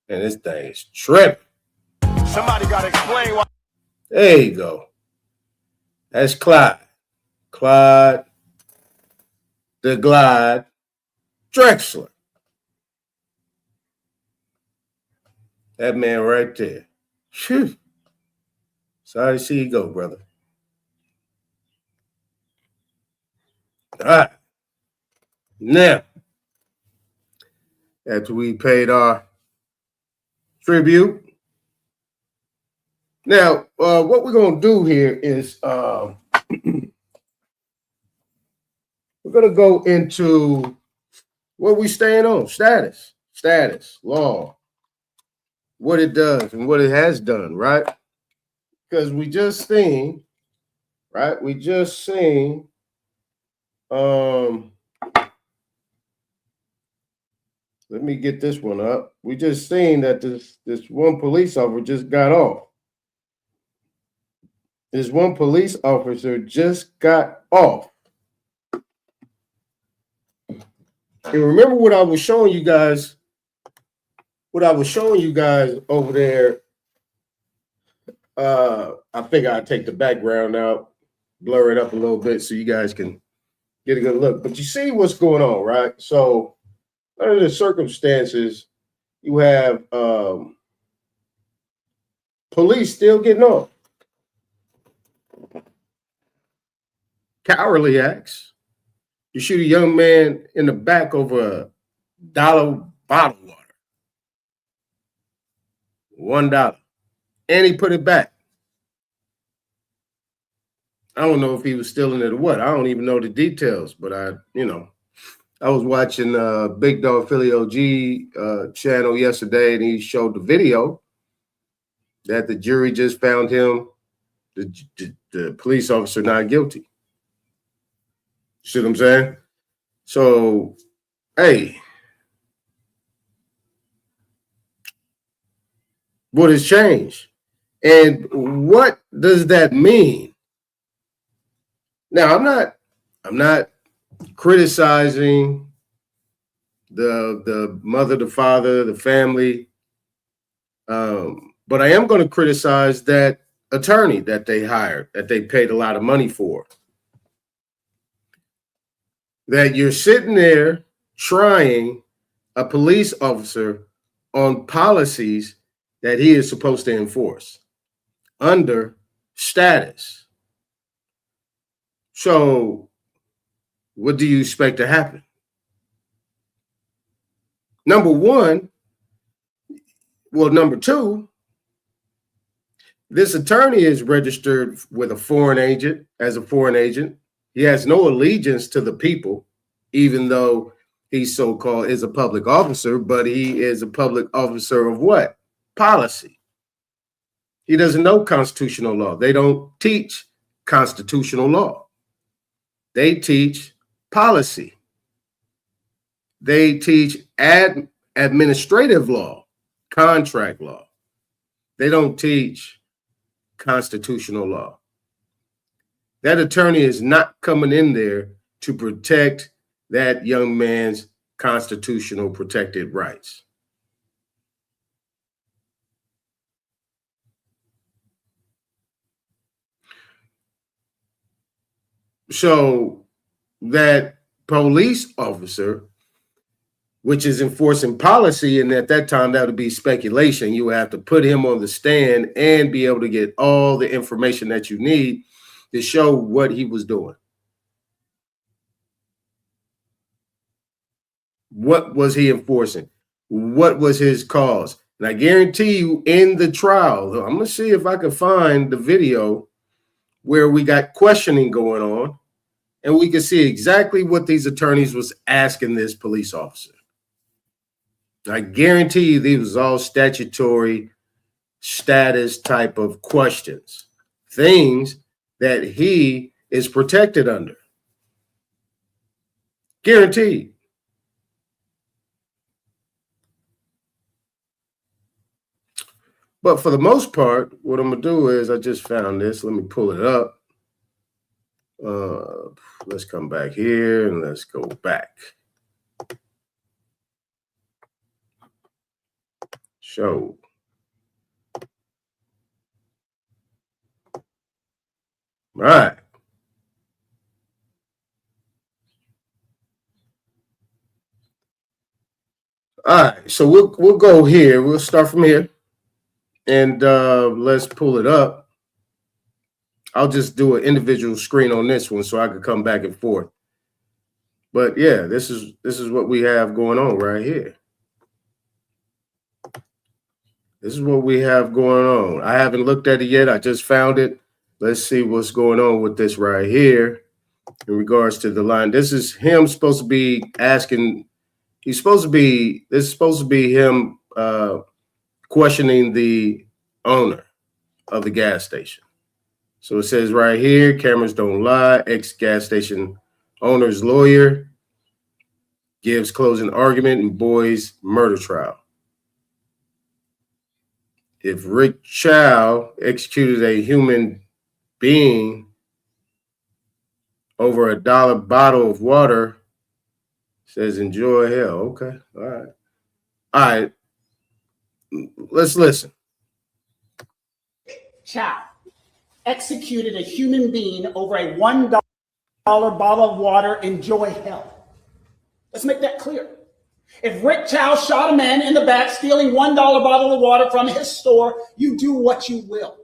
And this thing is tripping. Somebody got to explain why. There you go. That's Clyde. Clyde the Glide Drexler. That man right there. Phew. Sorry to see you go, brother. All right. Now, after we paid our tribute, now what we're going to do here is we're going to go into what we staying on, status, law, what it does and what it has done, right? Because we just seen, right? We just seen let me get this one up. We just seen that this one police officer just got off. This one police officer just got off. And remember what I was showing you guys? What I was showing you guys over there. I think I'll take the background out, blur it up a little bit so you guys can get a good look. But you see what's going on, right? So under the circumstances, you have police still getting off. Cowardly acts. You shoot a young man in the back over $1 bottled water. $1. And he put it back. I don't know if he was stealing it or what. I don't even know the details, but I was watching Big Dog Philly OG channel yesterday, and he showed the video that the jury just found him, the police officer, not guilty. See what I'm saying? So, hey, what has changed? And what does that mean? Now, I'm not criticizing the mother, the father, the family, but I am going to criticize that attorney that they hired, that they paid a lot of money for. That you're sitting there trying a police officer on policies that he is supposed to enforce under status. So what do you expect to happen? Number two, This attorney is registered with a foreign agent as a foreign agent. He has no allegiance to the people, even though he so-called is a public officer, but he is a public officer of what? Policy. He doesn't know constitutional law. They don't teach constitutional law. They teach policy. They teach administrative law, contract law. They don't teach constitutional law. That attorney is not coming in there to protect that young man's constitutional protected rights. So that police officer, which is enforcing policy, and at that time that would be speculation. You would have to put him on the stand and be able to get all the information that you need to show what he was doing. What was he enforcing? What was his cause? And I guarantee you in the trial, I'm going to see if I can find the video where we got questioning going on, and we can see exactly what these attorneys was asking this police officer. I guarantee you these was all statutory status type of questions, things that he is protected under. Guaranteed. But for the most part, what I'm going to do is I just found this. Let me pull it up. Let's come back here and let's go back. Show. All right. All right. So we'll go here. We'll start from here. And let's pull it up. I'll just do an individual screen on this one so I can come back and forth. But yeah, this is what we have going on right here. This is what we have going on. I haven't looked at it yet. I just found it. Let's see what's going on with this right here in regards to the line. This is him supposed to be asking. This is supposed to be him questioning the owner of the gas station. So it says right here, cameras don't lie. Ex-gas station owner's lawyer gives closing argument in boy's murder trial. If Rick Chow executed a human being over $1 bottle of water, says enjoy hell. Okay. All right. All right. Let's listen. Chow executed a human being over a $1 bottle of water, enjoy hell. Let's make that clear. If Rick Chow shot a man in the back stealing $1 bottle of water from his store, you do what you will.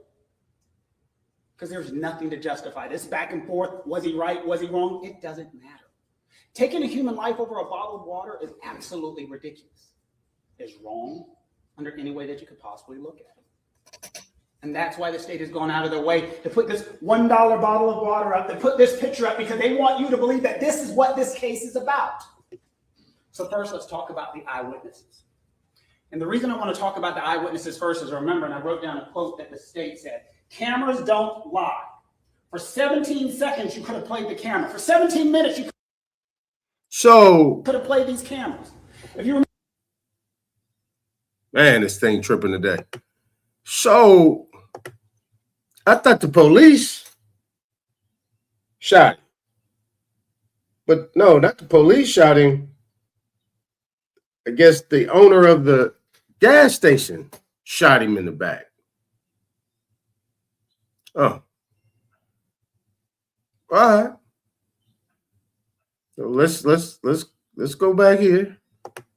Because there's nothing to justify this back and forth. Was he right? Was he wrong? It doesn't matter. Taking a human life over a bottle of water is absolutely ridiculous. It's wrong under any way that you could possibly look at it. And that's why the state has gone out of their way to put this $1 bottle of water up, to put this picture up, because they want you to believe that this is what this case is about. So first, let's talk about the eyewitnesses. And the reason I want to talk about the eyewitnesses first is, remember, and I wrote down a quote that the state said, cameras don't lie. For 17 seconds, you could have played the camera. For 17 minutes, you could have played these cameras. If you remember, man, this thing tripping today. So I thought the police shot him. But no, not the police shot him. I guess the owner of the gas station shot him in the back. Oh. All right. So let's go back here.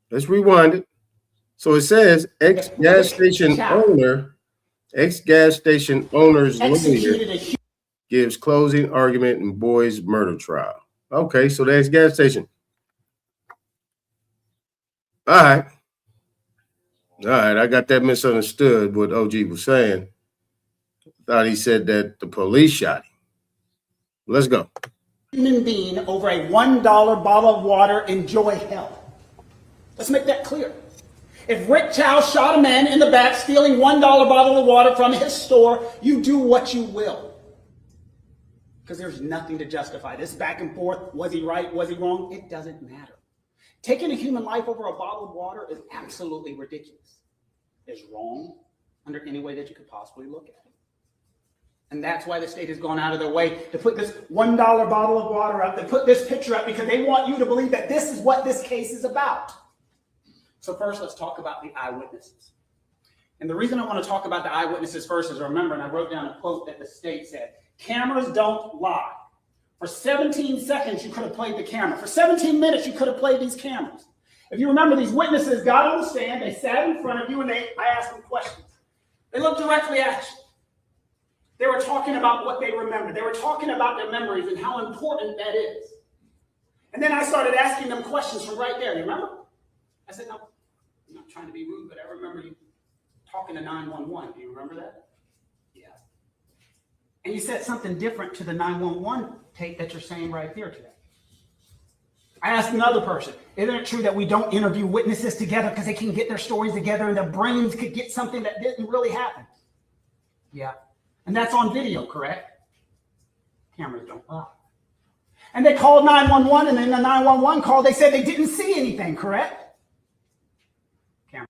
Let's rewind it. So it says ex-gas station owner's lawyer gives closing argument in boy's murder trial. Okay, so the ex-gas station. All right, I got that misunderstood what OG was saying. Thought he said that the police shot him. Let's go. Human being over a $1 bottle of water, enjoy hell. Let's make that clear. If Rick Chow shot a man in the back stealing $1 bottle of water from his store, you do what you will. Because there's nothing to justify this back and forth. Was he right? Was he wrong? It doesn't matter. Taking a human life over a bottle of water is absolutely ridiculous. It's wrong under any way that you could possibly look at it. And that's why the state has gone out of their way to put this $1 bottle of water up, to put this picture up, because they want you to believe that this is what this case is about. So first, let's talk about the eyewitnesses. And the reason I want to talk about the eyewitnesses first is, remember, and I wrote down a quote that the state said, cameras don't lie. For 17 seconds, you could have played the camera. For 17 minutes, you could have played these cameras. If you remember, these witnesses got on the stand, they sat in front of you, and I asked them questions. They looked directly at you. They were talking about what they remembered. They were talking about their memories and how important that is. And then I started asking them questions from right there. You remember? I said, no, I'm not trying to be rude, but I remember you talking to 911. Do you remember that? Yeah. And you said something different to the 911 tape that you're saying right there today. I asked another person, isn't it true that we don't interview witnesses together because they can get their stories together and their brains could get something that didn't really happen? Yeah. And that's on video, correct? Cameras don't lie. And they called 911, and in the 911 call, they said they didn't see anything, correct? Camera.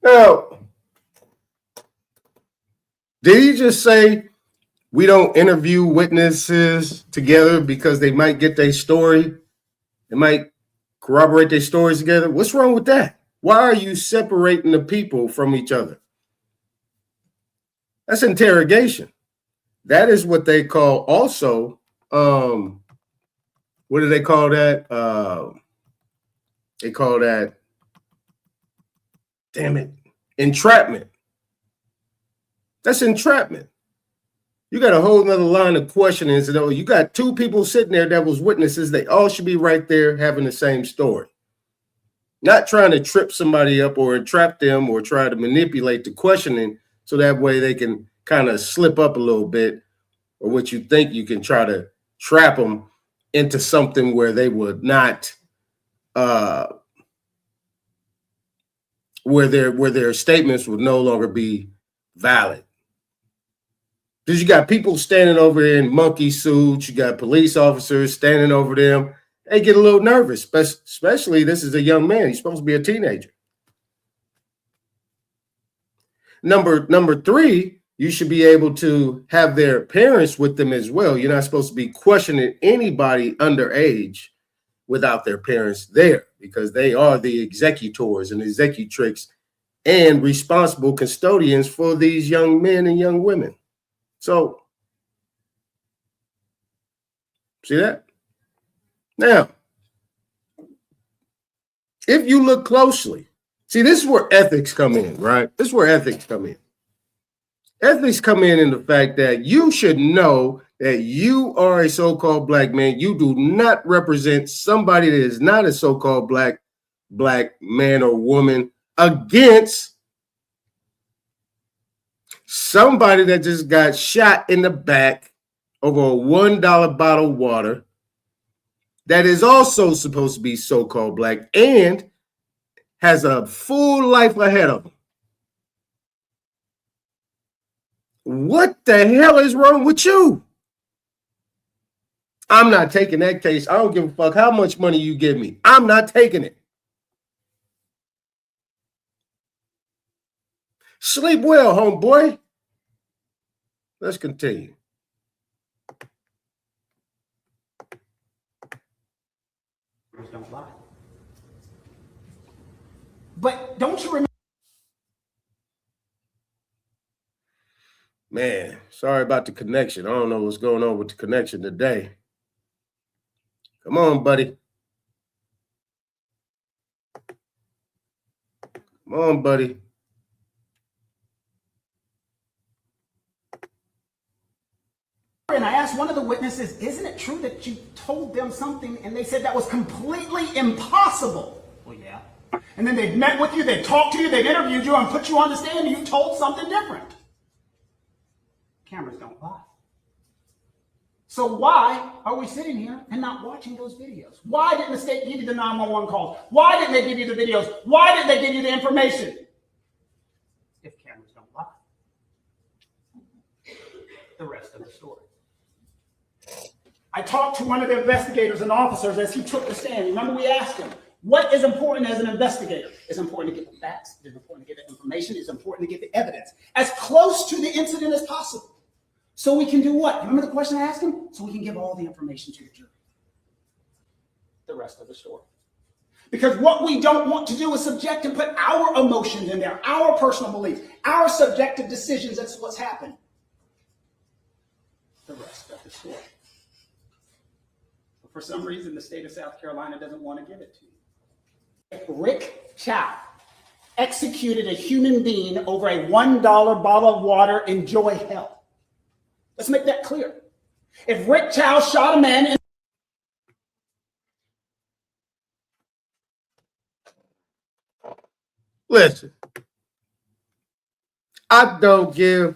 Now, did he just say we don't interview witnesses together because they might get their story? They might corroborate their stories together? What's wrong with that? Why are you separating the people from each other? That's interrogation. That is what they call also, what do they call that? They call that, damn it, entrapment. That's entrapment. You got a whole nother line of questioning. And oh, you got two people sitting there that was witnesses. They all should be right there having the same story. Not trying to trip somebody up or entrap them or try to manipulate the questioning so that way they can kind of slip up a little bit, or what you think you can try to trap them into something where they would not, where their statements would no longer be valid. Because you got people standing over there in monkey suits, you got police officers standing over them. They get a little nervous, especially this is a young man. He's supposed to be a teenager. Number three, you should be able to have their parents with them as well. You're not supposed to be questioning anybody underage without their parents there, because they are the executors and executrix and responsible custodians for these young men and young women. So, see that? Now, if you look closely, see, this is where ethics come in, right? This is where ethics come in. Ethics come in the fact that you should know that you are a so-called black man. You do not represent somebody that is not a so-called black man or woman against somebody that just got shot in the back over a $1 bottle of water that is also supposed to be so-called black and has a full life ahead of them. What the hell is wrong with you? I'm not taking that case. I don't give a fuck how much money you give me. I'm not taking it. Sleep well, homeboy. Let's continue. Don't lie. But don't you remember? Man, sorry about the connection. I don't know what's going on with the connection today. Come on, buddy. Come on, buddy. And I asked one of the witnesses, isn't it true that you told them something and they said that was completely impossible? Well, yeah. And then they've met with you, they've talked to you, they've interviewed you, and put you on the stand, and you've told something different. Cameras don't lie. So why are we sitting here and not watching those videos? Why didn't the state give you the 911 calls? Why didn't they give you the videos? Why didn't they give you the information? If cameras don't lie. The rest of the story. I talked to one of the investigators and officers as he took the stand. Remember, we asked him, what is important as an investigator? It's important to get the facts. It's important to get the information. It's important to get the evidence as close to the incident as possible. So we can do what? Remember the question I asked him? So we can give all the information to the jury. The rest of the story. Because what we don't want to do is subject and put our emotions in there, our personal beliefs, our subjective decisions. That's what's happened. The rest of the story. But for some reason, the state of South Carolina doesn't want to give it to you. Rick Chow executed a human being over a $1 bottle of water. Enjoy hell. Let's make that clear. If Rick Chow shot a man in Listen, I don't give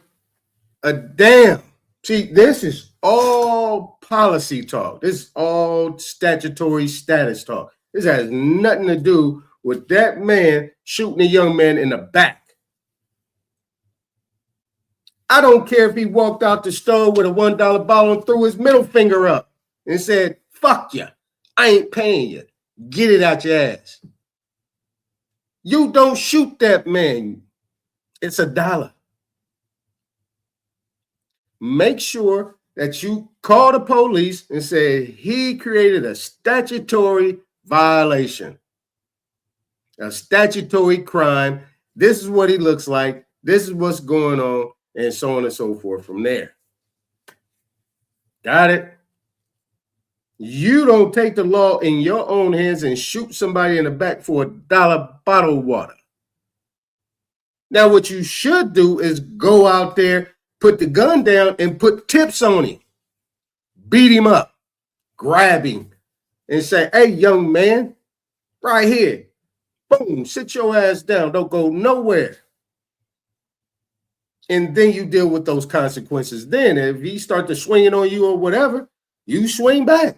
a damn. See, this is all policy talk. This is all statutory status talk. This has nothing to do with that man shooting a young man in the back. I don't care if he walked out the store with a $1 bottle and threw his middle finger up and said, fuck you. I ain't paying you. Get it out your ass. You don't shoot that man. It's $1. Make sure that you call the police and say he created a statutory violation, a statutory crime. This is what he looks like. This is what's going on, and so on and so forth from there. Got it? You don't take the law in your own hands and shoot somebody in the back for $1 bottle of water. Now, what you should do is go out there, put the gun down, and put tips on him. Beat him up, grab him, and say, hey, young man, right here, boom, sit your ass down. Don't go nowhere. And then you deal with those consequences. Then if he start to swinging on you or whatever, you swing back.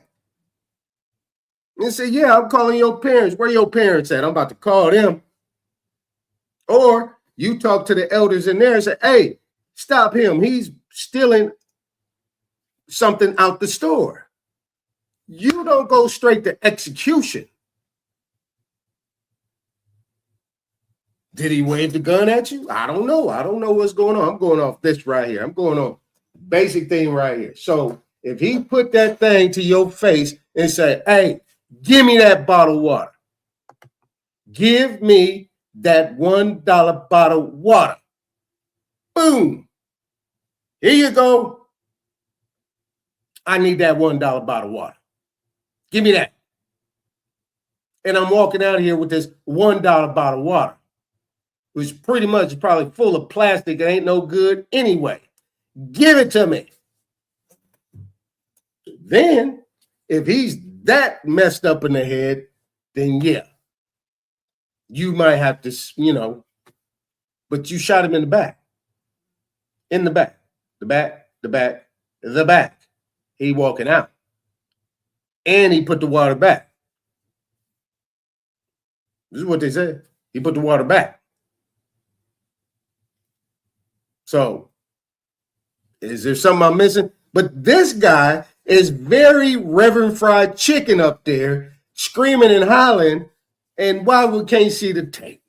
And say, yeah, I'm calling your parents. Where your parents at? I'm about to call them. Or you talk to the elders in there and say, hey, stop him. He's stealing something out the store. You don't go straight to execution. Did he wave the gun at you? I don't know. I don't know what's going on. I'm going off this right here. I'm going on basic thing right here. So if he put that thing to your face and say, hey, give me that bottle of water. Give me that $1 bottle of water. Boom. Here you go. I need that $1 bottle of water. Give me that. And I'm walking out of here with this $1 bottle of water, which pretty much is probably full of plastic. It ain't no good anyway. Give it to me. Then, if he's that messed up in the head, then yeah, you might have to, but you shot him in the back. In the back. The back. He walking out. And he put the water back. This is what they said. He put the water back. So, is there something I'm missing? But this guy is very Reverend Fried Chicken up there, screaming and hollering. And why we can't see the tape?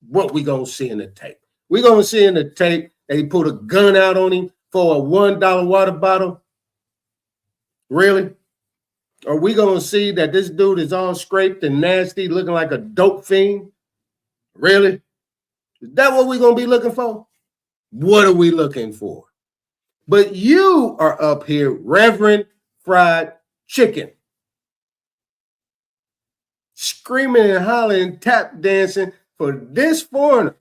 What we gonna see in the tape? We gonna see in the tape that he put a gun out on him for a $1 water bottle? Really? Are we gonna see that this dude is all scraped and nasty, looking like a dope fiend? Really? Is that what we're gonna be looking for? What are we looking for? But you are up here, Reverend Fried Chicken, screaming and hollering, tap dancing for this foreigner.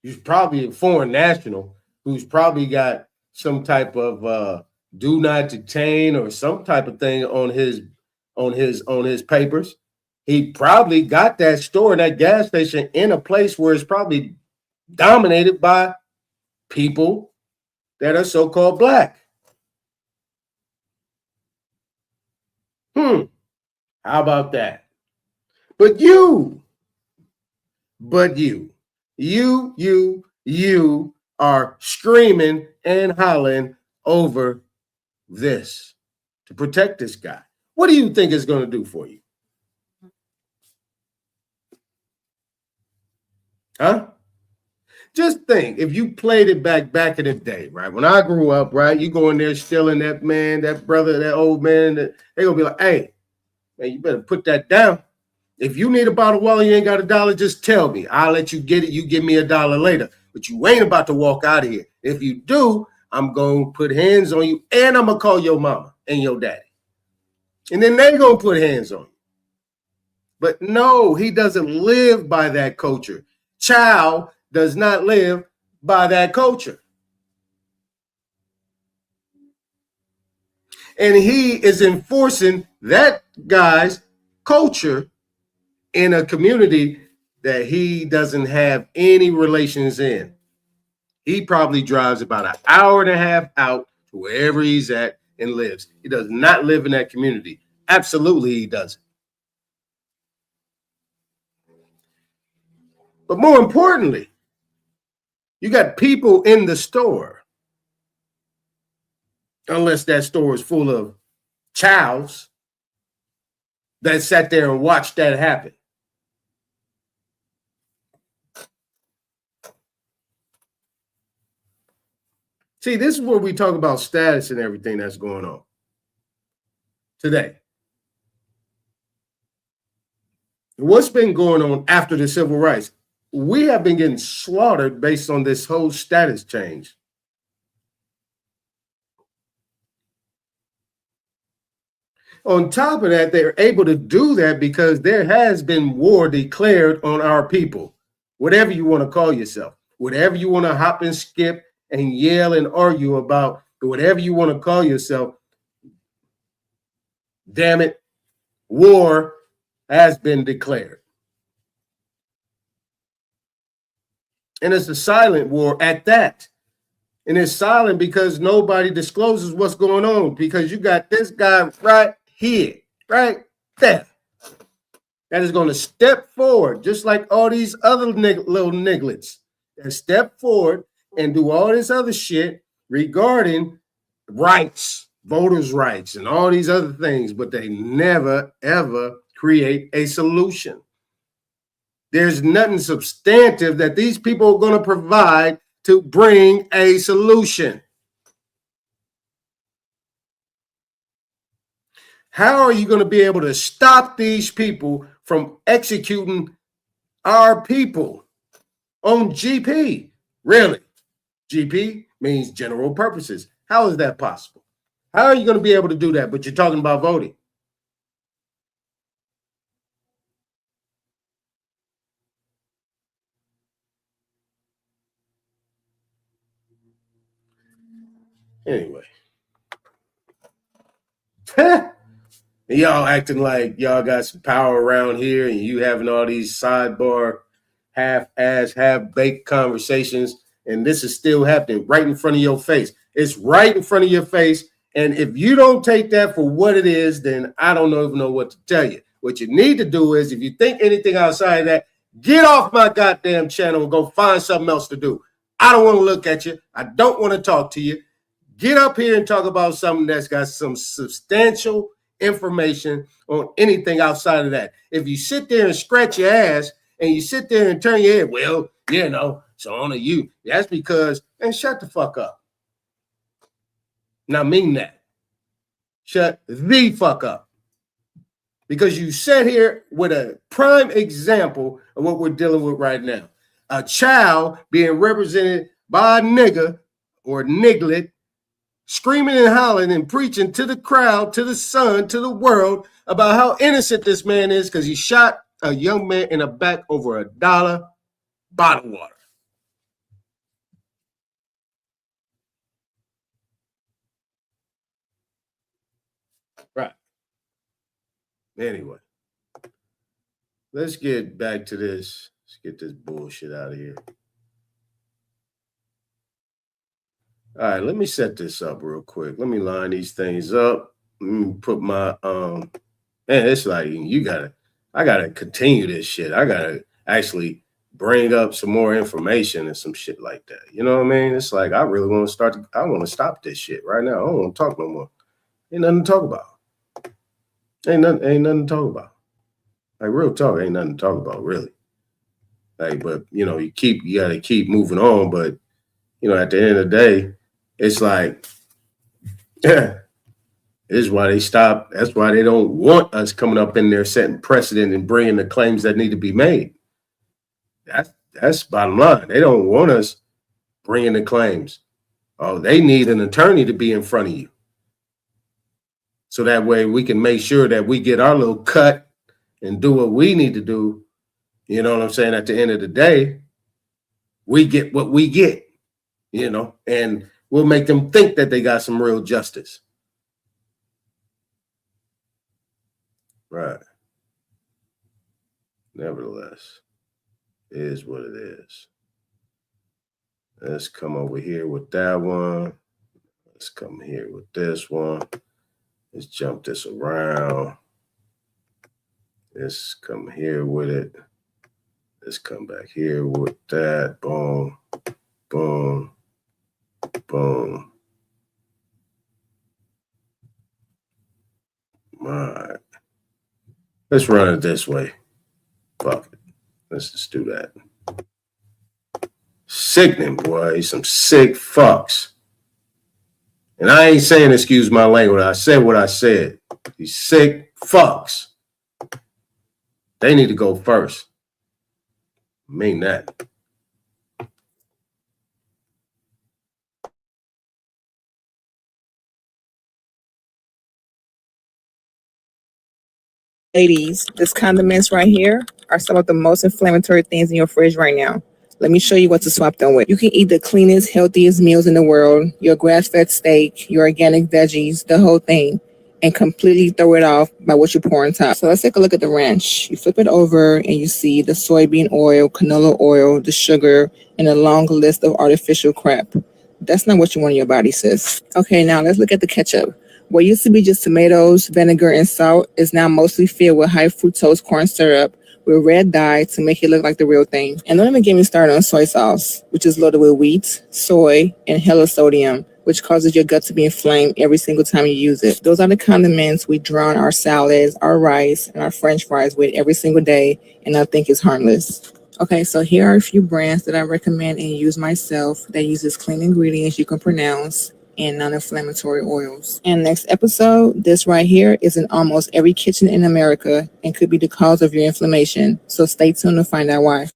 He's probably a foreign national who's probably got some type of do not detain or some type of thing on his on his papers. He probably got that store and that gas station in a place where it's probably dominated by people that are so-called black. How about that? But you are screaming and hollering over this to protect this guy. What do you think it's going to do for you? Huh? Just think, if you played it back in the day, right? When I grew up, right? You go in there stealing that man, that brother, that old man, they're going to be like, hey, man, you better put that down. If you need a bottle of water, you ain't got $1, just tell me. I'll let you get it. You give me $1 later. But you ain't about to walk out of here. If you do, I'm going to put hands on you, and I'm going to call your mama and your daddy. And then they're going to put hands on you. But no, he doesn't live by that culture. Chow does not live by that culture. And he is enforcing that guy's culture in a community that he doesn't have any relations in. He probably drives about an hour and a half out to wherever he's at and lives. He does not live in that community. Absolutely, he doesn't. But more importantly, you got people in the store, unless that store is full of chows that sat there and watched that happen. See, this is where we talk about status and everything that's going on today. What's been going on after the civil rights? We have been getting slaughtered based on this whole status change. On top of that, they're able to do that because there has been war declared on our people, whatever you want to call yourself, whatever you want to hop and skip and yell and argue about, whatever you want to call yourself. Damn it, war has been declared. And it's a silent war at that. And it's silent because nobody discloses what's going on, because you got this guy right here, right there, that is going to step forward, just like all these other little nigglets that step forward and do all this other shit regarding rights, voters' rights, and all these other things, but they never, ever create a solution. There's nothing substantive that these people are going to provide to bring a solution. How are you going to be able to stop these people from executing our people on GP? Really? GP means general purposes. How is that possible? How are you going to be able to do that? But you're talking about voting. Anyway. Y'all acting like y'all got some power around here, and you having all these sidebar, half-ass, half-baked conversations, and this is still happening right in front of your face. It's right in front of your face, and if you don't take that for what it is, then I don't even know what to tell you. What you need to do is, if you think anything outside of that, get off my goddamn channel and go find something else to do. I don't want to look at you. I don't want to talk to you. Get up here and talk about something that's got some substantial information on anything outside of that. If you sit there and scratch your ass and you sit there and turn your head, well, you know, so on to you. That's because, and shut the fuck up. Now, mean that. Shut the fuck up. Because you sat here with a prime example of what we're dealing with right now. A child being represented by a nigga or niglet, screaming and hollering and preaching to the crowd, to the sun, to the world about how innocent this man is because he shot a young man in the back over $1 bottled water. Right. Anyway, let's get back to this. Let's get this bullshit out of here. All right, let me set this up real quick. Let me line these things up. Let me put my man, it's like I gotta continue this shit. I gotta actually bring up some more information and some shit like that. You know what I mean? It's like I really want to I want to stop this shit right now. I don't want to talk no more. Ain't nothing to talk about. Ain't nothing to talk about. Like real talk, ain't nothing to talk about, really. Like, but you gotta keep moving on. But at the end of the day, it's like, yeah, this is why they stop. That's why they don't want us coming up in there setting precedent and bringing the claims that need to be made. That's bottom line. They don't want us bringing the claims. Oh, they need an attorney to be in front of you. So that way we can make sure that we get our little cut and do what we need to do. You know what I'm saying? At the end of the day, we get what we get, and we'll make them think that they got some real justice. Right. Nevertheless, it is what it is. Let's come over here with that one. Let's come here with this one. Let's jump this around. Let's come here with it. Let's come back here with that. Boom, boom, boom. All right. Let's run it this way. Fuck it. Let's just do that. Sickening, boy. Some sick fucks. And I ain't saying excuse my language. I said what I said. These sick fucks. They need to go first. I mean that. Ladies, this condiments right here are some of the most inflammatory things in your fridge right now. Let me show you what to swap them with. You can eat the cleanest, healthiest meals in the world, your grass-fed steak, your organic veggies, the whole thing, and completely throw it off by what you pour on top. So let's take a look at the ranch. You flip it over and you see the soybean oil, canola oil, the sugar, and a long list of artificial crap. That's not what you want in your body, sis. Okay, now let's look at the ketchup. What used to be just tomatoes, vinegar, and salt is now mostly filled with high fructose corn syrup with red dye to make it look like the real thing. And don't even get me started on soy sauce, which is loaded with wheat, soy, and hella sodium, which causes your gut to be inflamed every single time you use it. Those are the condiments we drown our salads, our rice, and our french fries with every single day, and I think it's harmless. Okay, so here are a few brands that I recommend and use myself that uses clean ingredients you can pronounce and non-inflammatory oils. And next episode, this right here is in almost every kitchen in America and could be the cause of your inflammation. So stay tuned to find out why.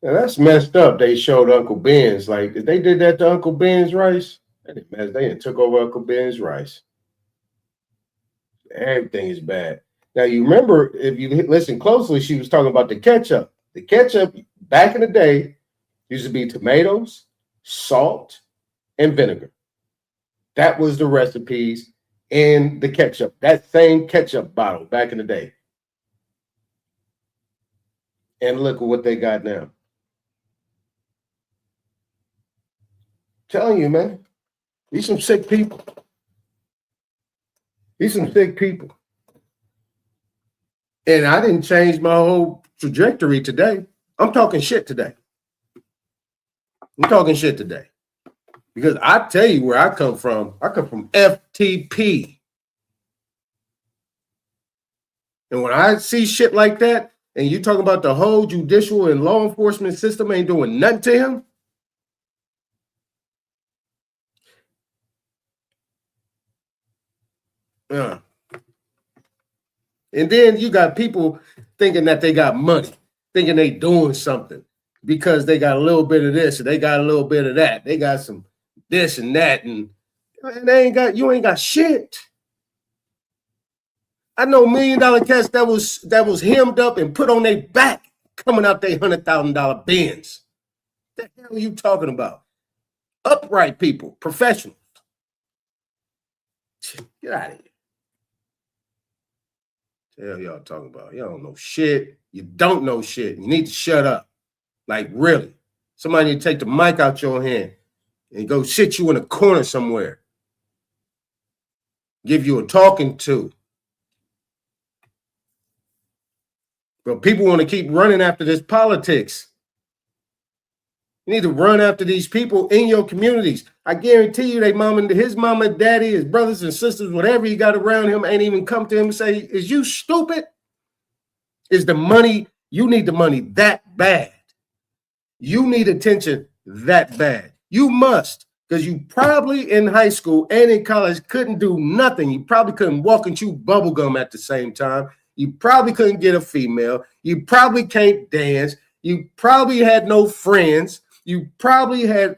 Now that's messed up. They showed Uncle Ben's. Like, if they did that to Uncle Ben's rice, they took over Uncle Ben's rice. Everything is bad. Now, you remember, if you listen closely, she was talking about the ketchup. The ketchup, back in the day, used to be tomatoes, salt, and vinegar. That was the recipes in the ketchup. That same ketchup bottle back in the day. And look at what they got now. Telling you, man, these some sick people. These some sick people. And I didn't change my whole trajectory today. I'm talking shit today. Because I tell you where I come from. I come from FTP. And when I see shit like that, and you talking about the whole judicial and law enforcement system ain't doing nothing to him, and then you got people thinking that they got money, thinking they doing something because they got a little bit of this and they got a little bit of that. They got some this and that, and you ain't got shit. I know $1 million cats that was hemmed up and put on their back coming out their $100,000 bins. What the hell are you talking about? Upright people, professionals. Get out of here. The hell y'all talking about? Y'all don't know shit. You don't know shit. You need to shut up. Like, really. Somebody need to take the mic out your hand and go sit you in a corner somewhere. Give you a talking to. But people want to keep running after this politics. You need to run after these people in your communities. I guarantee you his mama, daddy, his brothers and sisters, whatever he got around him, ain't even come to him and say, is you stupid? Is the money, you need the money that bad. You need attention that bad. You must, because you probably in high school and in college couldn't do nothing. You probably couldn't walk and chew bubblegum at the same time. You probably couldn't get a female. You probably can't dance. You probably had no friends. You probably had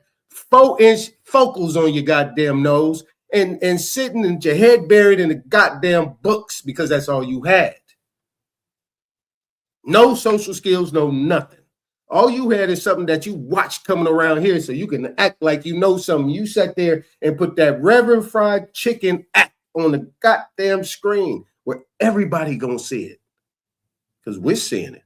4-inch focals on your goddamn nose and sitting and your head buried in the goddamn books because that's all you had. No social skills, no nothing. All you had is something that you watched coming around here so you can act like you know something. You sat there and put that Reverend Fried Chicken act on the goddamn screen where everybody gonna see it because we're seeing it.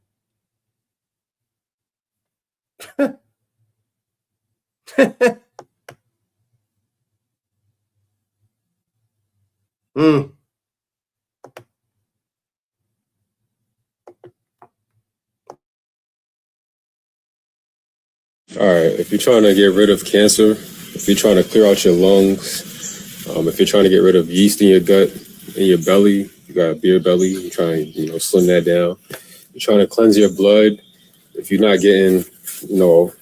All right, if you're trying to get rid of cancer, if you're trying to clear out your lungs, if you're trying to get rid of yeast in your gut, in your belly, you got a beer belly, you're trying to, slim that down. You're trying to cleanse your blood. If you're not getting,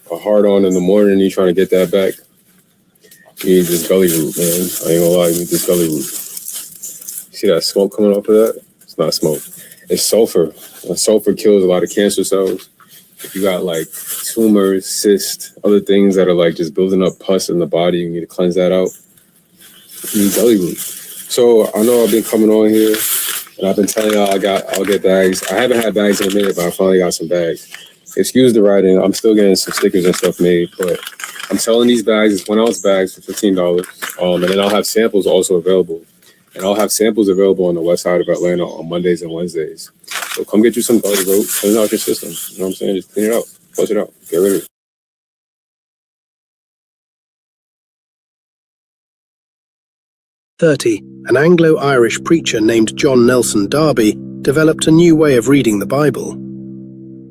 a hard on in the morning, you're trying to get that back, you need this belly root, man. I ain't gonna lie, you need this belly root. See that smoke coming off of that? It's not smoke. It's sulfur. Sulfur kills a lot of cancer cells. If you got like tumors, cysts, other things that are like just building up pus in the body, you need to cleanse that out. You need belly root. So I know I've been coming on here and I've been telling y'all I'll get bags. I haven't had bags in a minute, but I finally got some bags. Excuse the writing. I'm still getting some stickers and stuff made, but I'm selling these bags. It's 1 ounce bags for $15. And then I'll have samples also available. And I'll have samples available on the west side of Atlanta on Mondays and Wednesdays. So come get you some belly root, clean out your system. You know what I'm saying? Just clean it out, flush it out, get rid of it. 30, an Anglo-Irish preacher named John Nelson Darby developed a new way of reading the Bible.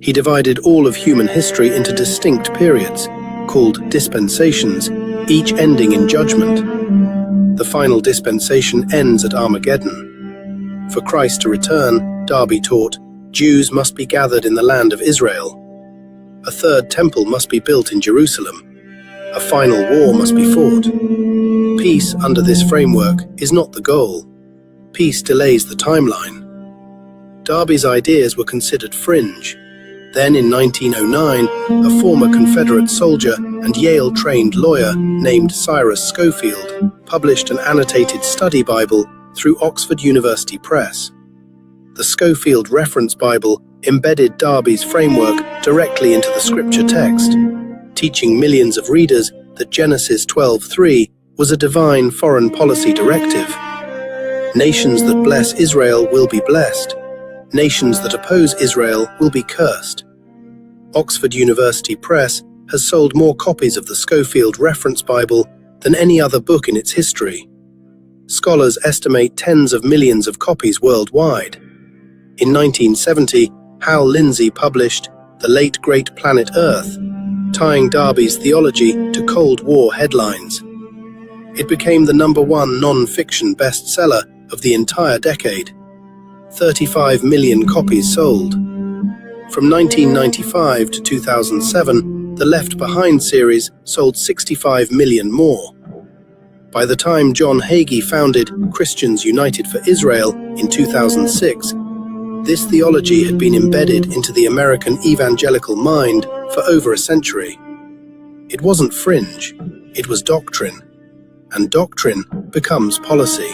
He divided all of human history into distinct periods, called dispensations, each ending in judgment. The final dispensation ends at Armageddon. For Christ to return, Darby taught, Jews must be gathered in the land of Israel. A third temple must be built in Jerusalem. A final war must be fought. Peace under this framework is not the goal. Peace delays the timeline. Darby's ideas were considered fringe. Then in 1909, a former Confederate soldier and Yale-trained lawyer named Cyrus Schofield published an annotated study Bible through Oxford University Press. The Schofield Reference Bible embedded Darby's framework directly into the scripture text, teaching millions of readers that Genesis 12:3 was a divine foreign policy directive. Nations that bless Israel will be blessed. Nations that oppose Israel will be cursed. Oxford University Press has sold more copies of the Schofield Reference Bible than any other book in its history. Scholars estimate tens of millions of copies worldwide. In 1970, Hal Lindsey published The Late Great Planet Earth, tying Darby's theology to Cold War headlines. It became the #1 non-fiction bestseller of the entire decade. 35 million copies sold. From 1995 to 2007, the Left Behind series sold 65 million more. By the time John Hagee founded Christians United for Israel in 2006, this theology had been embedded into the American evangelical mind for over a century. It wasn't fringe, it was doctrine. And doctrine becomes policy.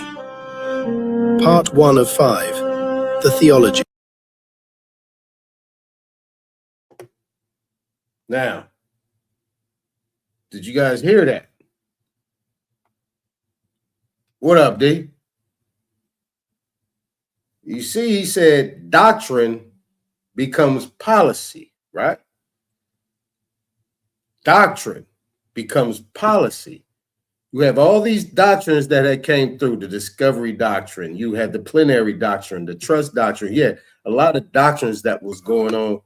Part 1 of 5. The Theology. Now, did you guys hear that? What up, D? You see, he said doctrine becomes policy, right? Doctrine becomes policy. You have all these doctrines that had came through, the discovery doctrine. You had the plenary doctrine, the trust doctrine. Yeah, a lot of doctrines that was going on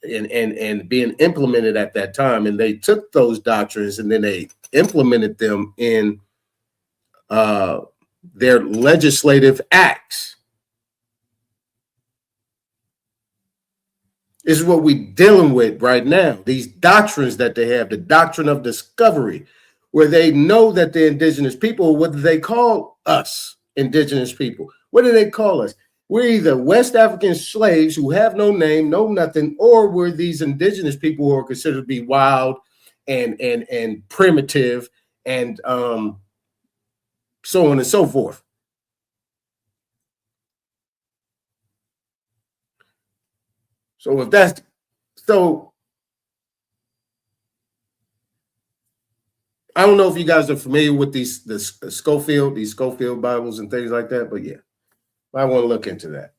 and being implemented at that time. And they took those doctrines and then they implemented them in their legislative acts. This is what we're dealing with right now. These doctrines that they have, the doctrine of discovery, where they know that the indigenous people, what do they call us, indigenous people? What do they call us? We're either West African slaves who have no name, no nothing, or we're these indigenous people who are considered to be wild and primitive and so on and so forth. So if that's so, I don't know if you guys are familiar with these Schofield Bibles and things like that, but yeah, I want to look into that.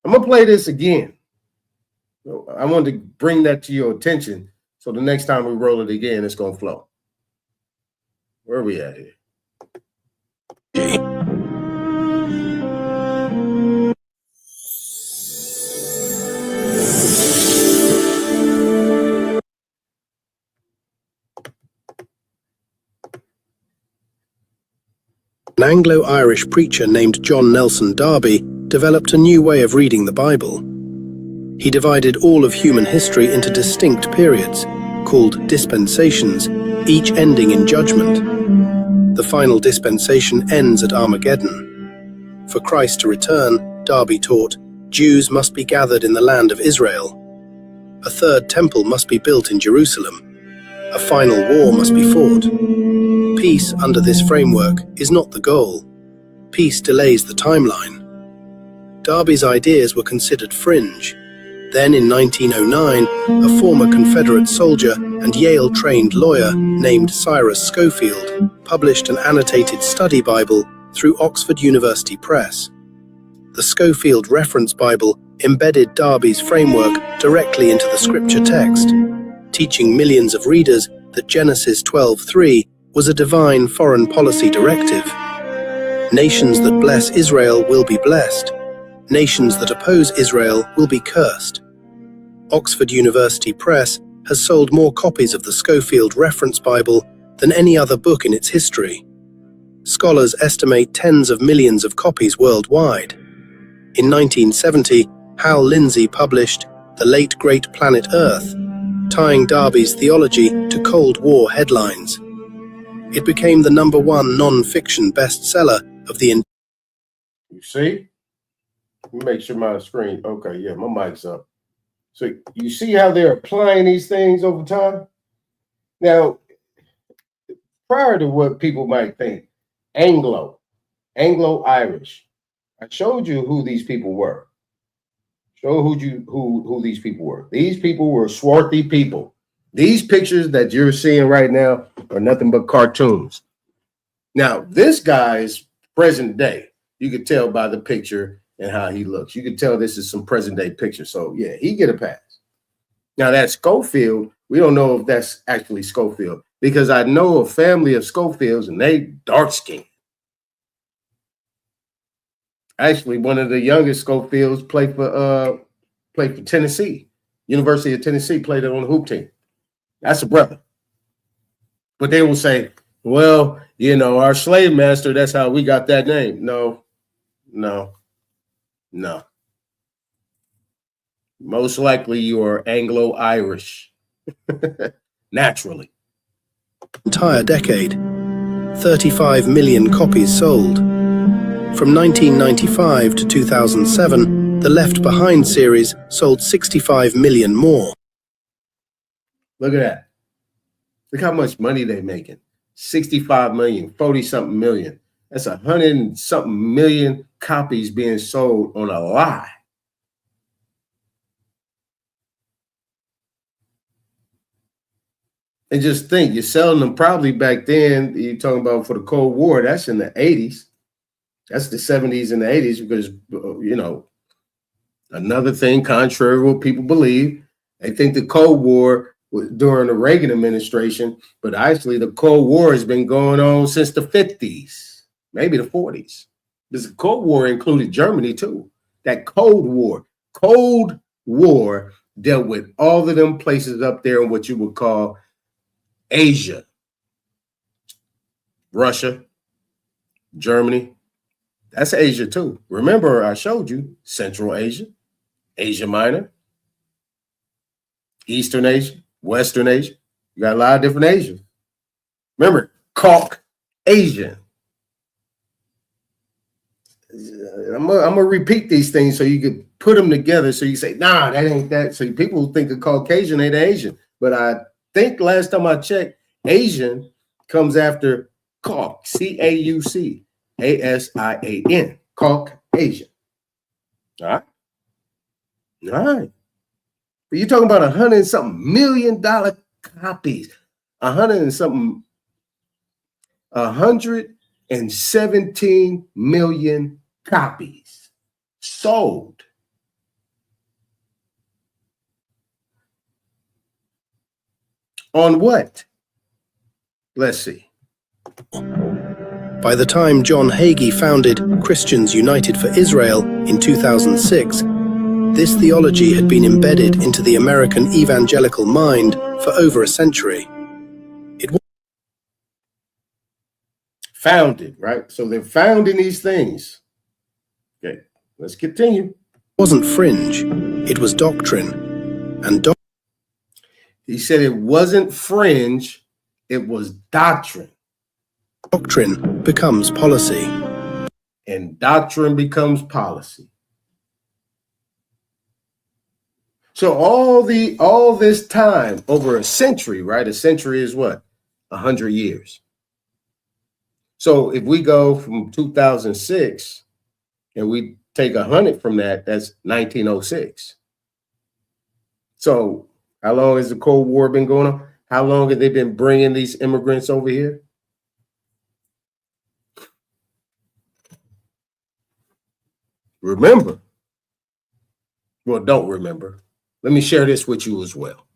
I'm gonna play this again. I wanted to bring that to your attention, so the next time we roll it again, it's gonna flow. Where are we at here? An Anglo-Irish preacher named John Nelson Darby developed a new way of reading the Bible. He divided all of human history into distinct periods, called dispensations, each ending in judgment. The final dispensation ends at Armageddon. For Christ to return, Darby taught, Jews must be gathered in the land of Israel. A third temple must be built in Jerusalem. A final war must be fought. Peace under this framework is not the goal. Peace delays the timeline. Darby's ideas were considered fringe. Then in 1909, a former Confederate soldier and Yale-trained lawyer named Cyrus Schofield published an annotated study Bible through Oxford University Press. The Schofield Reference Bible embedded Darby's framework directly into the scripture text, teaching millions of readers that Genesis 12:3 was a divine foreign policy directive. Nations that bless Israel will be blessed. Nations that oppose Israel will be cursed. Oxford University Press has sold more copies of the Schofield Reference Bible than any other book in its history. Scholars estimate tens of millions of copies worldwide. In 1970, Hal Lindsey published The Late Great Planet Earth, tying Darby's theology to Cold War headlines. It became the #1 non-fiction bestseller of the. You see? Let me make sure my screen. Okay, yeah, my mic's up. So you see how they're applying these things over time? Now, prior to what people might think, Anglo-Irish. I showed you who these people were. Who these people were. These people were swarthy people. These pictures that you're seeing right now are nothing but cartoons. Now, this guy is present day. You could tell by the picture and how he looks. You could tell this is some present day picture. So yeah, he get a pass. Now that Schofield, we don't know if that's actually Schofield, because I know a family of Schofields and they dark skinned. Actually, one of the youngest Schofields played for Tennessee, University of Tennessee, played it on the hoop team. That's a brother. But they will say, well, you know, our slave master, that's how we got that name. No. Most likely you are Anglo-Irish. Naturally. Entire decade. 35 million copies sold. From 1995 to 2007, the Left Behind series sold 65 million more. Look at that. Look how much money they're making. 65 million, 40-something million. That's 100-something million copies being sold on a lie. And just think, you're selling them probably back then, you're talking about for the Cold War, that's in the 80s. That's the 70s and the 80s because, another thing contrary to what people believe, they think the Cold War was during the Reagan administration, but actually the Cold War has been going on since the 50s, maybe the 40s. Because the Cold War included Germany too. That Cold War dealt with all of them places up there in what you would call Asia, Russia, Germany. That's Asia too. Remember, I showed you Central Asia, Asia Minor, Eastern Asia, Western Asia. You got a lot of different Asians. Remember, Caucasian. I'm gonna repeat these things so you can put them together. So you say, nah, that ain't that. So people think a Caucasian ain't Asian. But I think last time I checked, Asian comes after Cauc, C-A-U-C, A-S-I-A-N, Caucasian. All right. All right. But you're talking about $100 and something million copies. 117 million copies sold. On what? Let's see. By the time John Hagee founded Christians United for Israel in 2006, this theology had been embedded into the American evangelical mind for over a century. It was founded, right? So they're founding these things. Okay, let's continue. Wasn't fringe, it was doctrine. And he said it wasn't fringe, it was doctrine. Doctrine becomes policy. And doctrine becomes policy. So all this time, over a century, right? A century is what? 100 years. So if we go from 2006 and we take 100 from that, that's 1906. So how long has the Cold War been going on? How long have they been bringing these immigrants over here? Remember. Well, don't remember. Let me share this with you as well.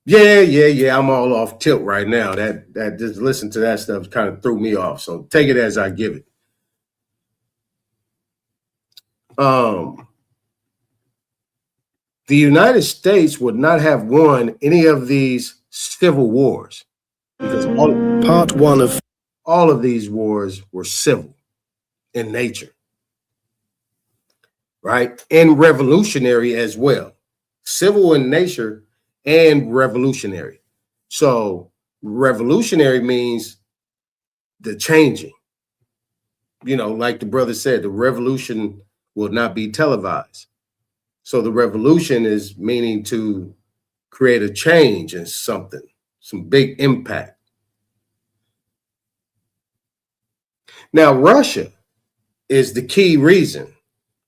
Yeah. I'm all off tilt right now. That just listen to that stuff kind of threw me off. So take it as I give it. The United States would not have won any of these civil wars because all of these wars were civil in nature, right? And revolutionary as well. Civil in nature and revolutionary. So revolutionary means the changing. Like the brother said, the revolution will not be televised. So the revolution is meaning to create a change in something, some big impact. Now, Russia is the key reason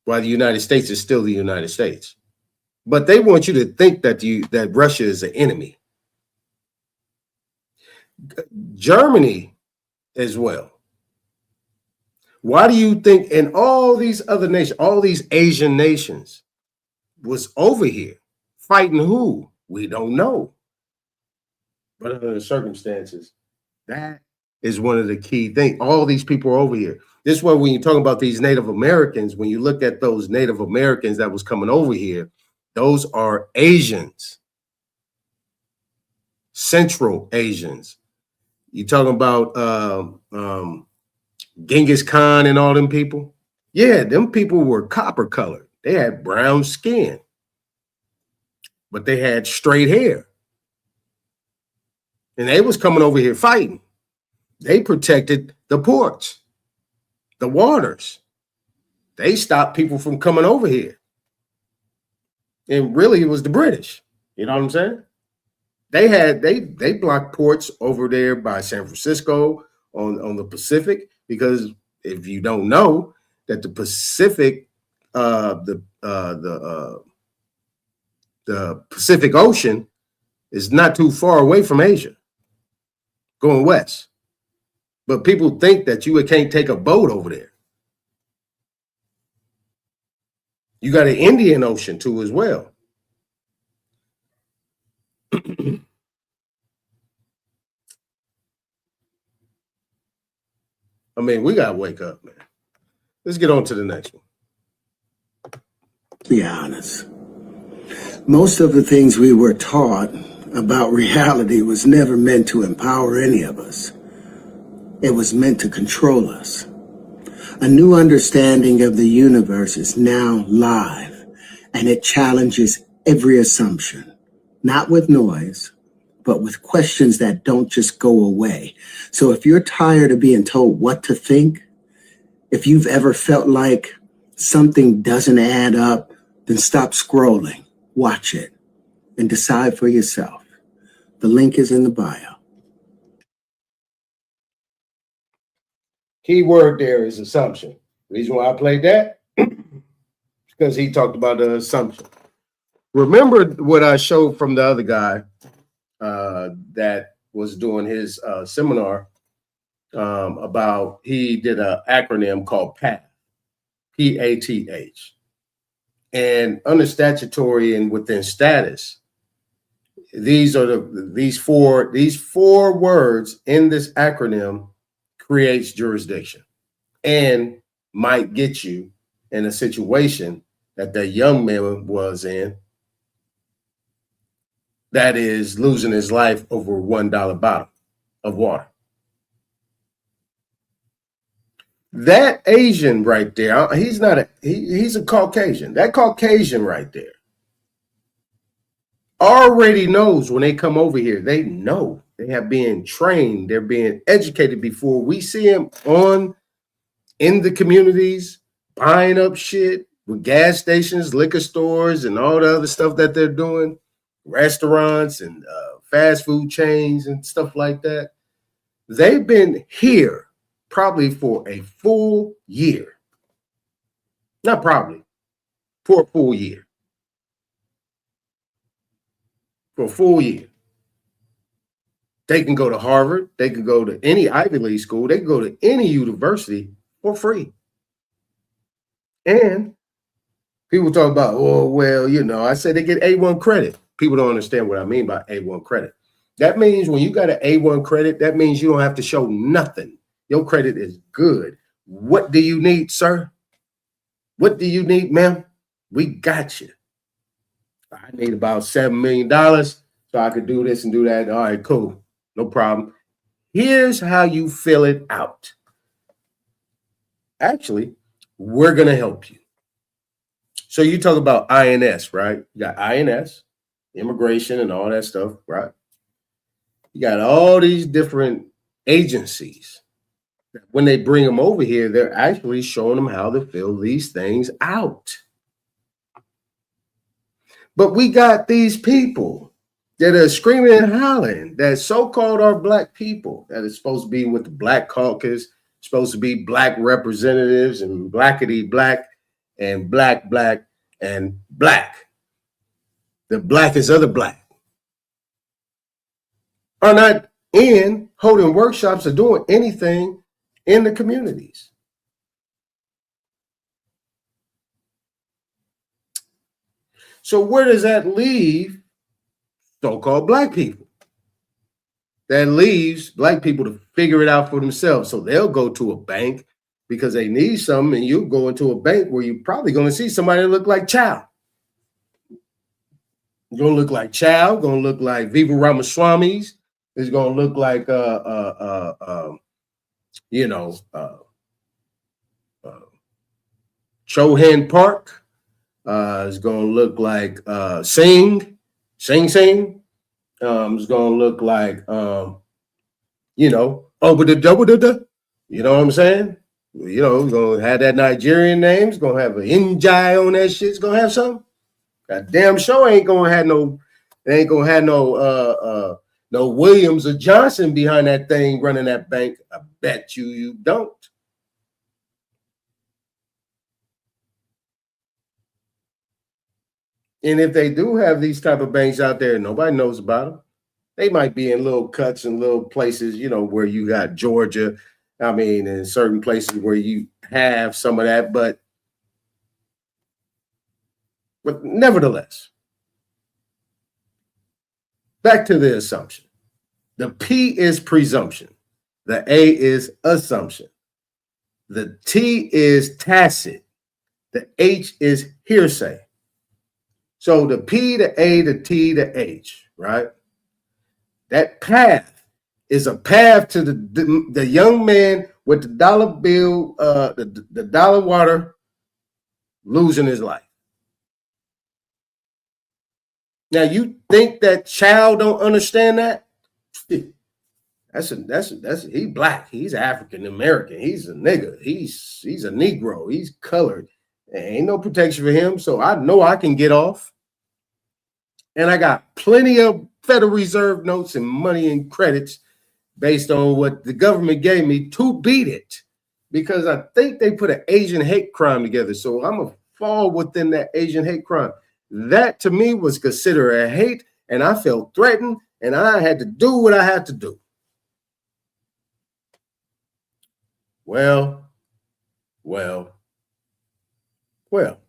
why the United States is still the United States. But they want you to think that Russia is an enemy. Germany as well. Why do you think in all these other nations, all these Asian nations was over here fighting who? We don't know. But under the circumstances, that is one of the key things. All these people are over here. This is why when you talk about these Native Americans, when you look at those Native Americans that was coming over here, those are Asians, Central Asians. You talking about Genghis Khan and all them people? Yeah, them people were copper colored. They had brown skin, but they had straight hair. And they was coming over here fighting. They protected the ports, the waters. They stopped people from coming over here. And really, it was the British. You know what I'm saying? They blocked ports over there by San Francisco on the Pacific, because if you don't know that the Pacific, the Pacific Ocean is not too far away from Asia, going west. But people think that you can't take a boat over there. You got an Indian Ocean too as well. I mean, we gotta wake up, man. Let's get on to the next one. Be honest. Most of the things we were taught about reality was never meant to empower any of us. It was meant to control us. A new understanding of the universe is now live, and it challenges every assumption, not with noise, but with questions that don't just go away. So if you're tired of being told what to think, if you've ever felt like something doesn't add up, then stop scrolling, watch it, and decide for yourself. The link is in the bio. Key word there is assumption. The reason why I played that because he talked about the assumption. Remember what I showed from the other guy that was doing his seminar about, he did an acronym called PATH, P-A-T-H. And under statutory and within status, these are these four words in this acronym creates jurisdiction and might get you in a situation that the young man was in, that is losing his life over a $1 bottle of water. That Asian right there, he's a Caucasian. That Caucasian right there already knows when they come over here. They know, they have been trained, they're being educated before we see them in the communities buying up shit with gas stations, liquor stores, and all the other stuff that they're doing, restaurants and fast food chains and stuff like that. They've been here probably for a full year. Not probably, for a full year. For a full year. They can go to Harvard. They can go to any Ivy League school. They can go to any university for free. And people talk about, oh, well, you know, I said they get A1 credit. People don't understand what I mean by A1 credit. That means when you got an A1 credit, that means you don't have to show nothing. Your credit is good. What do you need, sir? What do you need, ma'am? We got you. I need about $7 million so I could do this and do that. All right, cool. No problem. Here's how you fill it out. Actually, we're going to help you. So you talk about INS, right? You got INS, immigration and all that stuff, right? You got all these different agencies. When they bring them over here, they're actually showing them how to fill these things out. But we got these people that are screaming and hollering that so-called are black people that is supposed to be with the Black Caucus, supposed to be black representatives and blackity black and black and black. The blackest of the black are not in holding workshops or doing anything in the communities. So where does that leave so-called black people? That leaves black people to figure it out for themselves. So they'll go to a bank because they need something, and you go into a bank where you're probably going to see somebody that look like Chow. It's going to look like Chow, going to look like Viva Ramaswamy's. It's going to look like Chohan Park. It's going to look like Sing. It's going to look like, you know what I'm saying? You know, it's going to have that Nigerian name. It's going to have an Njai on that shit. It's going to have something. That damn show ain't going to have no Williams or Johnson behind that thing running that bank. I bet you don't. And if they do have these type of banks out there, nobody knows about them. They might be in little cuts and little places, you know, where you got Georgia I mean, in certain places where you have some of that, but nevertheless, back to the assumption. The P is presumption. The A is assumption. The T is tacit. The H is hearsay. So the P, the A, the T, the H, right? That path is a path to the young man with the dollar bill, the dollar water, losing his life. Now, you think that child don't understand that? He's black. He's African American. He's a nigga. He's a Negro. He's colored. There ain't no protection for him. So I know I can get off. And I got plenty of Federal Reserve notes and money and credits based on what the government gave me to beat it. Because I think they put an Asian hate crime together. So I'm going to fall within that Asian hate crime. That to me was considered a hate, and I felt threatened, and I had to do what I had to do. Well. Let's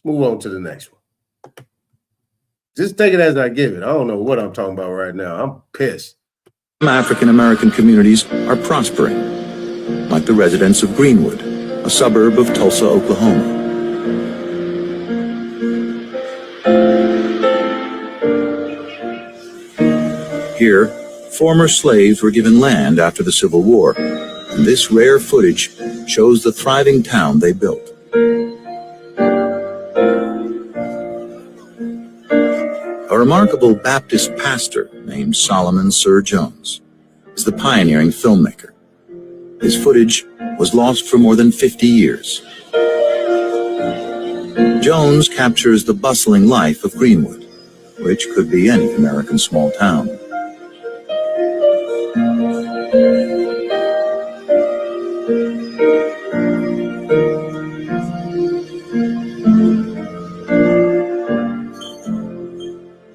move on to the next one. Just take it as I give it. I don't know what I'm talking about right now. I'm pissed. African American communities are prospering, like the residents of Greenwood, a suburb of Tulsa, Oklahoma. Here, former slaves were given land after the Civil War, and this rare footage shows the thriving town they built. A remarkable Baptist pastor named Solomon Sir Jones is the pioneering filmmaker. His footage was lost for more than 50 years. Jones captures the bustling life of Greenwood, which could be any American small town.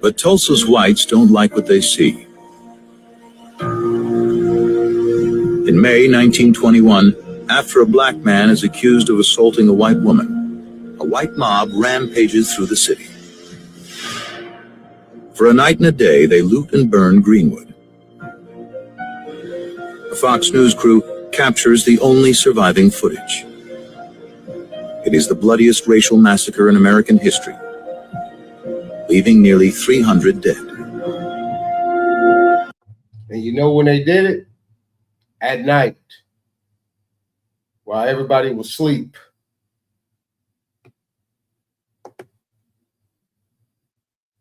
But Tulsa's whites don't like what they see. In May 1921, after a black man is accused of assaulting a white woman, a white mob rampages through the city. For a night and a day, they loot and burn Greenwood. The Fox News crew captures the only surviving footage. It is the bloodiest racial massacre in American history, leaving nearly 300 dead. And you know when they did it? At night, while everybody was asleep.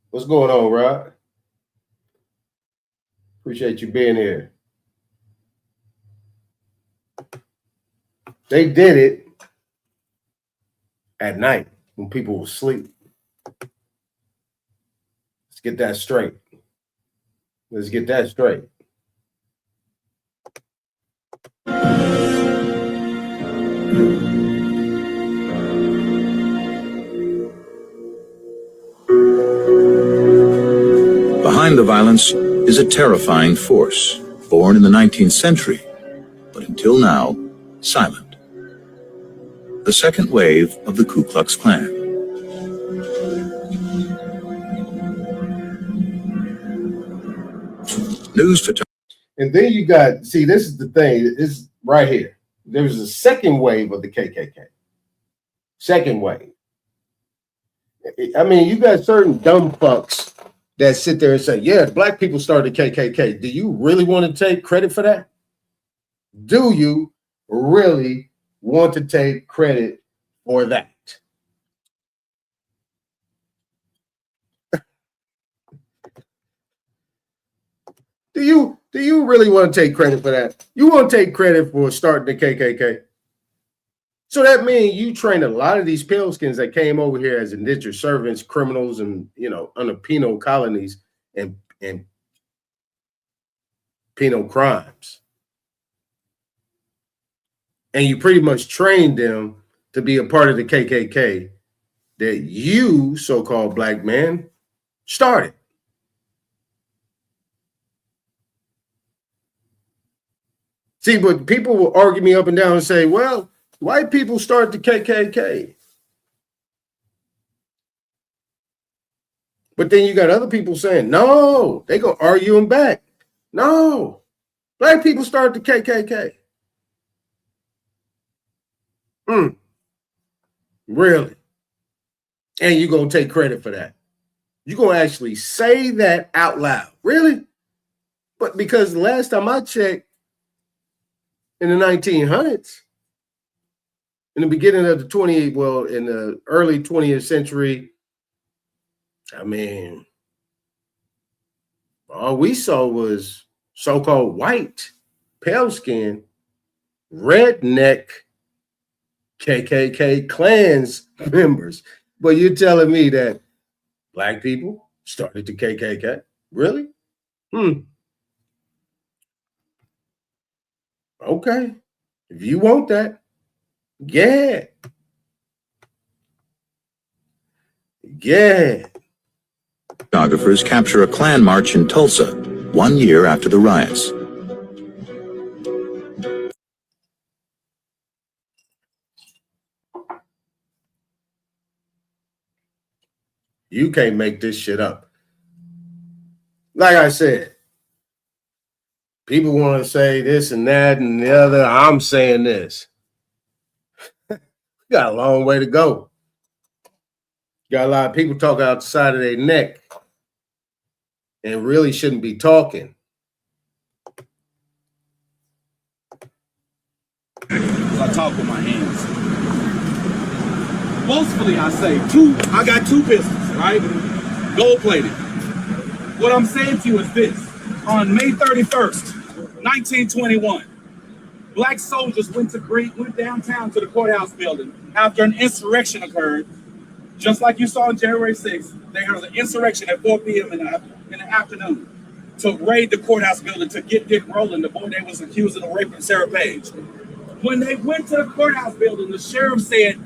What's going on, Rod? Appreciate you being here. They did it at night when people were asleep. Let's get that straight. Let's get that straight. Behind the violence is a terrifying force, born in the 19th century, but until now, silent. The second wave of the Ku Klux Klan. News photography. And then you got, see, this is the thing, it's right here. There was a second wave of the KKK. Second wave. I mean, you got certain dumb fucks that sit there and say, yeah, black people started KKK. Do you really want to take credit for that? Do you really want to take credit for that? Do you really want to take credit for that? You want to take credit for starting the KKK? So that means you trained a lot of these paleskins that came over here as indentured servants, criminals, and under penal colonies and penal crimes. And you pretty much trained them to be a part of the KKK that you, so-called black man, started. See, but people will argue me up and down and say, well, white people start the KKK. But then you got other people saying, no, they going to argue them back. No, black people start the KKK. Really? And you're going to take credit for that. You're going to actually say that out loud. Really? But because the last time I checked, in the 1900s, in the beginning of the in the early 20th century, I mean, all we saw was so-called white, pale skin, redneck KKK Klans members. But you're telling me that black people started the KKK? Really? Okay. If you want that, yeah. Yeah. Photographers capture a Klan march in Tulsa 1 year after the riots. You can't make this shit up. Like I said, people want to say this and that and the other. I'm saying this. We got a long way to go. Got a lot of people talking out the side of their neck and really shouldn't be talking. I talk with my hands. Boastfully, I say, I got two pistols, right? Gold plated. What I'm saying to you is this. On May 31st, 1921, black soldiers went downtown to the courthouse building after an insurrection occurred. Just like you saw on January 6th, there was an insurrection at 4 p.m. in the afternoon to raid the courthouse building to get Dick Rowland, the boy that was accused of raping Sarah Page. When they went to the courthouse building, the sheriff said,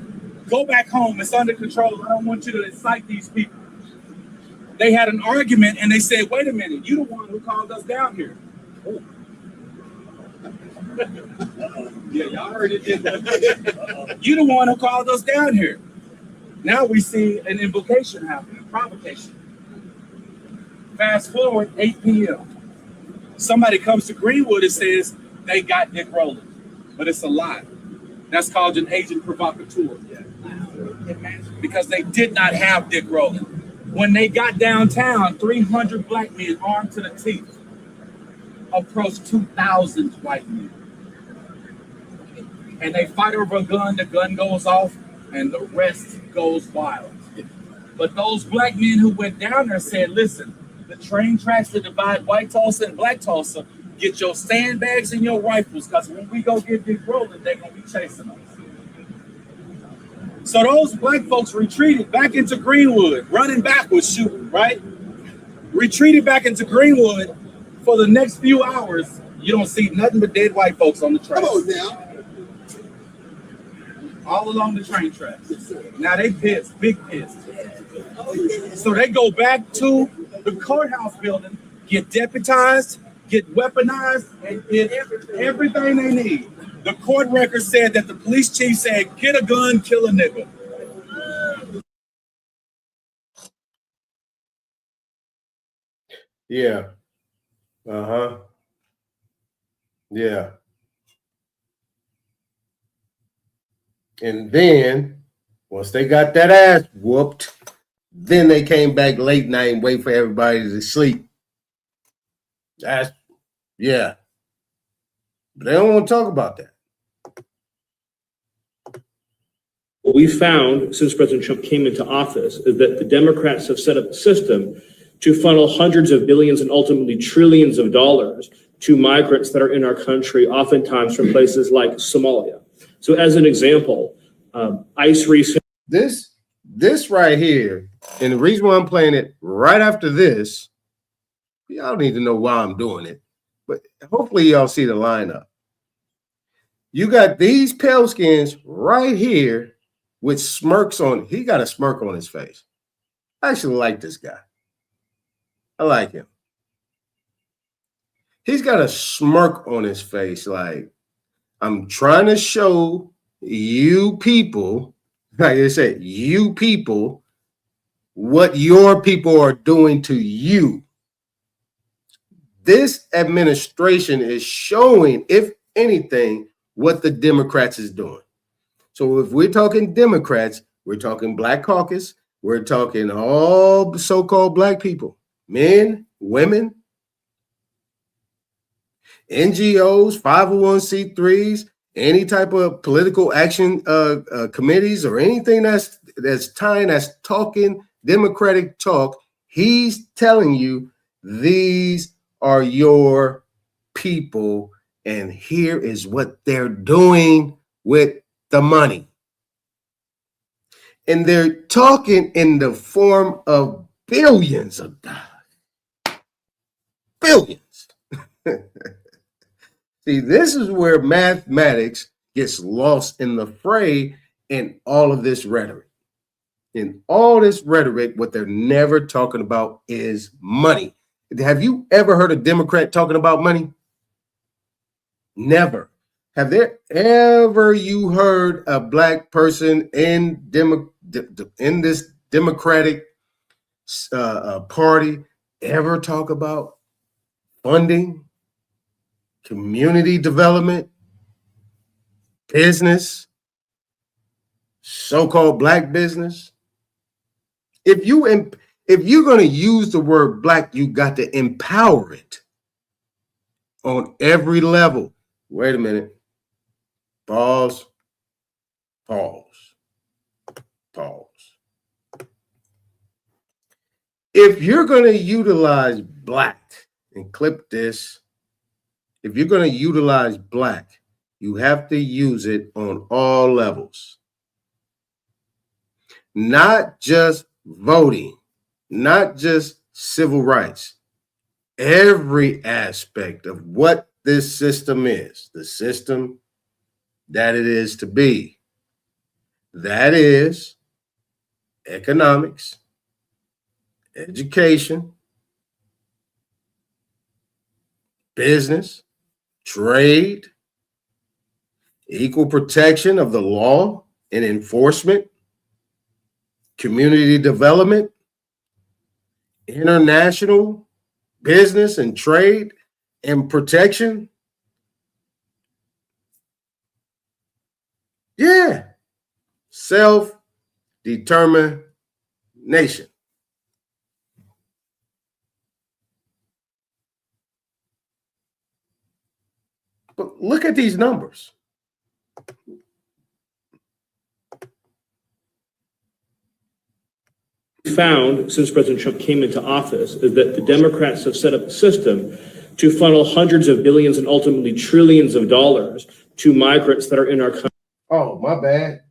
go back home, it's under control. I don't want you to incite these people. They had an argument and they said, wait a minute, you the one who called us down here. Oh. Yeah, y'all heard it, didn't you? You the one who called us down here. Now we see an invocation happening, provocation. Fast forward 8 p.m. Somebody comes to Greenwood and says they got Dick Rowland, but it's a lie. That's called an agent provocateur. Because they did not have Dick Rowland. When they got downtown, 300 black men armed to the teeth approached 2,000 white men. And they fight over a gun, the gun goes off, and the rest goes wild. But those black men who went down there said, listen, the train tracks that divide white Tulsa and black Tulsa, get your sandbags and your rifles, because when we go get Dick Rowland, they're going to be chasing us. So those black folks retreated back into Greenwood, running backwards, shooting, right? Retreated back into Greenwood. For the next few hours, you don't see nothing but dead white folks on the tracks. Come on now. All along the train tracks. Now they pissed, big pissed. So they go back to the courthouse building, get deputized, get weaponized, and get everything they need. The court record said that the police chief said, get a gun, kill a nigga. Yeah. Uh-huh. Yeah. And then, once they got that ass whooped, then they came back late night and wait for everybody to sleep. Yeah. But they don't want to talk about that. What we found since President Trump came into office is that the Democrats have set up a system to funnel hundreds of billions and ultimately trillions of dollars to migrants that are in our country, oftentimes from places like Somalia. So as an example, ICE recently. This right here, and the reason why I'm playing it right after this, y'all need to know why I'm doing it, but hopefully y'all see the lineup. You got these pale skins right here with smirks on. He got a smirk on his face. I actually like this guy. I like him. he's got a smirk on his face, like, I'm trying to show you people, like I said, you people, what your people are doing to you. This administration is showing, if anything, what the Democrats is doing. So if we're talking Democrats, we're talking Black Caucus, we're talking all the so-called Black people, men, women, NGOs, 501c3s, any type of political action committees or anything that's talking Democratic talk. He's telling you these are your people, and here is what they're doing with the money. And they're talking in the form of billions of dollars. Billions. See, this is where mathematics gets lost in the fray in all of this rhetoric. In all this rhetoric, what they're never talking about is money. Have you ever heard a Democrat talking about money? Never. Have there ever you heard a Black person in this Democratic party ever talk about funding, community development, business, so-called Black business? If you're going to use the word Black, you got to empower it on every level. Wait a minute. Pause. If you're going to utilize Black, and clip this, if you're going to utilize Black, you have to use it on all levels. Not just voting, not just civil rights. Every aspect of what this system is, the system that it is to be. That is economics, education, business, trade, equal protection of the law and enforcement, community development, international business and trade and protection. Yeah. Self-determination. But look at these numbers. Found since President Trump came into office is that the Democrats have set up a system to funnel hundreds of billions and ultimately trillions of dollars to migrants that are in our country. Oh, my bad.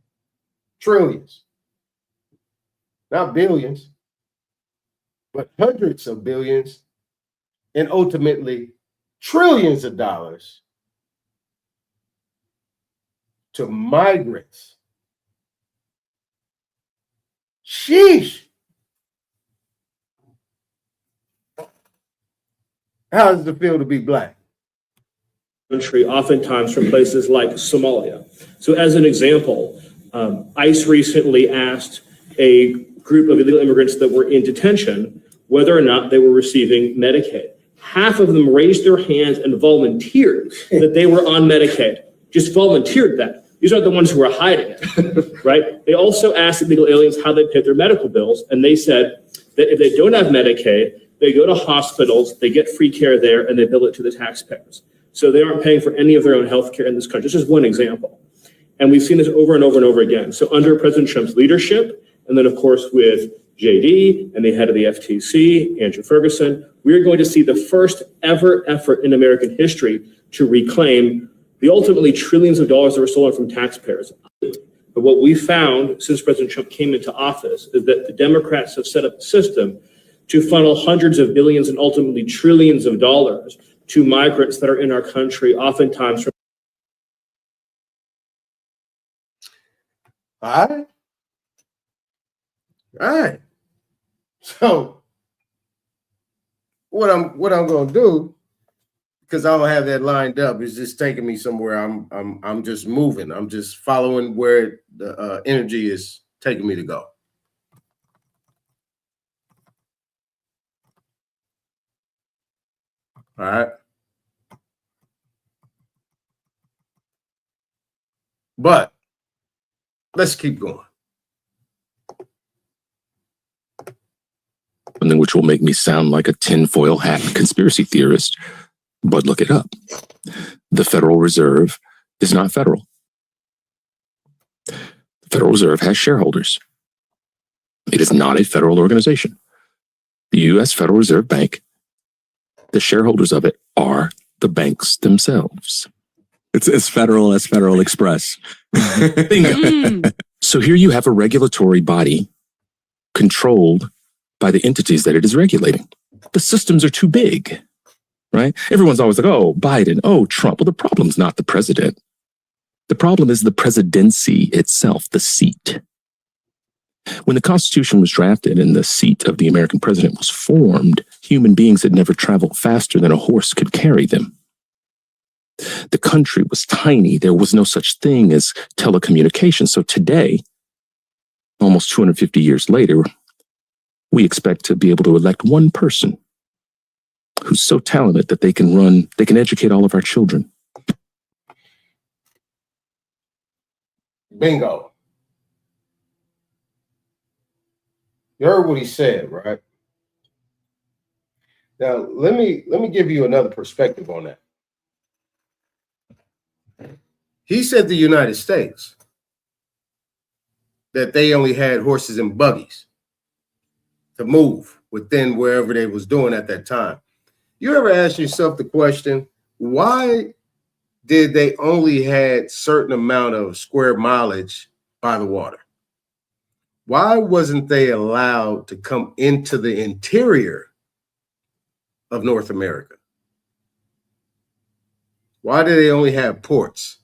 Trillions. Not billions, but hundreds of billions and ultimately trillions of dollars to migrants. Sheesh. How does it feel to be Black? Country, oftentimes from places like Somalia. So as an example, ICE recently asked a group of illegal immigrants that were in detention whether or not they were receiving Medicaid. Half of them raised their hands and volunteered that they were on Medicaid, just volunteered that. These aren't the ones who are hiding it, right? They also asked illegal aliens how they paid their medical bills, and they said that if they don't have Medicaid, they go to hospitals, they get free care there, and they bill it to the taxpayers. So they aren't paying for any of their own health care in this country. This is one example. And we've seen this over and over and over again. So under President Trump's leadership, and then of course with JD and the head of the FTC, Andrew Ferguson, we're going to see the first ever effort in American history to reclaim the ultimately trillions of dollars that were stolen from taxpayers. But what we found since President Trump came into office is that the Democrats have set up a system to funnel hundreds of billions and ultimately trillions of dollars to migrants that are in our country, oftentimes from. All right. So what I'm gonna do because I don't have that lined up. It's just taking me somewhere. I'm just moving. I'm just following where the energy is taking me to go. All right. But let's keep going. Something which will make me sound like a tinfoil hat conspiracy theorist, but look it up. The Federal Reserve is not federal. The Federal Reserve has shareholders. It is not a federal organization. The U.S. Federal Reserve Bank, the shareholders of it are the banks themselves. It's as federal as Federal Express. Bingo. So here you have a regulatory body controlled by the entities that it is regulating. The systems are too big, right? Everyone's always like, oh, Biden, oh, Trump. Well, the problem's not the president. The problem is the presidency itself, the seat. When the Constitution was drafted and the seat of the American president was formed, human beings had never traveled faster than a horse could carry them. The country was tiny. There was no such thing as telecommunications. So today, almost 250 years later, we expect to be able to elect one person who's so talented that they can educate all of our children. Bingo. You heard what he said, right? Now, let me give you another perspective on that. He said the United States that they only had horses and buggies to move within wherever they was doing at that time. You ever ask yourself the question, why did they only had certain amount of square mileage by the water? Why wasn't they allowed to come into the interior of North America? Why do they only have ports,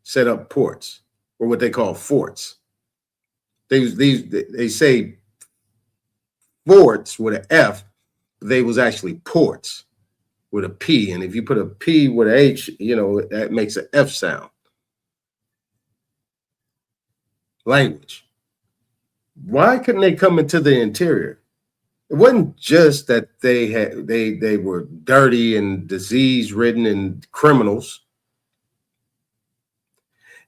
set up ports, or what they call forts? They say forts with an F, but they was actually ports with a P. And if you put a P with an H, you know, that makes an F sound. Language. Why couldn't they come into the interior? It wasn't just that they were dirty and disease-ridden and criminals.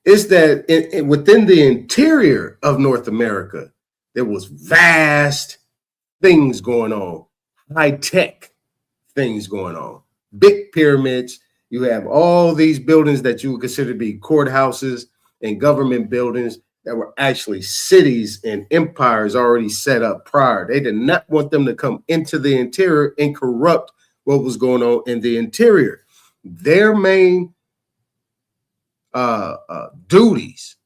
It's that within the interior of North America, there was vast things going on, high-tech things going on, big pyramids. You have all these buildings that you would consider to be courthouses and government buildings that were actually cities and empires already set up prior. They did not want them to come into the interior and corrupt what was going on in the interior. Their main duties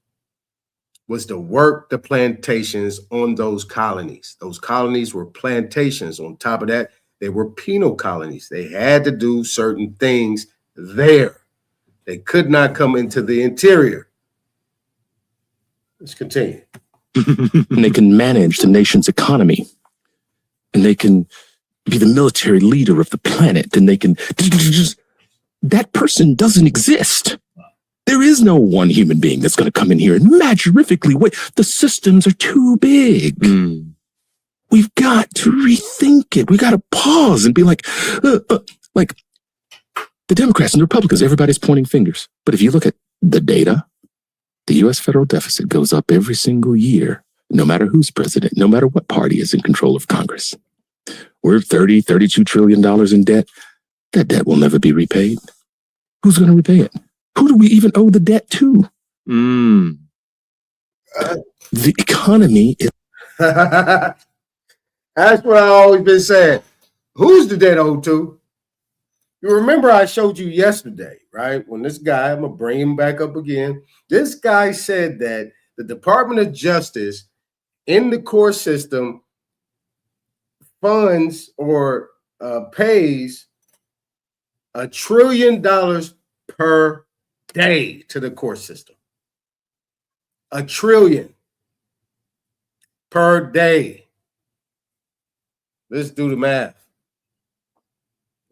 was to work the plantations on those colonies. Those colonies were plantations. On top of that, they were penal colonies. They had to do certain things there. They could not come into the interior. Let's continue. And they can manage the nation's economy. And they can be the military leader of the planet. And they can that person doesn't exist. There is no one human being that's going to come in here and magnifically wait. The systems are too big. We've got to rethink it. We got to pause and be like the Democrats and the Republicans, everybody's pointing fingers. But if you look at the data, the U.S. federal deficit goes up every single year, no matter who's president, no matter what party is in control of Congress. We're $32 trillion in debt. That debt will never be repaid. Who's going to repay it? Who do we even owe the debt to? The economy is... That's what I've always been saying. Who's the debt owed to? You remember I showed you yesterday, right? When this guy, I'm going to bring him back up again. This guy said that the Department of Justice in the court system funds or pays $1 trillion per day to the court system. $1 trillion per day. Let's do the math.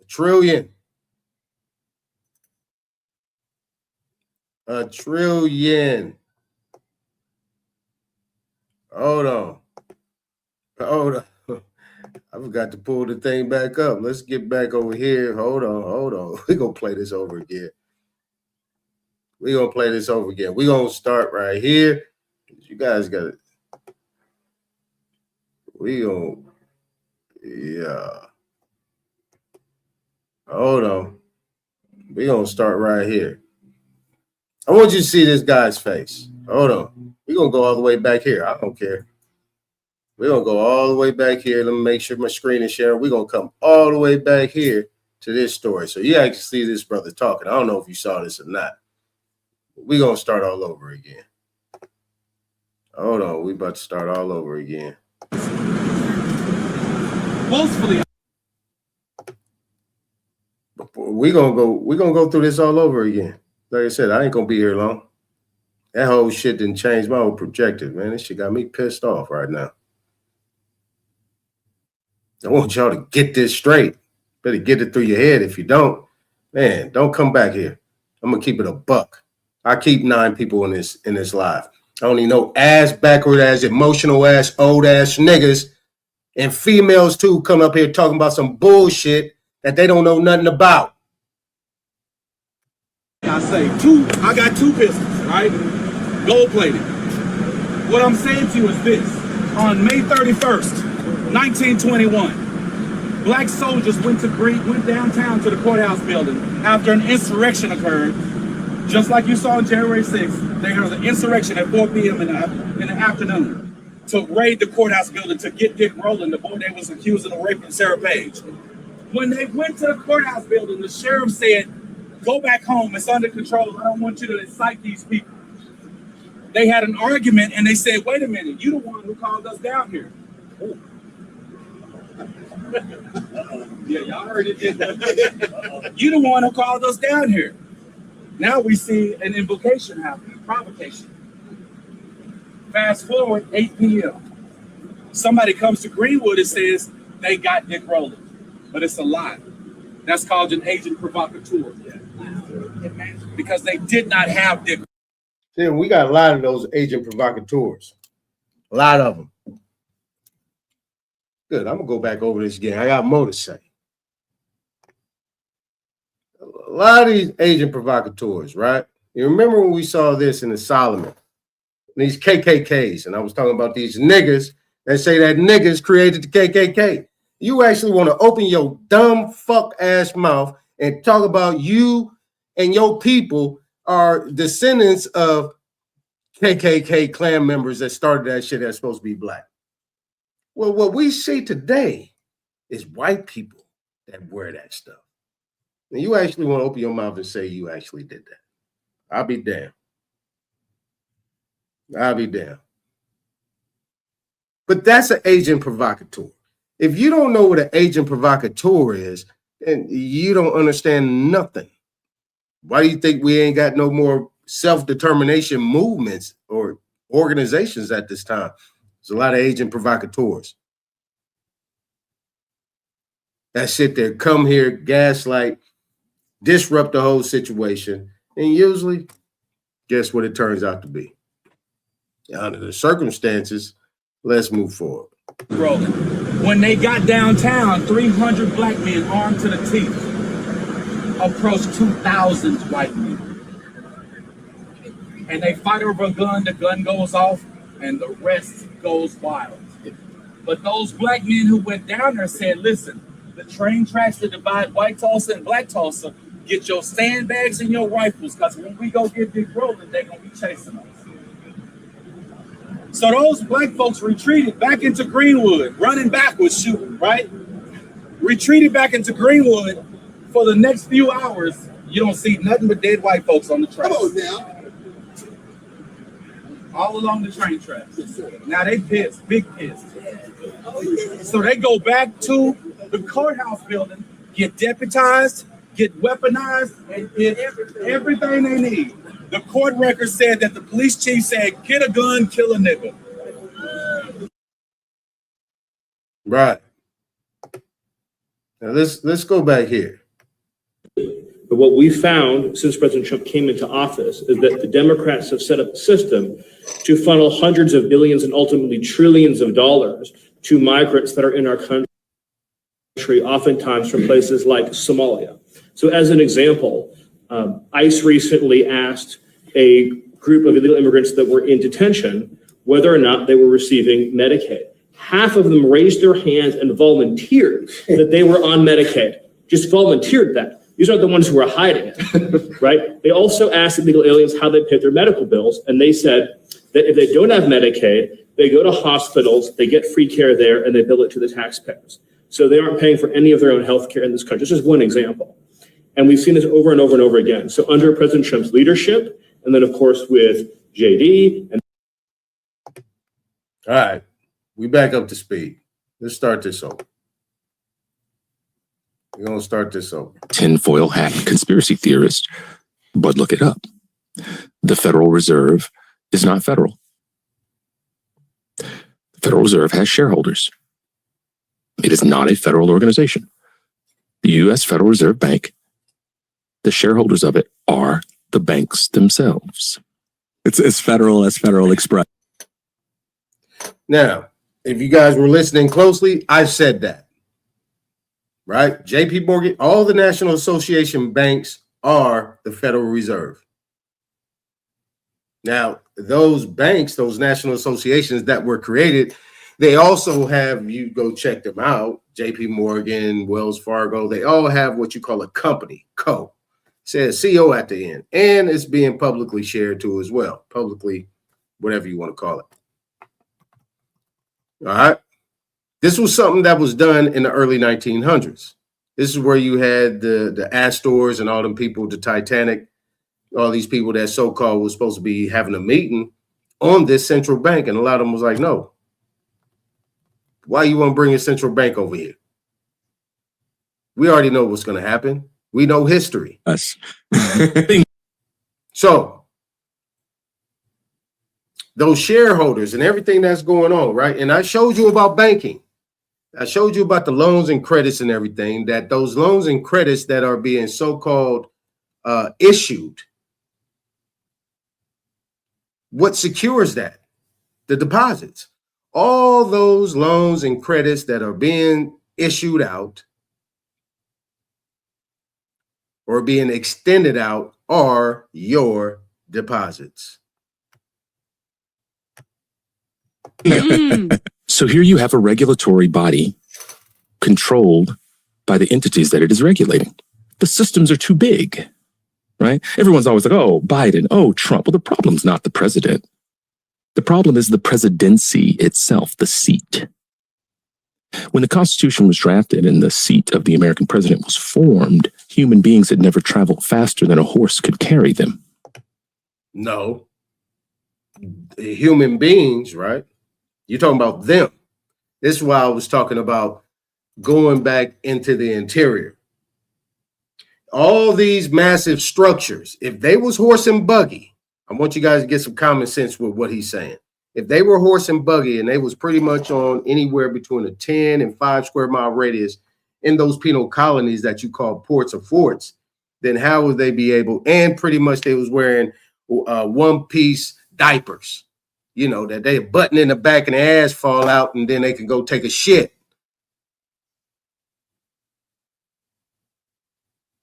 $1 trillion $1 trillion. Hold on. I forgot to pull the thing back up. Let's get back over here. Hold on. We're going to play this over again. We're going to start right here. You guys got it. Yeah. Hold on. We're going to start right here. I want you to see this guy's face. Hold on. We're going to go all the way back here. I don't care. We're going to go all the way back here. Let me make sure my screen is sharing. We're going to come all the way back here to this story. So you actually see this brother talking. I don't know if you saw this or not. We're going to start all over again. Hold on. We're about to start all over again. Boastfully. We're gonna go through this all over again. Like I said, I ain't gonna be here long. That whole shit didn't change my whole projective, man. This shit got me pissed off right now. I want y'all to get this straight. Better get it through your head. If you don't, man, don't come back here. I'm gonna keep it a buck. I keep 9 people in this live. I don't need no ass backward ass, emotional ass, old ass niggas and females too come up here talking about some bullshit that they don't know nothing about. I got 2 pistols, right? Gold plated. What I'm saying to you is this. On May 31st, 1921, black soldiers went downtown to the courthouse building after an insurrection occurred. Just like you saw on January 6th, there was an insurrection at 4 p.m. in the afternoon to raid the courthouse building to get Dick Rowland, the boy that was accused of raping Sarah Page. When they went to the courthouse building, the sheriff said, "Go back home, it's under control. I don't want you to incite these people." They had an argument and they said, "Wait a minute, you the one who called us down here." Yeah, y'all heard it. You the one who called us down here. Now we see an invocation happening, provocation. Fast forward 8 p.m. Somebody comes to Greenwood and says they got Dick Rowland, but it's a lie. That's called an agent provocateur. Because they did not have Dick. See, we got a lot of those agent provocateurs. A lot of them. Good. I'm going to go back over this again. I got more to say. A lot of these agent provocateurs, right? You remember when we saw this in the Solomon, these KKKs, and I was talking about these niggas that say that niggas created the KKK. You actually want to open your dumb fuck ass mouth and talk about you and your people are descendants of KKK clan members that started that shit that's supposed to be black. Well, what we see today is white people that wear that stuff. And you actually want to open your mouth and say you actually did that. I'll be damned. But that's an agent provocateur. If you don't know what an agent provocateur is, then you don't understand nothing. Why do you think we ain't got no more self-determination movements or organizations at this time? There's a lot of agent provocateurs that sit there, come here, gaslight, disrupt the whole situation, and usually, guess what it turns out to be? Under the circumstances, let's move forward. When they got downtown, 300 black men armed to the teeth approached 2,000 white men. And they fight over a gun, the gun goes off, and the rest goes wild. But those black men who went down there said, listen, the train tracks that divide white Tulsa and black Tulsa, get your sandbags and your rifles, because when we go get Dick Rowland, they're going to be chasing us. So those black folks retreated back into Greenwood, running backwards, shooting, right? Retreated back into Greenwood. For the next few hours, you don't see nothing but dead white folks on the tracks. Come on now. All along the train tracks. Now they pissed, big pissed. So they go back to the courthouse building, get deputized, get weaponized, and get everything they need. The court record said that the police chief said, get a gun, kill a nigga. Right. Now let's go back here. But But what we found since President Trump came into office is that the Democrats have set up a system to funnel hundreds of billions and ultimately trillions of dollars to migrants that are in our country, oftentimes from places like Somalia. So as an example, ICE recently asked a group of illegal immigrants that were in detention whether or not they were receiving Medicaid. Half of them raised their hands and volunteered that they were on Medicaid, just volunteered that. These aren't the ones who are hiding it, right? They also asked illegal aliens how they paid their medical bills, and they said that if they don't have Medicaid, they go to hospitals, they get free care there, and they bill it to the taxpayers. So they aren't paying for any of their own health care in this country. This is one example. And we've seen this over and over and over again. So under President Trump's leadership, and then of course with JD. And all right, we back up to speed. Let's start this over. We're going to start this over. Tinfoil hat conspiracy theorist, but look it up. The Federal Reserve is not federal. The Federal Reserve has shareholders. It is not a federal organization. The U.S. Federal Reserve Bank, the shareholders of it are the banks themselves. It's as federal as Federal Express. Now, if you guys were listening closely, I said that. Right? JP Morgan, all the National Association banks are the Federal Reserve. Now, those banks, those national associations that were created, they also have, you go check them out, JP Morgan, Wells Fargo, they all have what you call a company, co. It says CO at the end, and it's being publicly shared too as well, publicly, whatever you want to call it. All right. This was something that was done in the early 1900s. This is where you had the Astors and all them people, the Titanic, all these people that so-called was supposed to be having a meeting on this central bank. And a lot of them was like, no. Why you want to bring a central bank over here? We already know what's going to happen. We know history. Yes. So those shareholders and everything that's going on, right? And I showed you about banking. I showed you about the loans and credits and everything, that those loans and credits that are being so-called issued, what secures that? The deposits. All those loans and credits that are being issued out or being extended out are your deposits. So here you have a regulatory body controlled by the entities that it is regulating. The systems are too big, right? Everyone's always like, oh, Biden, oh, Trump. Well, the problem's not the president. The problem is the presidency itself, the seat. When the Constitution was drafted and the seat of the American president was formed, human beings had never traveled faster than a horse could carry them. No. Human beings, right? You're talking about them. This is why I was talking about going back into the interior. All these massive structures, if they was horse and buggy, I want you guys to get some common sense with what he's saying. If they were horse and buggy and they was pretty much on anywhere between a 10 and 5 square mile radius in those penal colonies that you call ports or forts, then how would they be able, and pretty much they was wearing one-piece diapers, you know, that they button in the back and the ass fall out and then they can go take a shit.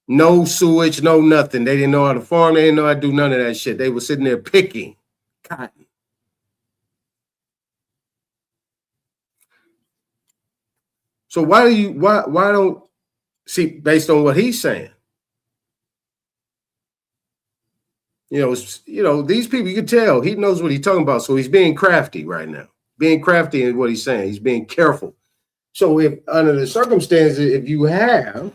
No sewage, no nothing. They didn't know how to farm. They didn't know how to do none of that shit. They were sitting there picking cotton. So why don't see, based on what he's saying, these people, you can tell he knows what he's talking about. So he's being crafty right now, being crafty in what he's saying. He's being careful. So if under the circumstances, if you have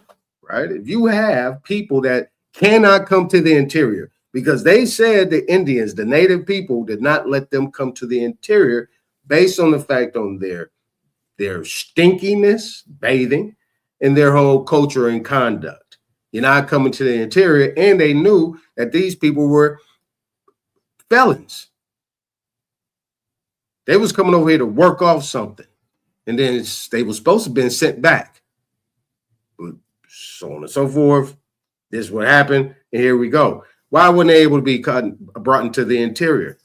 people that cannot come to the interior, because they said the Indians, the native people, did not let them come to the interior based on the fact on their stinkiness, bathing, and their whole culture and conduct. You're not coming to the interior, and they knew that these people were felons. They was coming over here to work off something, and then they were supposed to have been sent back. So on and so forth. This is what happened, and here we go. Why weren't they able to be brought into the interior?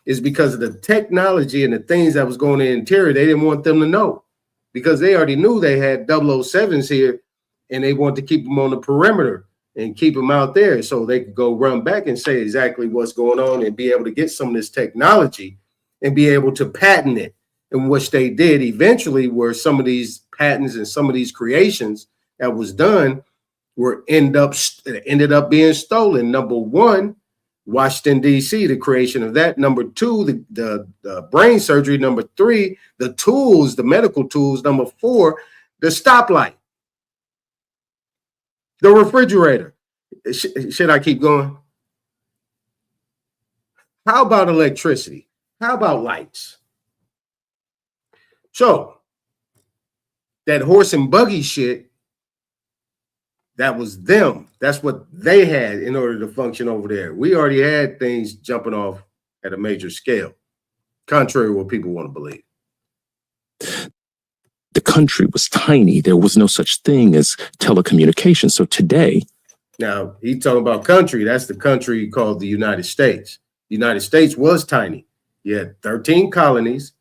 It's because of the technology and the things that was going in the interior. They didn't want them to know because they already knew they had 007s here, and they wanted to keep them on the perimeter and keep them out there so they could go run back and say exactly what's going on and be able to get some of this technology and be able to patent it. And which they did eventually, where some of these patents and some of these creations that was done ended up being stolen. Number one, Washington, D.C., the creation of that. Number two, the brain surgery. Number three, the tools, the medical tools. Number four, the stoplight, the refrigerator. Should I keep going? How about electricity? How about lights? So that horse and buggy shit, that was them. That's what they had in order to function over there. We already had things jumping off at a major scale, contrary to what people want to believe. The country was tiny. There was no such thing as telecommunications. So today. Now, he's talking about country. That's the country called the United States. The United States was tiny. You had 13 colonies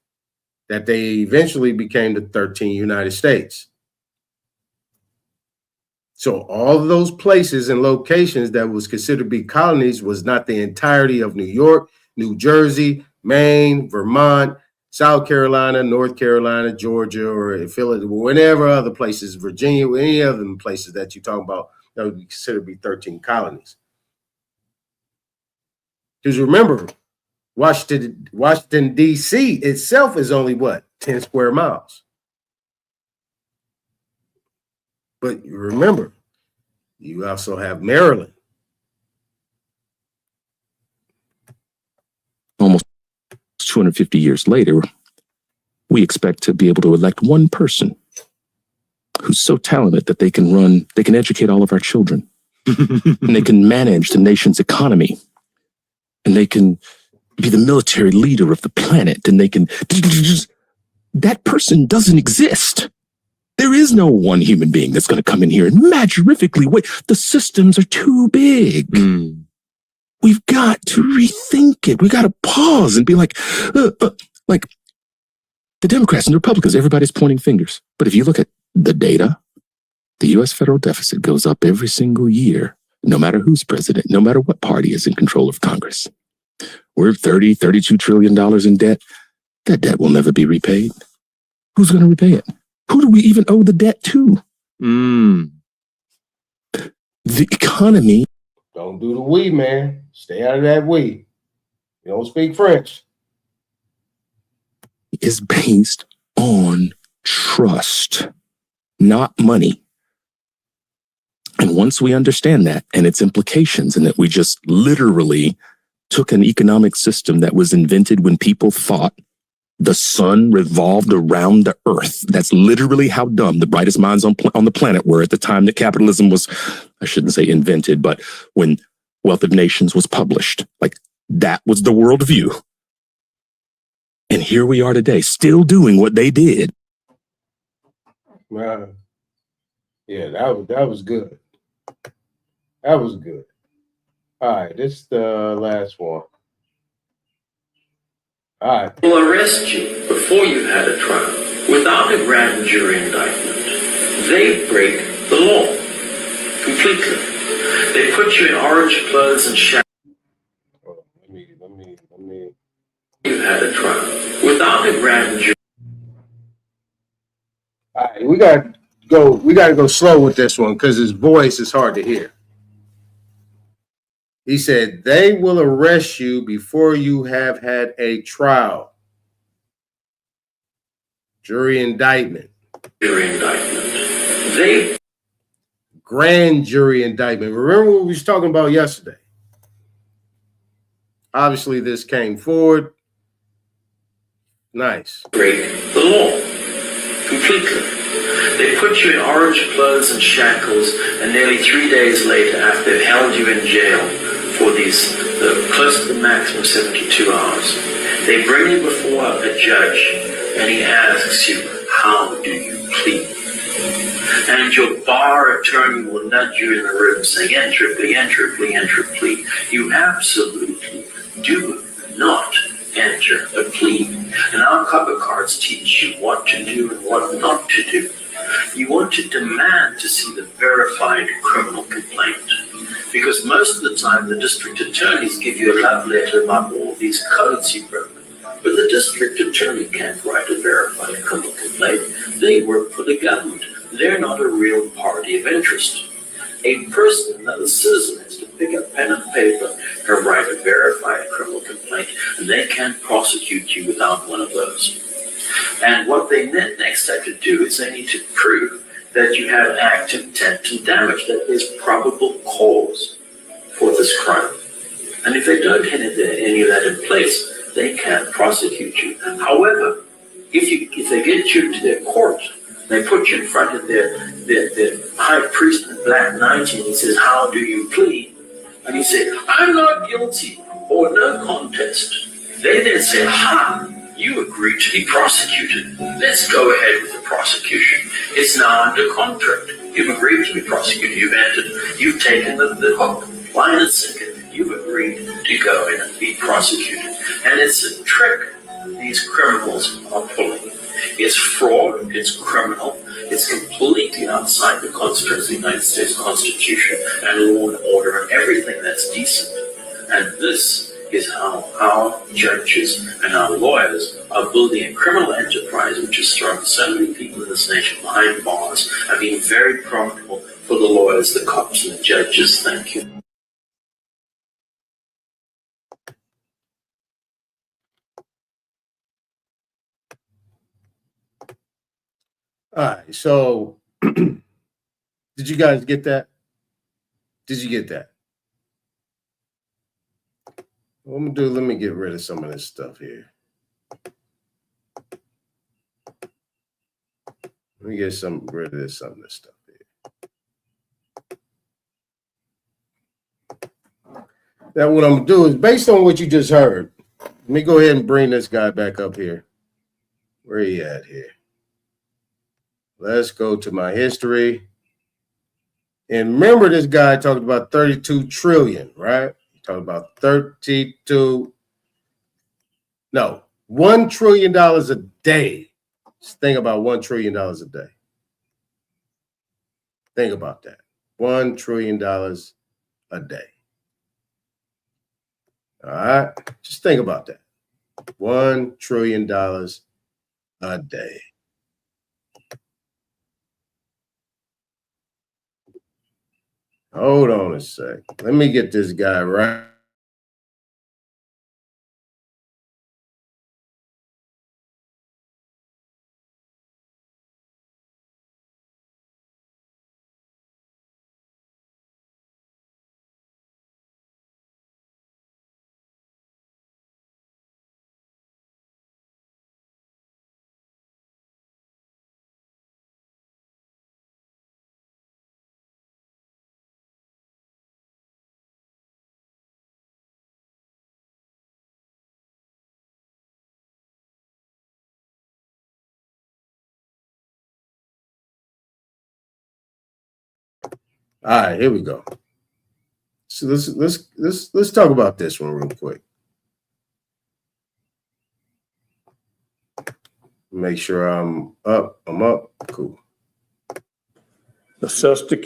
that they eventually became the 13 United States. So all of those places and locations that was considered to be colonies was not the entirety of New York, New Jersey, Maine, Vermont, South Carolina, North Carolina, Georgia, or Philadelphia, whatever other places, Virginia, any other places that you talk about that would be considered to be 13 colonies. Because remember, Washington, D.C. itself is only what? 10 square miles. But remember, you also have Maryland. Almost 250 years later, we expect to be able to elect one person who's so talented that they can educate all of our children, and they can manage the nation's economy, and they can be the military leader of the planet, and they can... That person doesn't exist. There is no one human being that's going to come in here and magnifically wait. The systems are too big. We've got to rethink it. We got to pause and be like the Democrats and the Republicans, everybody's pointing fingers. But if you look at the data, the U.S. federal deficit goes up every single year, no matter who's president, no matter what party is in control of Congress. We're $32 trillion in debt. That debt will never be repaid. Who's going to repay it? Who do we even owe the debt to? The economy. Don't do the we, man. Stay out of that we. You don't speak French. Is based on trust, not money. And once we understand that and its implications, and that we just literally took an economic system that was invented when people thought the sun revolved around the earth. That's literally how dumb the brightest minds on the planet were at the time that capitalism was, I shouldn't say invented, but when Wealth of Nations was published. Like, that was the worldview. And here we are today, still doing what they did. Yeah, that was good. That was good. All right, this is the last one. All right. Will arrest you before you've had a trial without a grand jury indictment. They break the law completely. They put you in orange clothes and shackles. Let me. You've had a trial without a grand jury. All right, we gotta go slow with this one because his voice is hard to hear. He said, they will arrest you before you have had a trial. Jury indictment. Jury indictment. Grand jury indictment. Remember what we was talking about yesterday? Obviously, this came forward. Nice. Break the law completely. They put you in orange clothes and shackles, and nearly 3 days later, after they've held you in jail for close to the maximum 72 hours, they bring you before a judge, and he asks you, how do you plead? And your bar attorney will nudge you in the ribs saying, enter plea, enter plea, enter plea. You absolutely do not enter a plea. And our cover cards teach you what to do and what not to do. You want to demand to see the verified criminal complaint. Because most of the time, the district attorneys give you a love letter about all these codes you broke. But the district attorney can't write a verified criminal complaint. They work for the government. They're not a real party of interest. A person, another citizen, has to pick up pen and paper and write a verified criminal complaint, and they can't prosecute you without one of those. And what they next have to do is they need to prove that you have active intent to damage, that there's probable cause for this crime. And if they don't have any of that in place, they can't prosecute you. However, if they get you to their court, they put you in front of their high priest in black knight, and he says, how do you plead? And you say, I'm not guilty, or no contest. They then say, you agreed to be prosecuted. Let's go ahead with the prosecution. It's now under contract. You've agreed to be prosecuted. You've entered. You've taken the hook, line and sinker. You've agreed to go in and be prosecuted. And it's a trick these criminals are pulling. It's fraud. It's criminal. It's completely outside the constraints of the United States Constitution and law and order and everything that's decent. And this is how our judges and our lawyers are building a criminal enterprise which has thrown so many people in this nation behind bars and being very profitable for the lawyers, the cops, and the judges. Thank you. All right, so did you guys get that? Did you get that? What I'm gonna do, let me get rid of some of this stuff here. Let me get rid of some of this stuff here. Now what I'm gonna do is, based on what you just heard, let me go ahead and bring this guy back up here. Where he at here? Let's go to my history. And remember, this guy talked about 32 trillion, right? He talked about $1 trillion a day. Just think about $1 trillion a day. Think about that. $1 trillion a day. All right? Just think about that. $1 trillion a day. Hold on a sec. Let me get this guy right. All right, here we go. So let's talk about this one real quick. Make sure I'm up. I'm up. Cool. The Sesta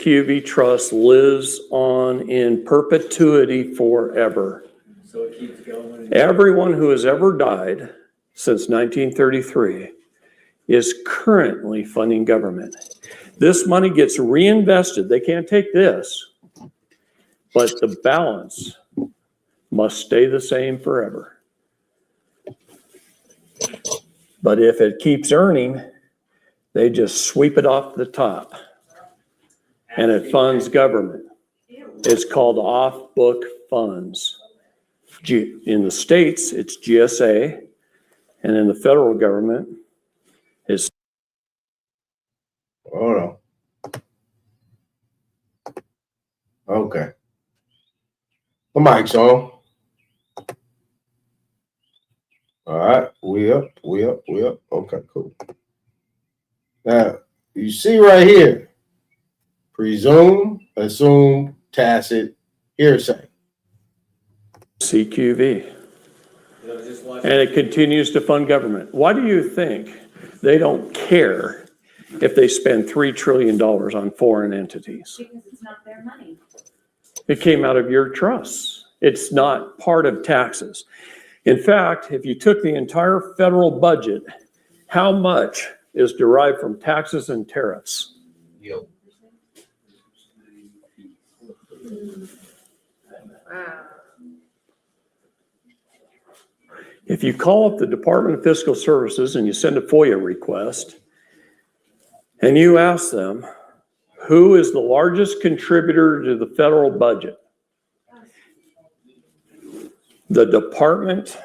Trust lives on in perpetuity forever. So it keeps going. Everyone who has ever died since 1933 is currently funding government. This money gets reinvested. They can't take this, but the balance must stay the same forever. But if it keeps earning, they just sweep it off the top and it funds government. It's called off-book funds. In the states, it's GSA, and in the federal government, it's. Hold on. Okay. The mic's on. All right, we up. Okay, cool. Now, you see right here, Presume, assume, tacit, hearsay. CQV. And it continues to fund government. Why do you think they don't care if they spend $3 trillion on foreign entities? Because it's not their money. It came out of your trusts. It's not part of taxes. In fact, if you took the entire federal budget, how much is derived from taxes and tariffs? Wow. If you call up the Department of Fiscal Services and you send a FOIA request and you ask them, who is the largest contributor to the federal budget? The Department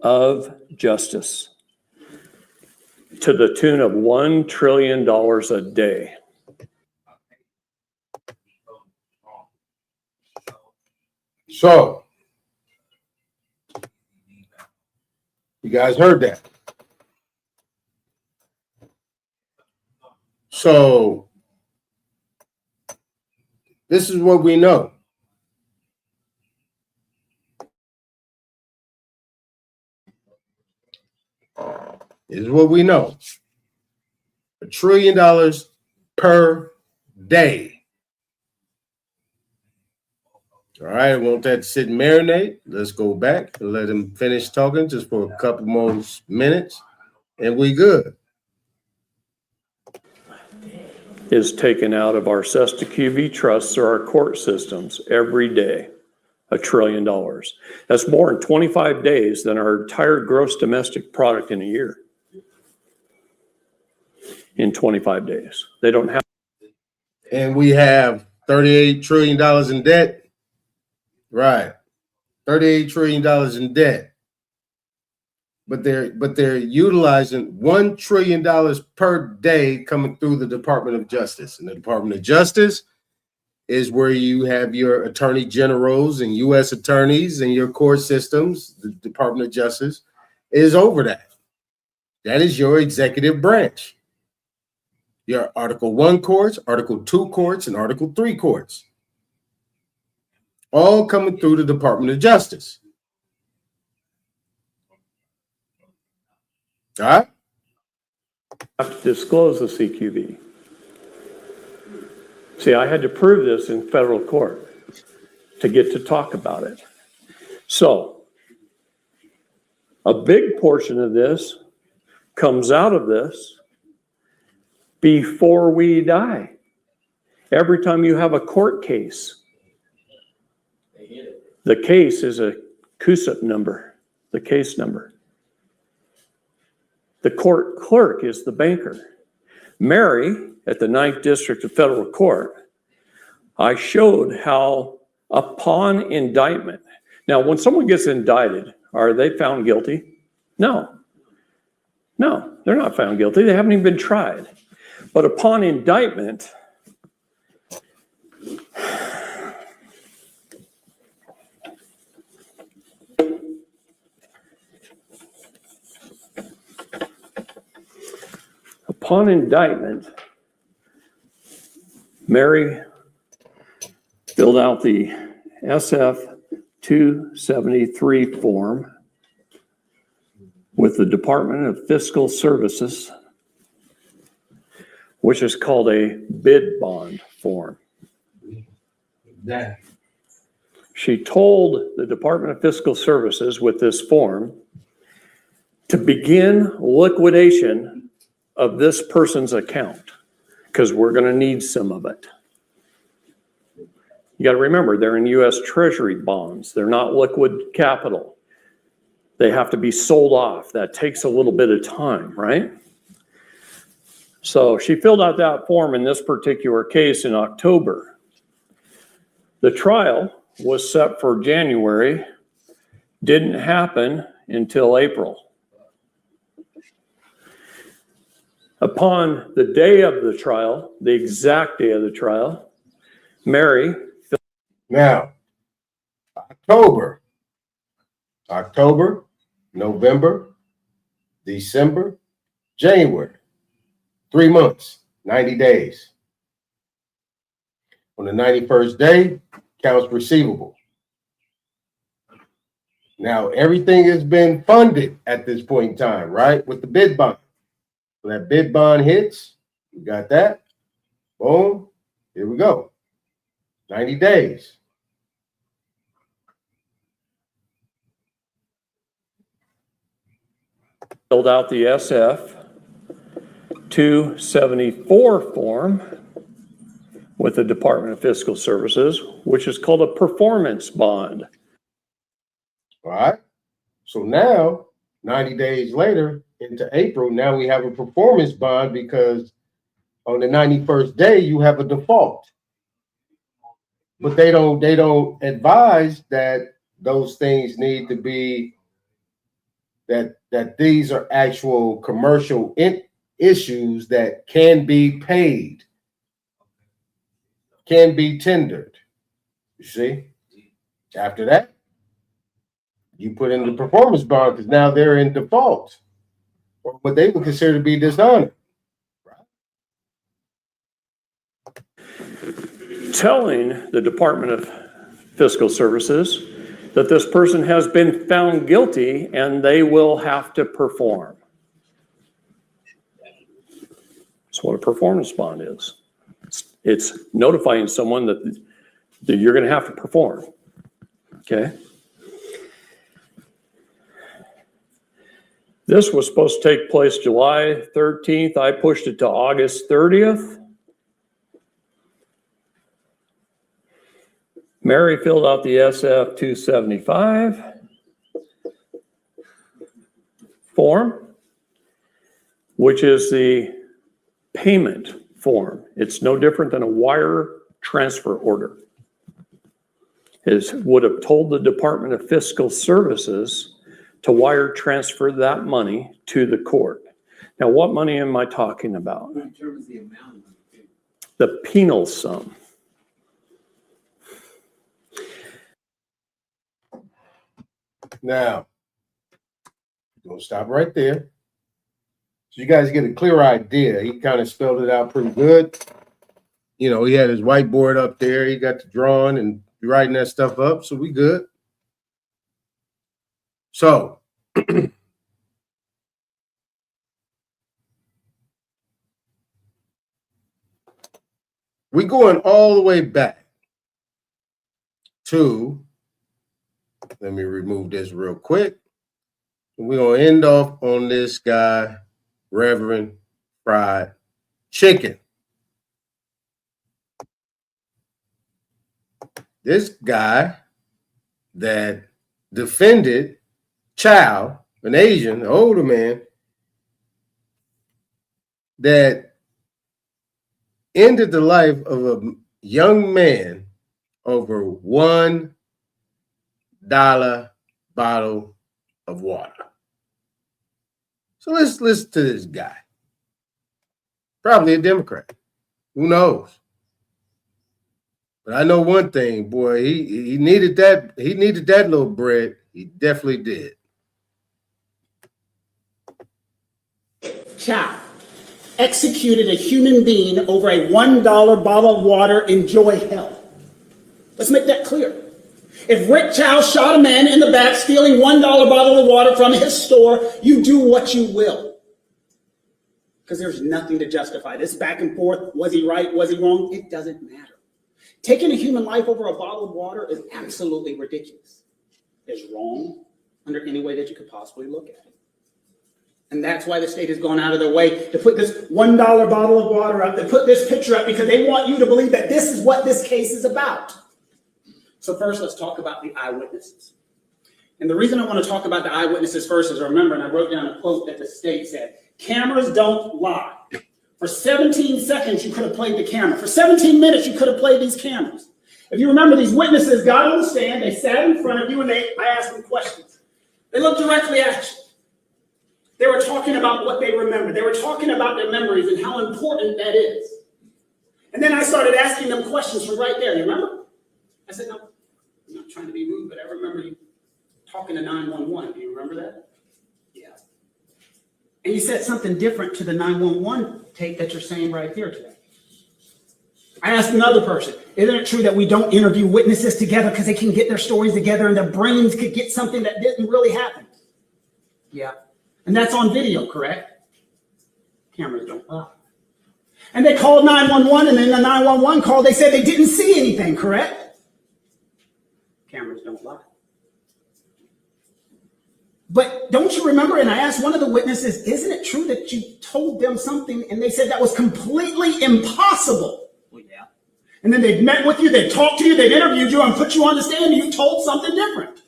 of Justice, to the tune of $1 trillion a day. So, you guys heard that. So, this is what we know. This is what we know. $1 trillion per day. All right, I want that to sit and marinate. Let's go back and let him finish talking just for a couple more minutes, and we good. Is taken out of our Cesta QV trusts or our court systems every day. $1 trillion. That's more in 25 days than our entire gross domestic product in a year. In 25 days. They don't have. And we have $38 trillion in debt. Right. $38 trillion in debt. But they're utilizing $1 trillion per day coming through the Department of Justice. And the Department of Justice is where you have your attorney generals and U.S. attorneys and your court systems. The Department of Justice is over that. That is your executive branch. Your Article 1 courts, Article 2 courts, and Article 3 courts. All coming through the Department of Justice. All right? Have to disclose the CQV. See, I had to prove this in federal court to get to talk about it. So, a big portion of this comes out of this before we die. Every time you have a court case, the case is a CUSIP number, the case number. The court clerk is the banker. Mary, at the 9th District of Federal Court, I showed how upon indictment, now when someone gets indicted, are they found guilty? No. No, they're not found guilty. They haven't even been tried. But upon indictment, Mary filled out the SF 273 form with the Department of Fiscal Services, which is called a bid bond form. She told the Department of Fiscal Services with this form to begin liquidation of this person's account because we're going to need some of it. You got to remember, they're in U.S. Treasury bonds. They're not liquid capital. They have to be sold off. That takes a little bit of time, right? So she filled out that form in this particular case in October. The trial was set for January, didn't happen until April. Upon the day of the trial, the exact day of the trial, Mary. Now, October, November, December, January. 3 months, 90 days. On the 91st day, accounts receivable. Now, everything has been funded at this point in time, right? With the bid bond. When that bid bond hits, you got that. Boom. Here we go. 90 days. Filled out the SF 274 form with the Department of Fiscal Services, which is called a performance bond. All right. So now, 90 days later into April, now we have a performance bond because on the 91st day, you have a default. But they don't advise that those things need to be that these are actual commercial issues that can be paid, can be tendered. You see? After that, you put in the performance bond because now they're in default, or what they would consider to be dishonor. Telling the Department of Fiscal Services that this person has been found guilty and they will have to perform. That's what a performance bond is. It's notifying someone that you're going to have to perform. Okay? This was supposed to take place July 13th. I pushed it to August 30th. Mary filled out the SF 275 form, which is the payment form. It's no different than a wire transfer order. It would have told the Department of Fiscal Services to wire transfer that money to the court. Now, what money am I talking about? In terms of the amount. The penal sum. Now, we'll stop right there. So you guys get a clear idea. He kind of spelled it out pretty good. You know, he had his whiteboard up there. He got the drawing and writing that stuff up. So we good. So we're going all the way back to, let me remove this real quick. We're going to end off on this guy, Reverend Fried Chicken. This guy that defended Chow, an Asian, an older man, that ended the life of a young man over $1 bottle of water. So let's listen to this guy. Probably a Democrat. Who knows? But I know one thing, boy, he needed that. He needed that little bread. He definitely did. Chow executed a human being over a $1 bottle of water. Enjoy hell. Let's make that clear. If Rick Chow shot a man in the back stealing $1 bottle of water from his store, you do what you will. Because there's nothing to justify this back and forth. Was he right? Was he wrong? It doesn't matter. Taking a human life over a bottle of water is absolutely ridiculous. It's wrong under any way that you could possibly look at it. And that's why the state has gone out of their way to put this $1 bottle of water up, to put this picture up, because they want you to believe that this is what this case is about. So first, let's talk about the eyewitnesses. And the reason I want to talk about the eyewitnesses first is, remember, and I wrote down a quote that the state said, cameras don't lie. For 17 seconds, you could have played the camera. For 17 minutes, you could have played these cameras. If you remember, these witnesses got on the stand, they sat in front of you, and I asked them questions. They looked directly at you. They were talking about what they remember. They were talking about their memories and how important that is. And then I started asking them questions from right there. You remember? I said, no, I'm not trying to be rude, but I remember you talking to 911. Do you remember that? Yeah. And you said something different to the 911 tape that you're saying right here today. I asked another person, Isn't it true that we don't interview witnesses together because they can get their stories together and their brains could get something that didn't really happen? Yeah. And that's on video, correct? Cameras don't lie. And they called 911, and in the 911 call, they said they didn't see anything, correct? Cameras don't lie. But don't you remember, and I asked one of the witnesses, isn't it true that you told them something and they said that was completely impossible? Well, yeah. And then they've met with you, they've talked to you, they've interviewed you and put you on the stand and you told something different.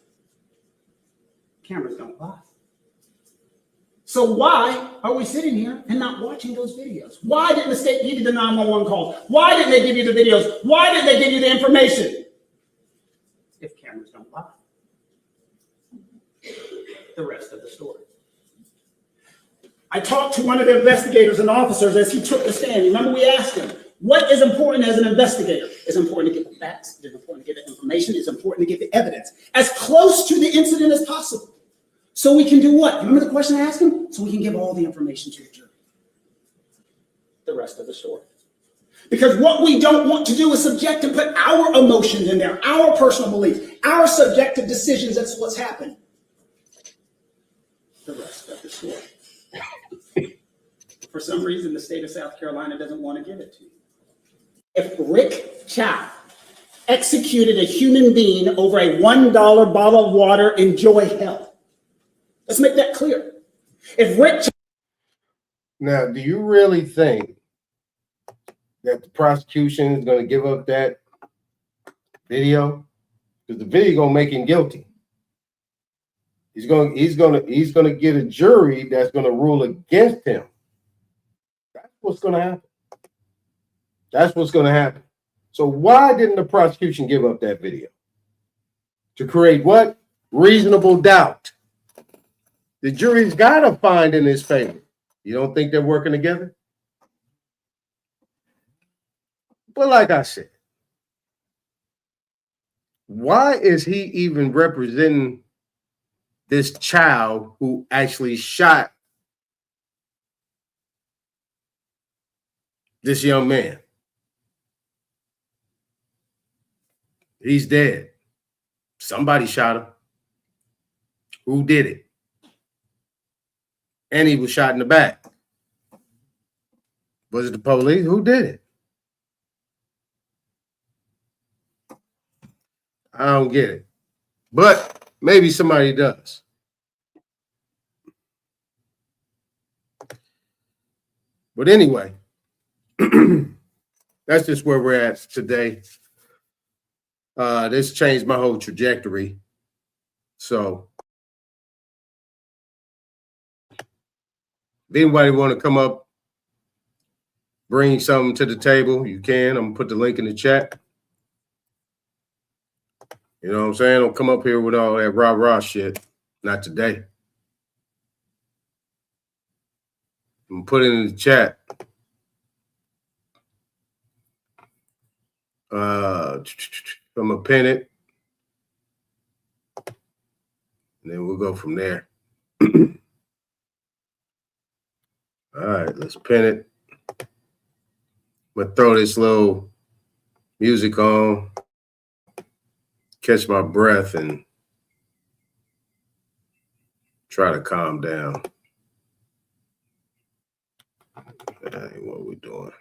Cameras don't lie. So why are we sitting here and not watching those videos? Why didn't the state give you the 911 call? Why didn't they give you the videos? Why didn't they give you the information? If cameras don't lie. The rest of the story. I talked to one of the investigators and officers as he took the stand. Remember, we asked him, what is important as an investigator? It's important to get the facts. It's important to get the information. It's important to get the evidence as close to the incident as possible. So we can do what? Remember the question I asked him? So we can give all the information to the jury. The rest of the story. Because what we don't want to do is subject and put our emotions in there, our personal beliefs, our subjective decisions. That's what's happened. The rest of the story. For some reason, the state of South Carolina doesn't want to give it to you. If Rick Chow executed a human being over a $1 bottle of water, enjoy hell. Let's make that clear. If Rick Chow— Now, do you really think that the prosecution is going to give up that video? Because the video going to make him guilty. He's going to get a jury that's going to rule against him. That's what's going to happen. That's what's going to happen. So why didn't the prosecution give up that video? To create what? Reasonable doubt. The jury's got to find in his favor. You don't think they're working together? But like I said, why is he even representing this child who actually shot this young man? He's dead. Somebody shot him. Who did it? And he was shot in the back. Was it the police? Who did it? I don't get it. But maybe somebody does. But anyway, that's just where we're at today. This changed my whole trajectory. So if anybody want to come up, bring something to the table, you can. I'm gonna put the link in the chat. You know what I'm saying? Don't come up here with all that rah-rah shit. Not today. I'm gonna put it in the chat. I'm gonna pin it. And then we'll go from there. All right, let's pin it. I'm gonna throw this little music on, catch my breath, and try to calm down. That ain't what we're doing.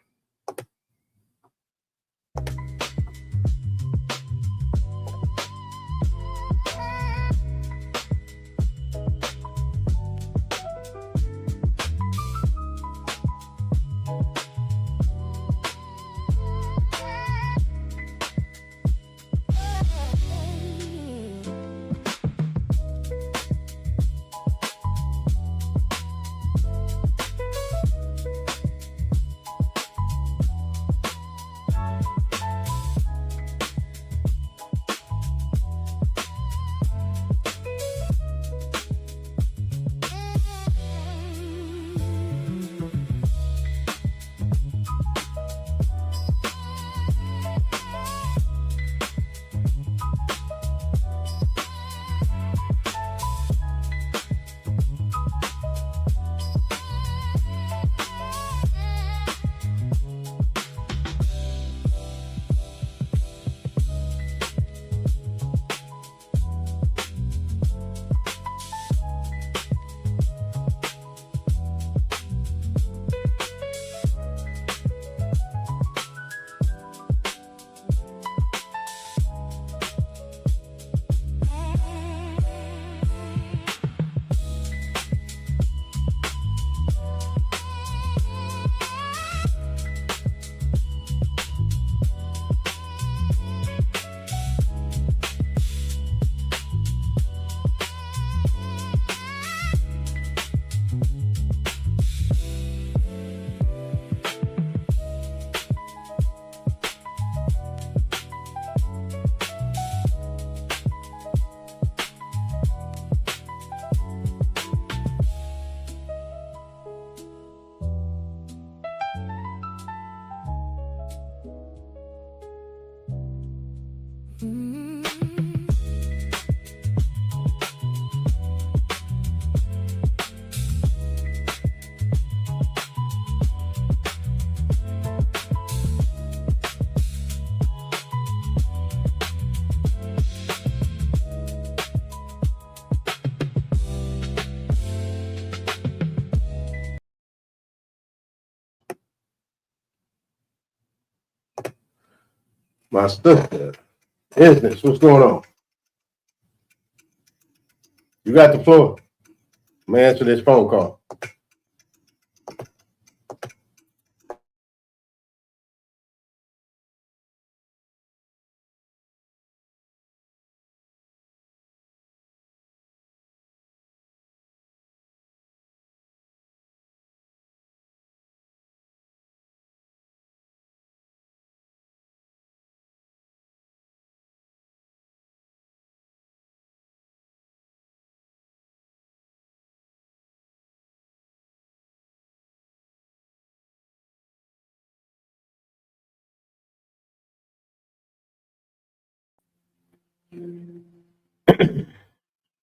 My sister. Business. What's going on? You got the floor. I'm gonna answer this phone call.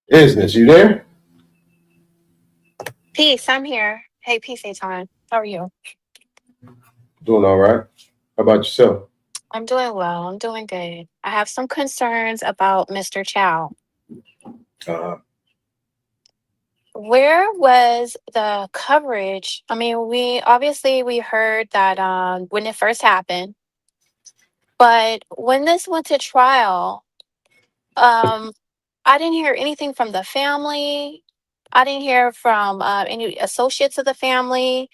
Business, you there? Peace, I'm here. Hey, peace, Aton. How are you? Doing all right. How about yourself? I'm doing well. I'm doing good. I have some concerns about Mr. Chow. Where was the coverage? I mean, we heard that when it first happened, but when this went to trial, I didn't hear anything from the family. I didn't hear from any associates of the family.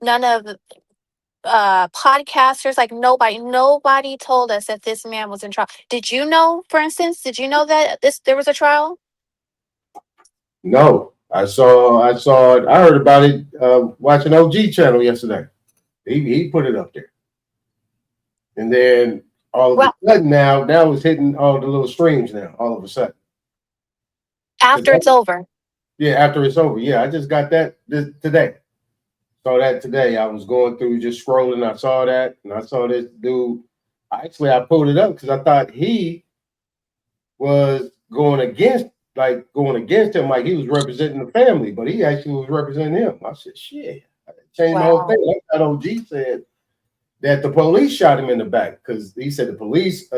None of podcasters, like nobody told us that this man was in trial. Did you know, for instance, that there was a trial? No. I saw it. I heard about it watching OG channel yesterday. He put it up there. And then all of a sudden now it's hitting all the little streams now, all of a sudden. After it's over. Yeah, after it's over. Yeah, I just got that today. Saw that today. I was going through just scrolling. I saw that, and I saw this dude. Actually, I pulled it up because I thought he was going against him, like he was representing the family, but he actually was representing him. I said, shit, I changed the whole thing. I thought OG said that the police shot him in the back because he said the police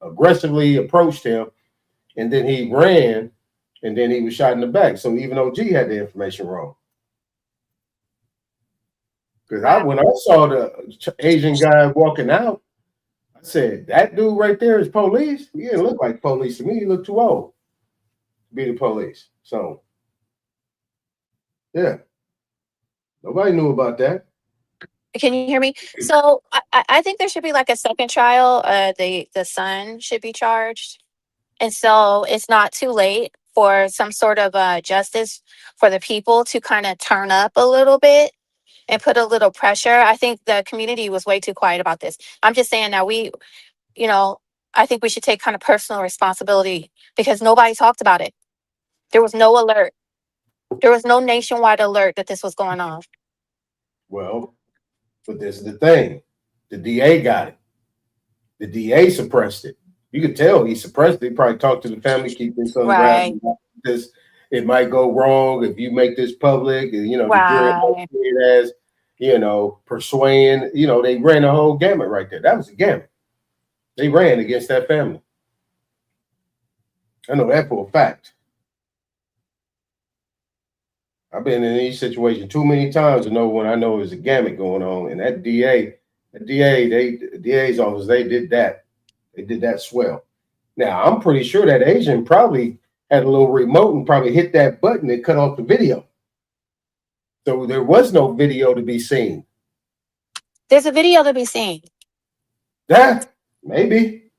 aggressively approached him, and then he ran, and then he was shot in the back. So even OG had the information wrong. Because when I saw the Asian guy walking out, I said, that dude right there is police? He didn't look like police to me. He looked too old to be the police. So, yeah. Nobody knew about that. Can you hear me? So I think there should be like a second trial. The son should be charged. And so it's not too late for some sort of justice for the people to kind of turn up a little bit and put a little pressure. I think the community was way too quiet about this. I'm just saying now I think we should take kind of personal responsibility because nobody talked about it. There was no alert. There was no nationwide alert that this was going on. Well, but this is the thing. The DA got it. The DA suppressed it. You could tell he suppressed it. He probably talked to the family, keep this on wraps. This, it might go wrong if you make this public. And, the jury as, persuading. They ran the whole gamut right there. That was a gamut. They ran against that family. I know that for a fact. I've been in these situations too many times to know when I know there's a gamut going on. And that DA's office, they did that. They did that swell. Now, I'm pretty sure that Asian probably had a little remote and probably hit that button and cut off the video. So there was no video to be seen. There's a video to be seen. Yeah, maybe.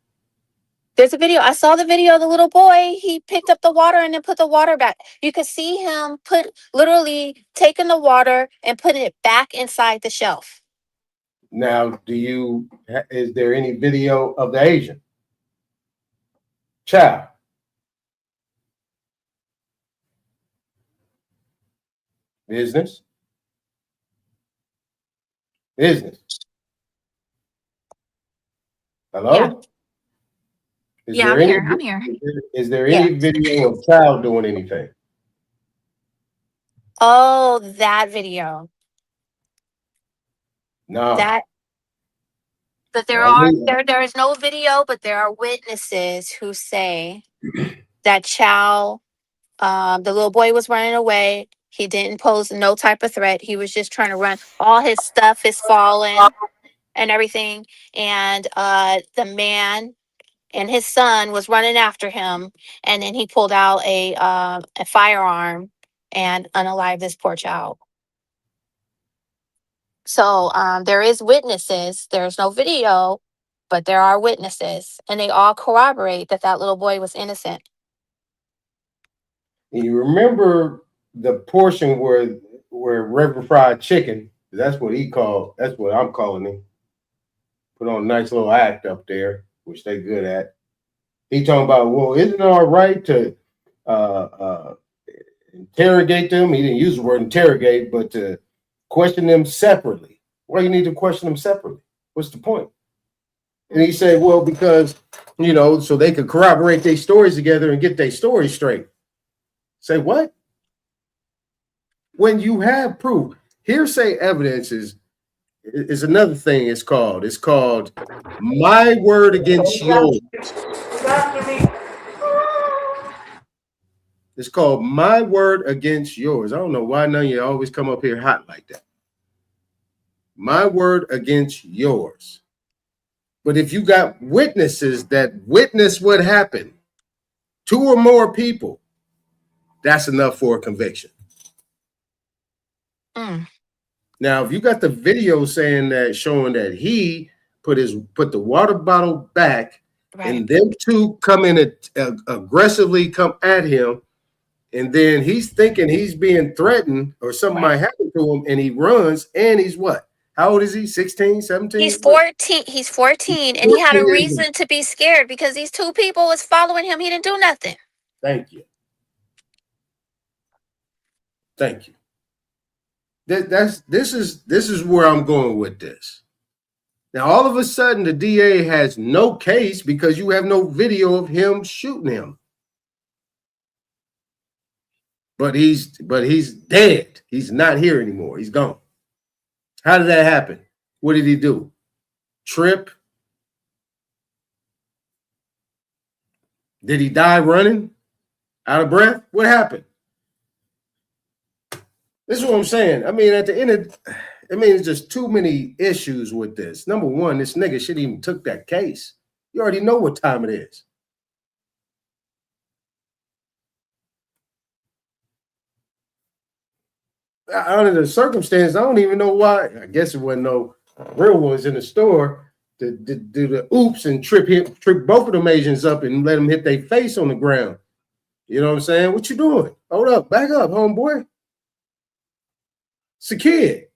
There's a video. I saw the video of the little boy. He picked up the water and then put the water back. You could see him literally taking the water and putting it back inside the shelf. Now, is there any video of the Asian child? Business. Hello? Yeah. I'm here. Is there any video of child doing anything? Oh, that video. No. But there is no video, but there are witnesses who say that Chow, the little boy was running away. He didn't pose no type of threat. He was just trying to run. All his stuff is falling. and everything. And the man and his son was running after him, and then he pulled out a firearm and unalived this poor child. So there is witnesses. There's no video, but there are witnesses, and they all corroborate that that little boy was innocent. And you remember the portion where Reverend Fried Chicken, that's what I'm calling him, put on a nice little act up there, which they good at. He talking about, well, isn't it all right to interrogate them? He didn't use the word interrogate, but to question them separately. Why you need to question them separately? What's the point? And he said, well, because, so they could corroborate their stories together and get their stories straight. Say what? When you have proof, hearsay evidence is another thing. It's called my word against yours. It's called my word against yours. I don't know why none of you always come up here hot like that. My word against yours. But if you got witnesses that witness what happened, 2 or more people, that's enough for a conviction. Now, if you got the video showing that he put the water bottle back, right, and them 2 come in aggressively come at him, and then he's thinking he's being threatened or something might happen to him, and he runs, and he's what? How old is he? 16, 17? He's 14. He's 14, and he had a reason to be scared because these 2 people was following him. He didn't do nothing. Thank you. Thank you. This is where I'm going with this. Now, all of a sudden, the DA has no case because you have no video of him shooting him. But he's dead. He's not here anymore. He's gone. How did that happen? What did he do? Trip? Did he die running? Out of breath? What happened? This is what I'm saying. I mean, at the end it's just too many issues with this. Number one, this nigga shouldn't even took that case. You already know what time it is. Under the circumstance, I don't even know why. I guess it wasn't no real ones in the store to do the oops and trip both of them Asians up and let them hit their face on the ground. You know what I'm saying? What you doing? Hold up, back up, homeboy. It's a kid.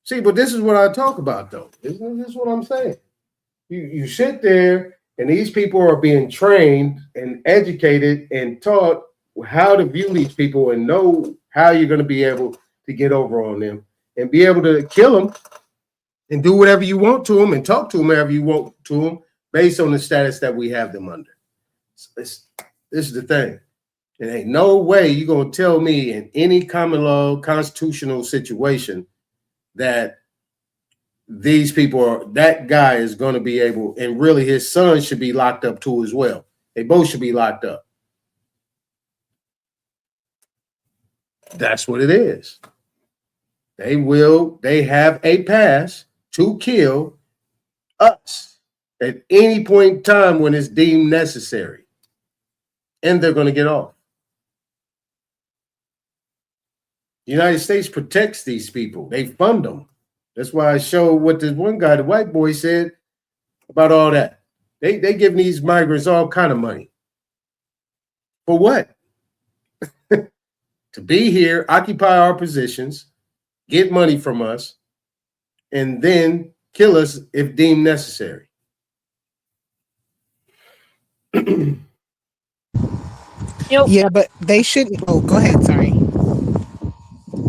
See, but this is what I talk about, though. This is what I'm saying. You sit there, and these people are being trained and educated and taught how to view these people and know how you're going to be able to get over on them and be able to kill them and do whatever you want to them and talk to them however you want to them based on the status that we have them under. This is the thing. There ain't no way you're going to tell me in any common law, constitutional situation that these people that guy is going to be able, and really his son should be locked up too as well. They both should be locked up. That's what it is. They have a pass to kill us at any point in time when it's deemed necessary. And they're going to get off. The United States protects these people. They fund them. That's why I showed what this one guy, the white boy, said about all that. They give these migrants all kind of money. For what? To be here, occupy our positions, get money from us, and then kill us if deemed necessary. Yeah, but they shouldn't. Oh, go ahead. Sorry.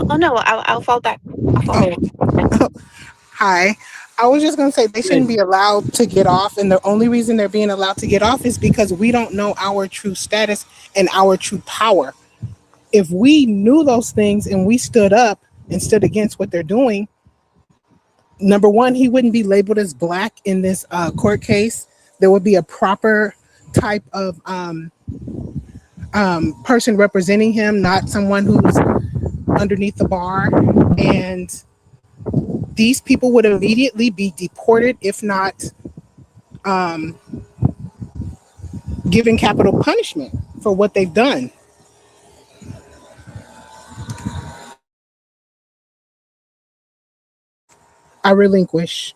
Oh no, I'll fall back. Hi. I was just going to say they shouldn't be allowed to get off. And the only reason they're being allowed to get off is because we don't know our true status and our true power. If we knew those things and we stood up and stood against what they're doing, number one, he wouldn't be labeled as black in this court case. There would be a proper type of person representing him, not someone who's underneath the bar. And these people would immediately be deported, if not given capital punishment for what they've done. I relinquish.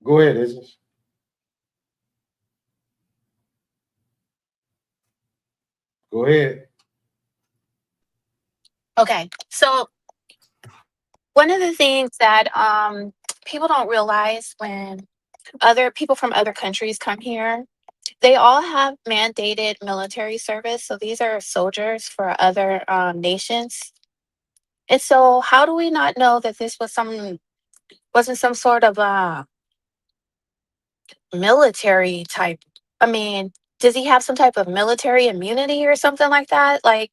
Go ahead, Isis. Go ahead. Okay, so one of the things that people don't realize when other people from other countries come here, they all have mandated military service. So these are soldiers for other nations. And so how do we not know that this wasn't some sort of military type? I mean, does he have some type of military immunity or something like that? Like,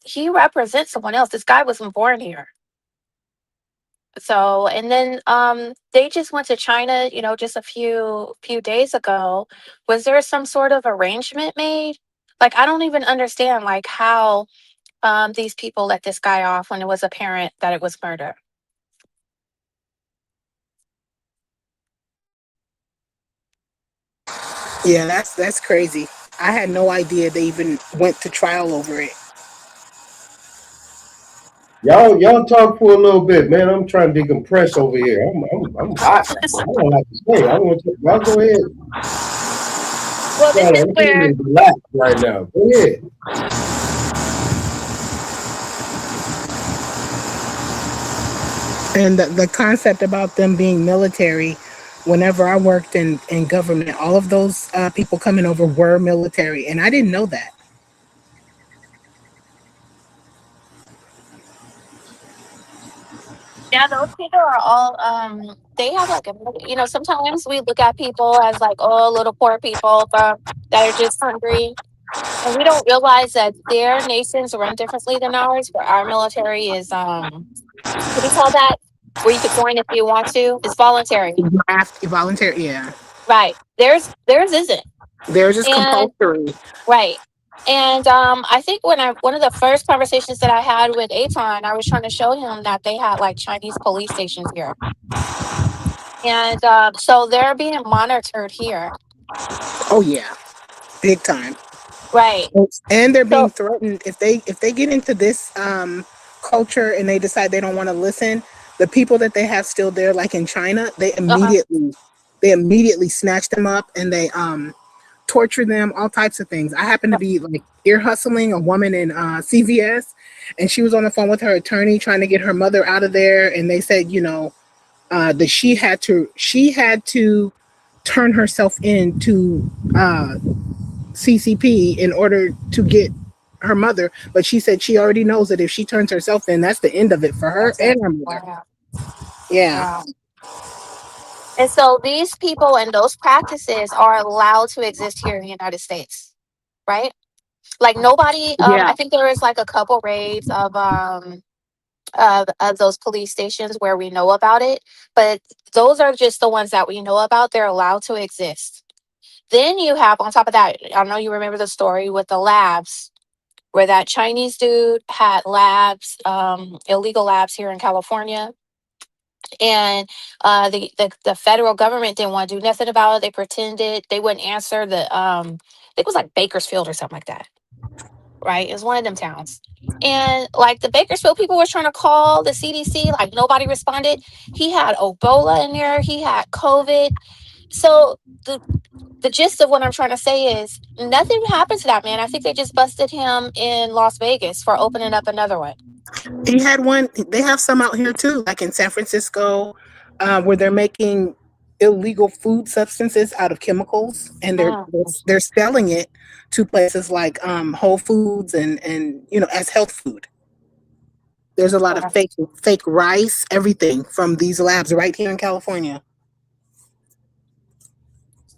he represents someone else. This guy wasn't born here. So, and then they just went to China, just a few days ago. Was there some sort of arrangement made? Like, I don't even understand like how these people let this guy off when it was apparent that it was murder. Yeah, that's crazy. I had no idea they even went to trial over it. Y'all talk for a little bit, man. I'm trying to decompress over here. I'm hot. I don't have to say. I want to. Y'all go ahead. Well, this is I'm where feeling relaxed right now. Go ahead. And the concept about them being military, whenever I worked in government, all of those people coming over were military, and I didn't know that. yeah, those people are all they have like sometimes we look at people as like, oh, little poor people that are just hungry. And we don't realize that their nations run differently than ours, but our military is what do you call that? Where you could join if you want to. It's voluntary. Voluntary, yeah. Right. Theirs isn't. Theirs is And compulsory. right. And I think one of the first conversations that I had with Aton, I was trying to show him that they had like Chinese police stations here. And so they're being monitored here. Oh yeah, big time. Right. And they're being So threatened if they get into this culture and they decide they don't want to listen. The people that they have still there, like in China, they immediately snatch them up and they torture them, all types of things. I happen to be like ear hustling a woman in CVS, and she was on the phone with her attorney trying to get her mother out of there, and they said, that she had to turn herself into CCP in order to get her mother, but she said she already knows that if she turns herself in, that's the end of it for her and her mother. wow. Yeah. Wow. And so these people and those practices are allowed to exist here in the United States, right? Like nobody. I think there is like a couple raids of those police stations where we know about it, but those are just the ones that we know about. They're allowed to exist. Then you have on top of that, I know you remember the story with the labs, where that Chinese dude had labs, illegal labs here in California. And the federal government didn't want to do nothing about it. They pretended they wouldn't answer I think it was like Bakersfield or something like that. Right? It was one of them towns. And like the Bakersfield people were trying to call the CDC, like nobody responded. He had Ebola in there, he had COVID. So the gist of what I'm trying to say is nothing happened to that man. I think they just busted him in Las Vegas for opening up another one. He had one. They have some out here too, like in San Francisco, where they're making illegal food substances out of chemicals, and they're selling it to places like Whole Foods and as health food. There's a lot of fake rice, everything from these labs right here in California.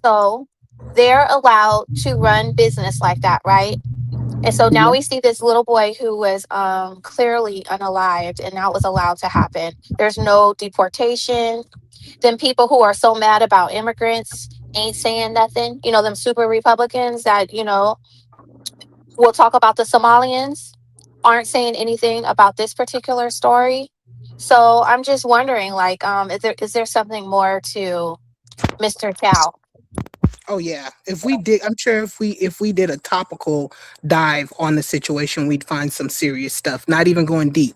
So they're allowed to run business like that, right? And so now we see this little boy who was clearly unalived, and that was allowed to happen. There's no deportation. Then people who are so mad about immigrants ain't saying nothing. Them super Republicans that, we'll talk about the Somalians. aren't saying anything about this particular story. So I'm just wondering, like, is there something more to Mr. Chow? Oh yeah. If we did, I'm sure if we did a topical dive on the situation, we'd find some serious stuff. Not even going deep.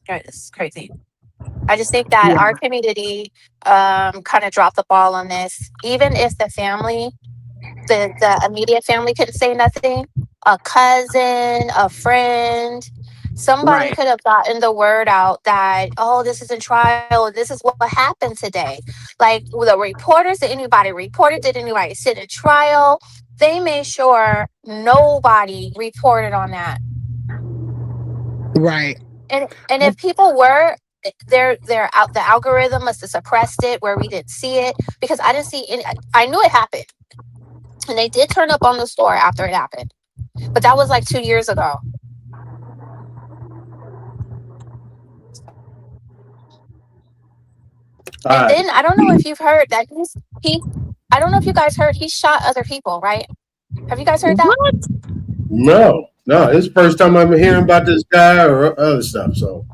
Right, it's crazy. I just think that Yeah. our community kind of dropped the ball on this. Even if the family, the immediate family couldn't say nothing, a cousin, a friend, somebody Right. could have gotten the word out that, oh, this is in trial and this is what happened today. Like the reporters, did anybody report it? Did anybody sit in trial? They made sure nobody reported on that. Right. And if people were, they're out, the algorithm must have suppressed it where we didn't see it, because I didn't see any. I knew it happened, and they did turn up on the store after it happened, but that was like 2 years ago. And then I don't know if you've heard that he I don't know if you guys heard he shot other people, right? Have you guys heard that? No, it's the first time I'm hearing about this guy or other stuff. So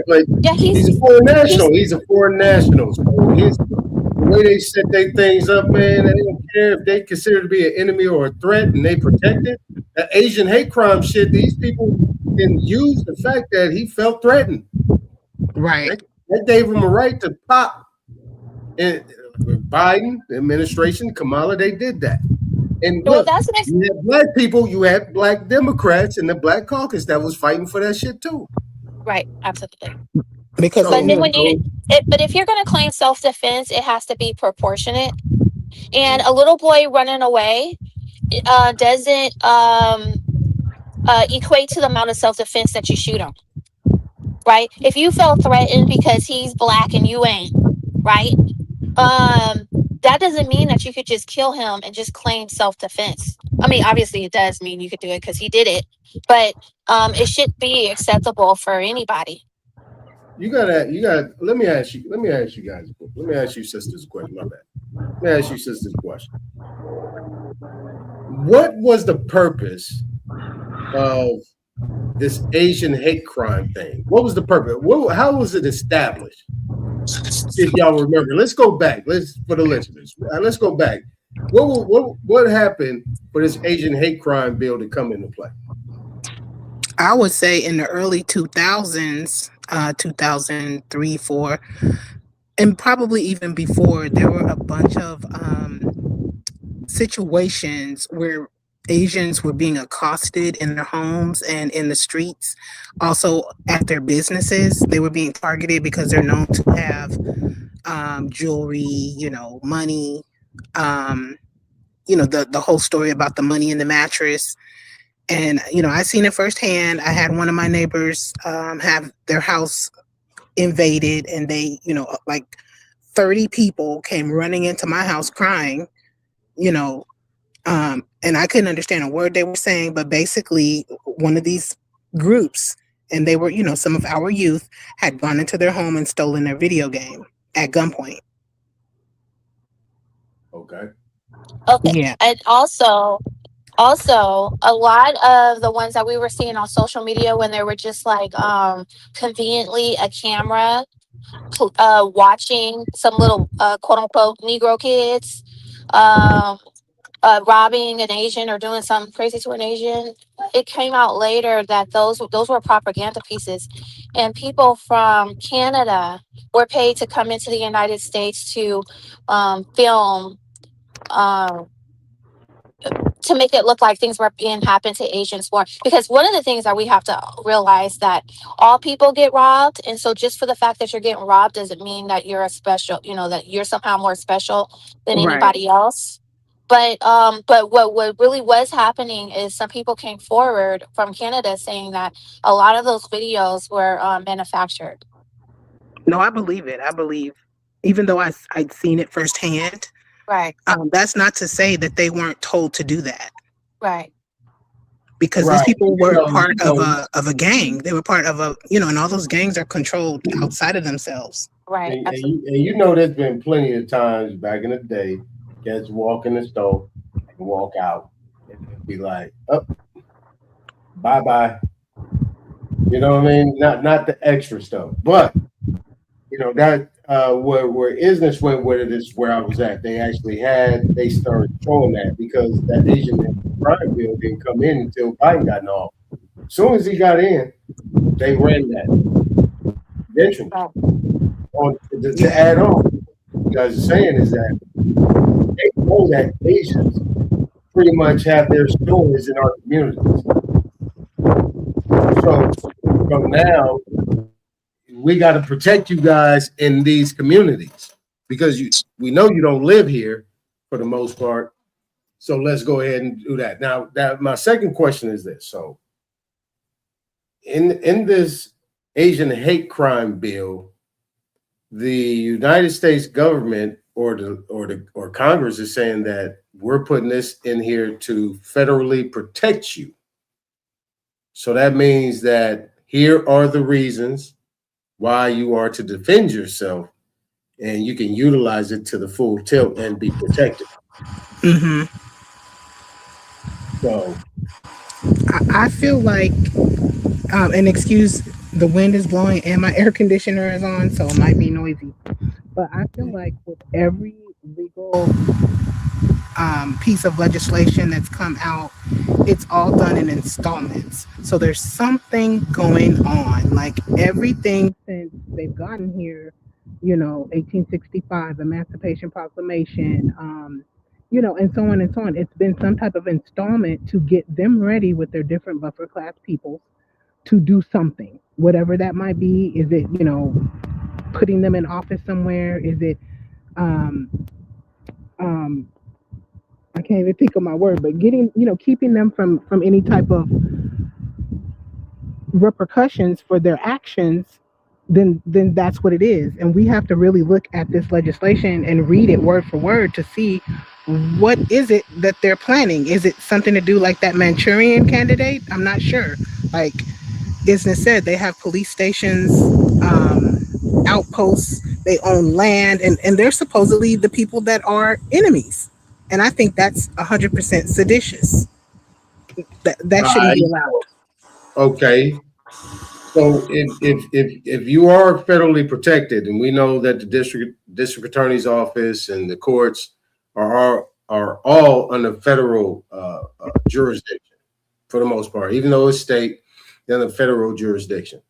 but Yeah, he's a foreign national. He's a foreign national. So the way they set their things up, man, they don't care if they consider to be an enemy or a threat, and they protect it. That Asian hate crime shit, these people can use the fact that he felt threatened. Right. That gave him a right to pop. And Biden, the administration, Kamala, they did that. And look, you had black people, you had black Democrats in the black caucus that was fighting for that shit too. Right, absolutely. Because but then but if you're going to claim self-defense, it has to be proportionate. And a little boy running away doesn't equate to the amount of self-defense that you shoot him. Right? If you felt threatened because he's black and you ain't, right? That doesn't mean that you could just kill him and just claim self-defense. I mean, obviously it does mean you could do it because he did it, but it should be acceptable for anybody. You gotta. Let me ask you guys. Let me ask you sisters a question. My bad. Let me ask you sisters a question. What was the purpose of this Asian hate crime thing? What was the purpose? How was it established? If y'all remember, let's go back. For the listeners, let's go back. What happened for this Asian hate crime bill to come into play? I would say in the early 2000s, 2003, 4, and probably even before, there were a bunch of situations where Asians were being accosted in their homes and in the streets. Also at their businesses, they were being targeted because they're known to have jewelry, money, the whole story about the money in the mattress. And, I seen it firsthand. I had one of my neighbors have their house invaded, and they, like 30 people came running into my house crying, and I couldn't understand a word they were saying, but basically one of these groups, and they were, some of our youth, had gone into their home and stolen their video game at gunpoint. Okay. Yeah. And also a lot of the ones that we were seeing on social media when they were just like conveniently a camera watching some little quote unquote Negro kids robbing an Asian or doing something crazy to an Asian. It came out later that those were propaganda pieces, and people from Canada were paid to come into the United States to film to make it look like things were being happened to Asians more. Because one of the things that we have to realize that all people get robbed, and so just for the fact that you're getting robbed doesn't mean that you're a special, that you're somehow more special than anybody else. But what really was happening is some people came forward from Canada saying that a lot of those videos were manufactured. No, I believe it. I believe, even though I'd seen it firsthand. Right. That's not to say that they weren't told to do that. Right. Because these people were part of a gang. They were part of and all those gangs are controlled outside of themselves. Right. And there's been plenty of times back in the day Cats walk in the store and walk out and be like, oh, bye-bye. You know what I mean? Not the extra stuff. But that where Isness went with it is where I was at. They started showing that because that Asian crime bill didn't come in until Biden got in office. As soon as he got in, they ran that. Eventually, to add on, what you guys are saying is that they know that Asians pretty much have their stories in our communities. So now we got to protect you guys in these communities because we know you don't live here for the most part. So let's go ahead and do that. Now, my second question is this. So in this Asian hate crime bill, the United States government or Congress is saying that we're putting this in here to federally protect you. So that means that here are the reasons why you are to defend yourself, and you can utilize it to the full tilt and be protected. Mm-hmm. So I feel like, and excuse, the wind is blowing and my air conditioner is on, so it might be noisy. But I feel like with every legal piece of legislation that's come out, it's all done in installments. So there's something going on. Like everything since they've gotten here, 1865, Emancipation Proclamation, and so on and so on. It's been some type of installment to get them ready with their different buffer class people to do something, whatever that might be. Is it, putting them in office somewhere? Is it, I can't even think of my word, but keeping them from any type of repercussions for their actions, then that's what it is. And we have to really look at this legislation and read it word for word to see what is it that they're planning. Is it something to do like that Manchurian candidate? I'm not sure. Like Isna said, they have police stations, outposts, they own land, and they're supposedly the people that are enemies. And I think that's 100% seditious. That shouldn't be allowed. Okay. So if you are federally protected, and we know that the district attorney's office and the courts are all under federal jurisdiction for the most part, even though it's state, they're under federal jurisdiction.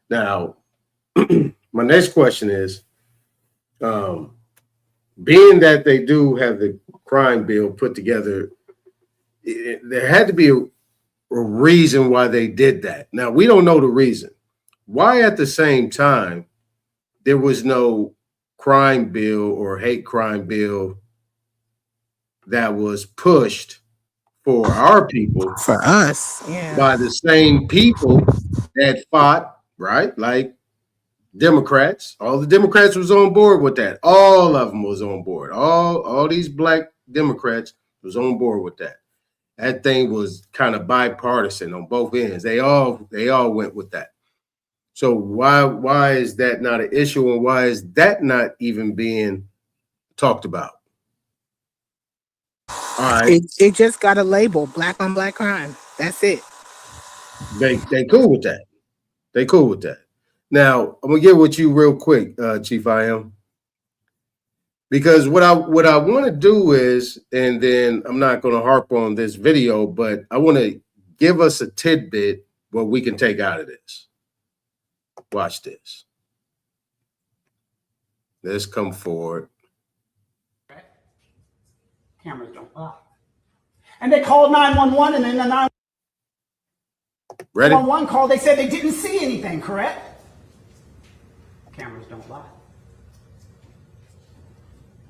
Now, my next question is, being that they do have the crime bill put together, there had to be a reason why they did that. Now, we don't know the reason. Why at the same time there was no crime bill or hate crime bill that was pushed for our people, for us, by the same people that fought, right? Like Democrats. All the Democrats was on board with that. All of them was on board. All these black Democrats was on board with that. That thing was kind of bipartisan on both ends. They all went with that. So why is that not an issue, and why is that not even being talked about? All right. It just got a label, black on black crime. That's it. They cool with that. They cool with that. Now I'm gonna get with you real quick, Chief IM, because what I want to do is, and then I'm not going to harp on this video, but I want to give us a tidbit what we can take out of this. Watch this. Let's come forward. Cameras don't lie. And they called 911, and in the 911 call, they said they didn't see anything, correct? Cameras don't lie.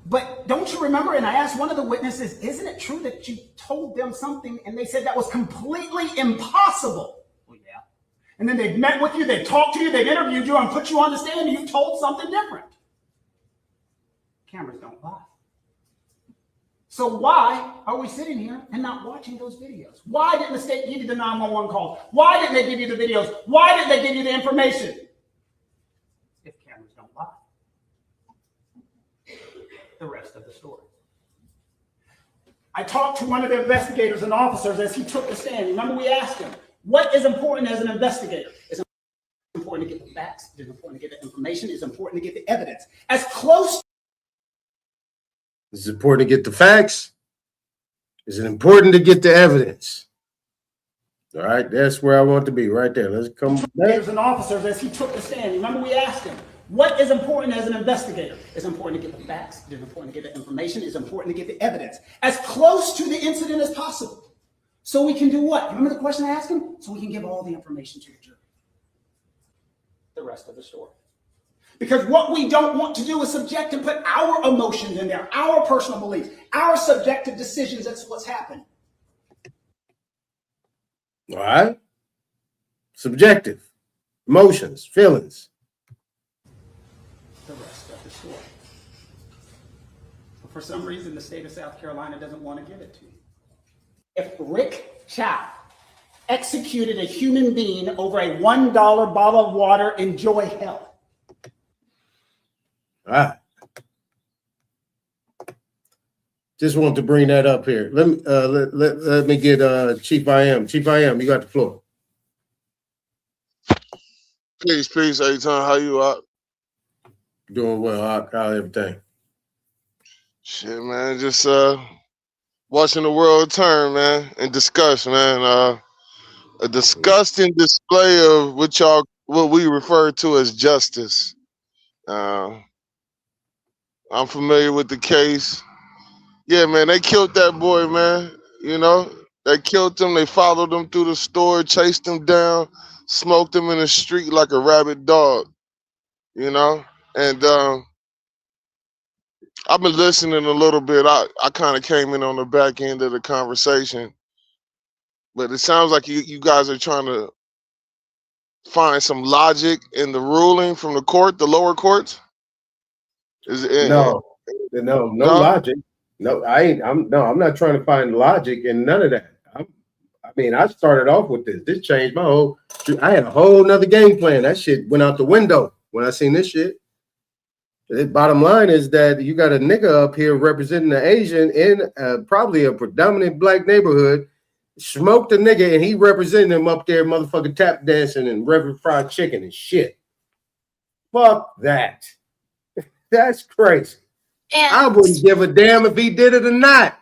But don't you remember, and I asked one of the witnesses, isn't it true that you told them something and they said that was completely impossible? Well, yeah. And then they've met with you, they've talked to you, they've interviewed you and put you on the stand, and you told something different. Cameras don't lie. So why are we sitting here and not watching those videos? Why didn't the state give you the 911 calls? Why didn't they give you the videos? Why didn't they give you the information? If cameras don't lie. The rest of the story. I talked to one of the investigators and officers as he took the stand. Remember, we asked him, what is important as an investigator? It's important to get the facts. It's important to get the information. It's important to get the evidence. As close. It's important to get the facts. Is it important to get the evidence? All right, that's where I want to be, right there. Let's come back. And officers as he took the stand. Remember, we asked him, what is important as an investigator? It's important to get the facts. It's important to get the information. It's important to get the evidence as close to the incident as possible. So we can do what? Remember the question I asked him? So we can give all the information to the jury. The rest of the story. Because what we don't want to do is subject and put our emotions in there, our personal beliefs, our subjective decisions. That's what's happened. All right. Subjective. Emotions, feelings. The rest of the story. But for some reason, the state of South Carolina doesn't want to give it to you. If Rick Chow executed a human being over a $1 bottle of water, enjoy hell. All right. Just want to bring that up here. Let me get Chief I Am. Chief I Am, you got the floor. Peace, Aton. How you out? Doing well. How everything? Shit, man. Just watching the world turn, man, and discuss, man. A disgusting display of what we refer to as justice. I'm familiar with the case. Yeah, man, they killed that boy, man. You know, they killed him. They followed him through the store, chased him down, smoked him in the street like a rabid dog. You know, and I've been listening a little bit. I kind of came in on the back end of the conversation, but it sounds like you guys are trying to find some logic in the ruling from the court, the lower courts. No logic. No, I'm not trying to find logic in none of that. I started off with this. This changed my whole. I had a whole nother game plan. That shit went out the window when I seen this shit. The bottom line is that you got a nigga up here representing the Asian in probably a predominant black neighborhood, smoked a nigga, and he representing him up there, motherfucking tap dancing and Reverend Fried Chicken and shit. Fuck that. That's crazy. And I wouldn't give a damn if he did it or not.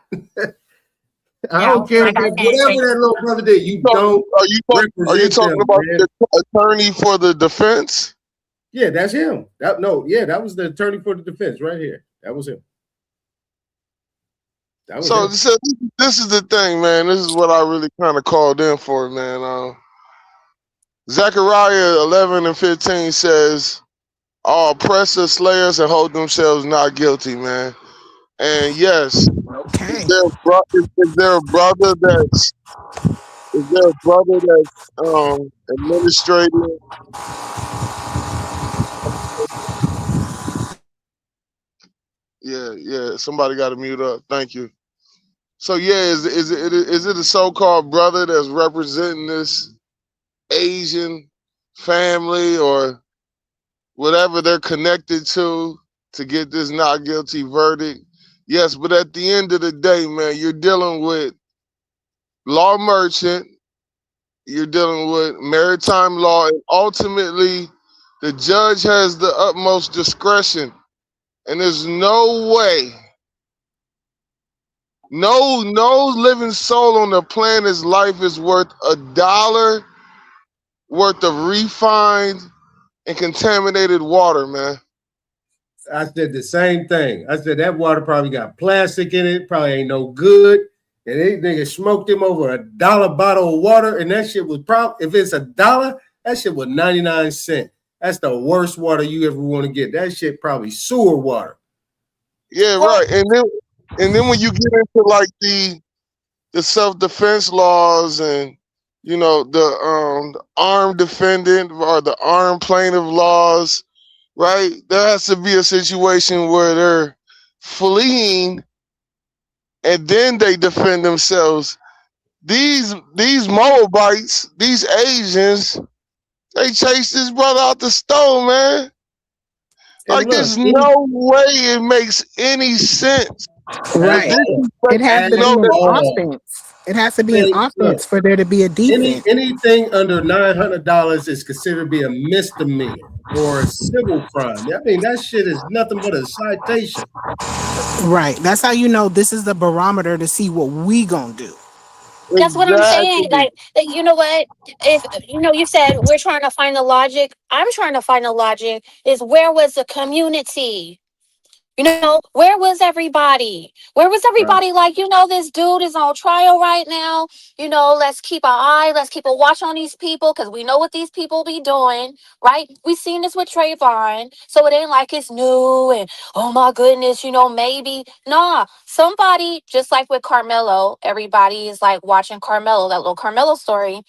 I don't care whatever that little brother did. You don't. Are you talking about the attorney for the defense? Yeah, that's him. That was the attorney for the defense right here. That was him. So this is the thing, man. This is what I really kind of called in for, man. Zechariah 11:15 says, all oppressors, slayers, and hold themselves not guilty, man. And yes, is there a brother that's administrating? Yeah. Somebody got to mute up. Thank you. So yeah, is it a so-called brother that's representing this Asian family or whatever they're connected to get this not guilty verdict? Yes, but at the end of the day, man, you're dealing with law merchant, you're dealing with maritime law, and ultimately the judge has the utmost discretion. And there's no way, no living soul on the planet's life is worth $1 worth of refined and contaminated water, man. I said the same thing. I said that water probably got plastic in it, probably ain't no good. And these niggas smoked him over $1 bottle of water, and that shit was probably, if it's $1, that shit was 99 cents. That's the worst water you ever want to get. That shit probably sewer water. Yeah, right. And then when you get into like the self-defense laws and the armed defendant or the armed plaintiff laws, right? There has to be a situation where they're fleeing and then they defend themselves. These Moabites, these Asians, they chased this brother out the store, man. Like, there's no way it makes any sense Right. It has At to be an all. offense. It has to be an Look, offense for there to be a defense. anything under $900 is considered to be a misdemeanor or a civil crime. I mean, that shit is nothing but a citation. Right. That's how you know this is the barometer to see what we gonna do. That's what I'm saying. Exactly. Like, you know what? If you said we're trying to find the logic. I'm trying to find the logic. Is where was the community? Where was everybody? Where was everybody like, this dude is on trial right now. Let's keep let's keep a watch on these people because we know what these people be doing, right? We seen this with Trayvon. So it ain't like it's new and, oh my goodness, maybe. Nah, somebody, just like with Carmelo, everybody is like watching Carmelo, that little Carmelo story.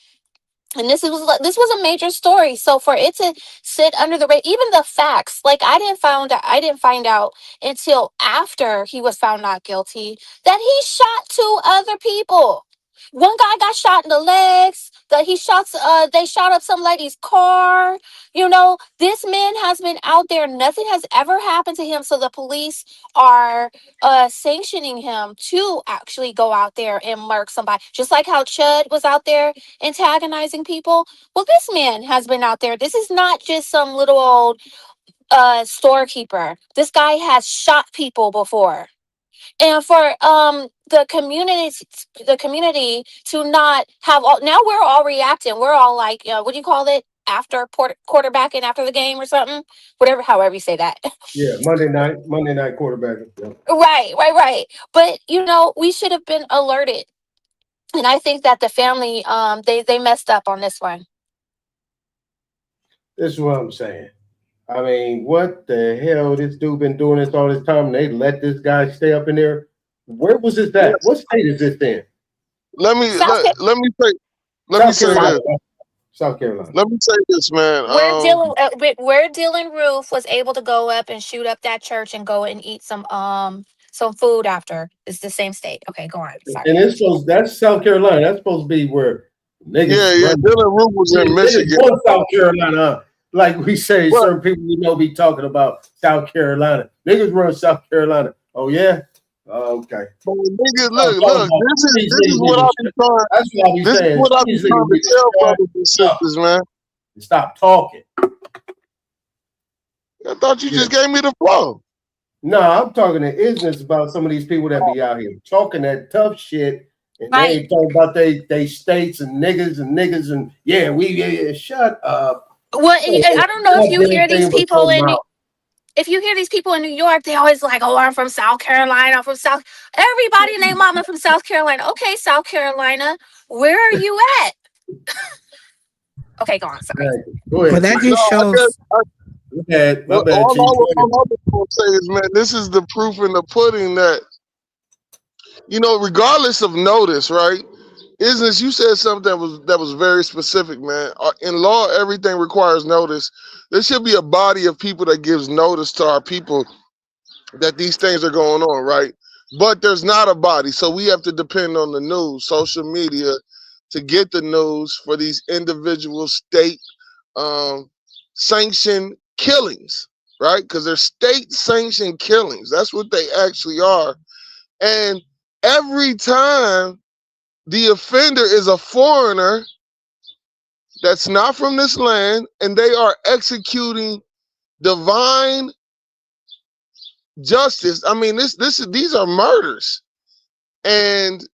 And this was a major story. So for it to sit under the radar, even the facts, like I didn't find out until after he was found not guilty that he shot 2 other people. One guy got shot in the legs. They shot up some lady's car. This man has been out there. Nothing has ever happened to him. So the police are sanctioning him to actually go out there and murk somebody, just like how Chud was out there antagonizing people. Well, this man has been out there. This is not just some little old storekeeper. This guy has shot people before. And for the community to not have all, now we're all reacting. We're all like, what do you call it? After quarterbacking after the game or something, however you say that. Yeah, Monday night quarterbacking. Yeah. Right. But we should have been alerted. And I think that the family, they messed up on this one. This is what I'm saying. I mean, what the hell? This dude been doing this all this time, and they let this guy stay up in there. Where was this at? What state is this in? Let me say this. South Carolina. Let me say this, man. Where Dylan Roof was able to go up and shoot up that church and go and eat some food after. It's the same state. Okay, go on. Sorry. And that's South Carolina. That's supposed to be where niggas. Yeah. Dylan Roof was in Michigan. South Carolina. Like we say, certain people be talking about South Carolina. Niggas run South Carolina. Oh yeah. Okay. Niggas, look. This is what I be trying. That's what I be saying. This is what I be trying to tell brothers and sisters, man. Stop talking. I thought you just gave me the flow. No, I'm talking to Isness about some of these people that be out here talking that tough shit, and they ain't talking about they states and niggas and yeah, shut up. Well, I don't know if you hear these people if you hear these people in New York, they always like, oh, I'm from South Carolina. I'm from South. Everybody and their mama from South Carolina. Okay, South Carolina, where are you at? Okay, go on. Sorry. Go ahead. But that just shows. All I want to say is, man, this is the proof in the pudding that, regardless of notice, right? Isn't you said something that was very specific, man. In law, everything requires notice. There should be a body of people that gives notice to our people that these things are going on, right? But there's not a body, so we have to depend on the news, social media, to get the news for these individual state sanctioned killings, right? Because they're state sanctioned killings. That's what they actually are. And every time the offender is a foreigner that's not from this land, and they are executing divine justice. I mean, these are murders, and